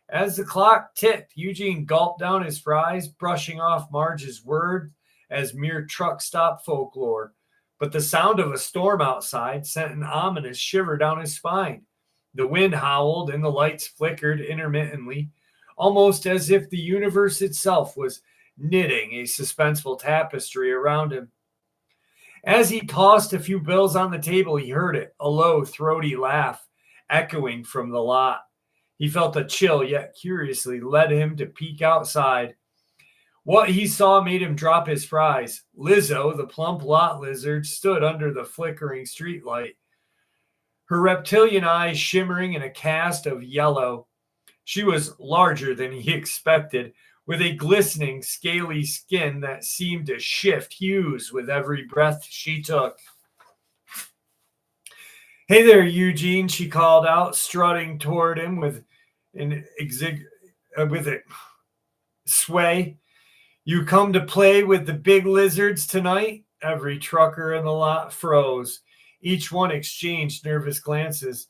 As the clock ticked, Eugene gulped down his fries, brushing off Marge's words as mere truck stop folklore. But the sound of a storm outside sent an ominous shiver down his spine. The wind howled and the lights flickered intermittently, almost as if the universe itself was knitting a suspenseful tapestry around him. As he tossed a few bills on the table, he heard it, a low, throaty laugh echoing from the lot. He felt a chill, yet curiously led him to peek outside. What he saw made him drop his fries. Lizo, the plump lot lizard, stood under the flickering streetlight, her reptilian eyes shimmering in a cast of yellow. She was larger than he expected, with a glistening, scaly skin that seemed to shift hues with every breath she took. Hey there, Eugene, she called out, strutting toward him with a sway. You come to play with the big lizards tonight? Every trucker in the lot froze. Each one exchanged nervous glances.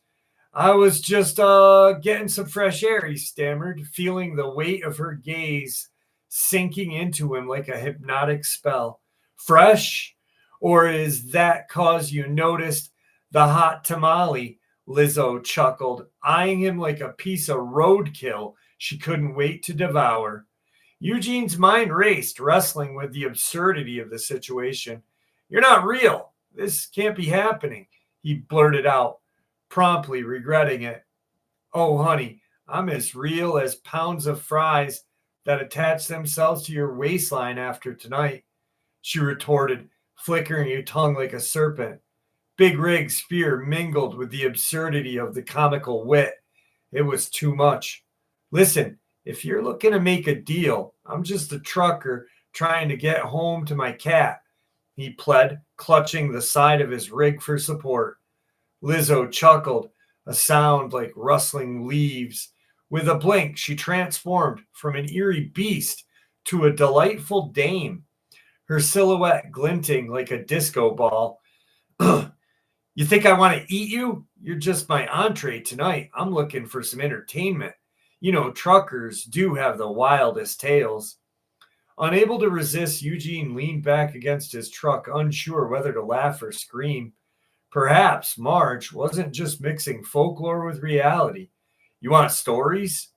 I was just getting some fresh air, he stammered, feeling the weight of her gaze sinking into him like a hypnotic spell. Fresh? Or is that cause you noticed the hot tamale? Lizo chuckled, eyeing him like a piece of roadkill she couldn't wait to devour. Eugene's mind raced, wrestling with the absurdity of the situation. You're not real. This can't be happening, he blurted out, promptly regretting it. Oh, honey, I'm as real as pounds of fries that attach themselves to your waistline after tonight, she retorted, flickering her tongue like a serpent. Big Rig's fear mingled with the absurdity of the comical wit. It was too much. Listen, if you're looking to make a deal, I'm just a trucker trying to get home to my cat, he pled, clutching the side of his rig for support. Lizo chuckled, a sound like rustling leaves. With a blink, she transformed from an eerie beast to a delightful dame, her silhouette glinting like a disco ball. You think I want to eat you? You're just my entree tonight. I'm looking for some entertainment. You know, truckers do have the wildest tales. Unable to resist, Eugene leaned back against his truck, unsure whether to laugh or scream. Perhaps Marge wasn't just mixing folklore with reality. You want stories?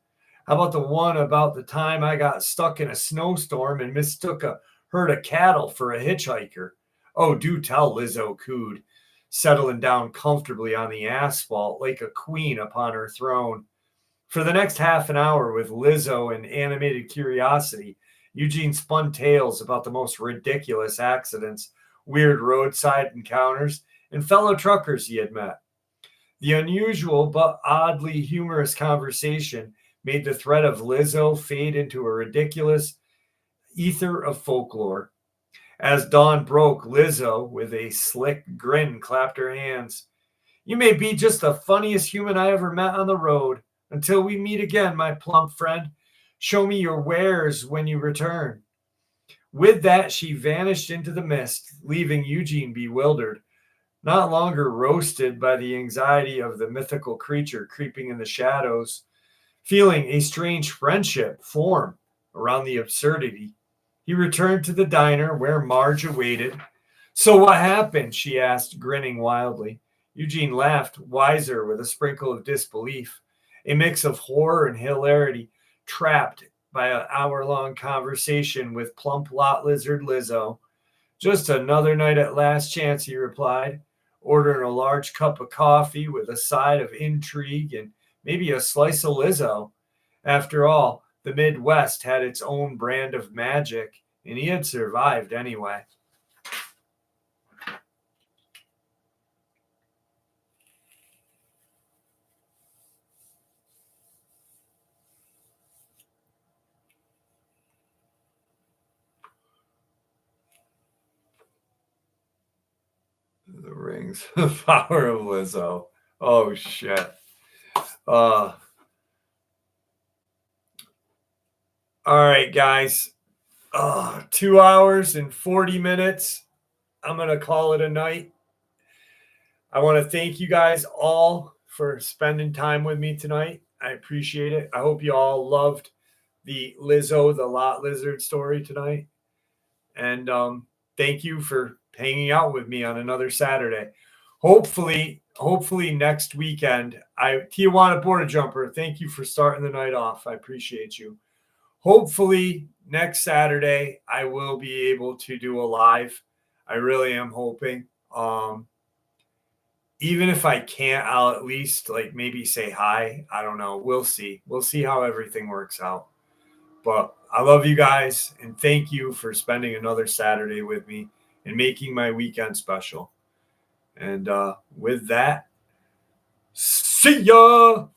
How about the one about the time I got stuck in a snowstorm and mistook a herd of cattle for a hitchhiker? Oh, do tell, Lizo cooed, settling down comfortably on the asphalt like a queen upon her throne. For the next half an hour, with Lizo and animated curiosity, Eugene spun tales about the most ridiculous accidents, weird roadside encounters, and fellow truckers he had met. The unusual but oddly humorous conversation made the threat of Lizo fade into a ridiculous ether of folklore. As dawn broke, Lizo, with a slick grin, clapped her hands. You may be just the funniest human I ever met on the road. Until we meet again, my plump friend, show me your wares when you return. With that, she vanished into the mist, leaving Eugene bewildered, not longer roasted by the anxiety of the mythical creature creeping in the shadows, feeling a strange friendship form around the absurdity. He returned to the diner where Marge awaited, So what happened? She asked, grinning wildly. Eugene laughed, wiser with a sprinkle of disbelief, a mix of horror and hilarity, trapped by an hour-long conversation with plump lot lizard Lizo. Just another night at Last Chance, he replied, ordering a large cup of coffee with a side of intrigue and maybe a slice of Lizo. After all, the Midwest had its own brand of magic, and he had survived anyway. The rings, the power of Lizzo. Oh shit. Uh all right, guys. 2 hours and 40 minutes. I'm gonna call it a night. I want to thank you guys all for spending time with me tonight. I appreciate it. I hope you all loved the Lizzo, the lot lizard story tonight. And thank you for hanging out with me on another Saturday. Hopefully next weekend. Tijuana Border Jumper, thank you for starting the night off. I appreciate you. Hopefully next Saturday I will be able to do a live. I really am hoping. Even if I can't, I'll at least like maybe say hi. I don't know. We'll see. We'll see how everything works out. But I love you guys and thank you for spending another Saturday with me and making my weekend special. And with that, see ya.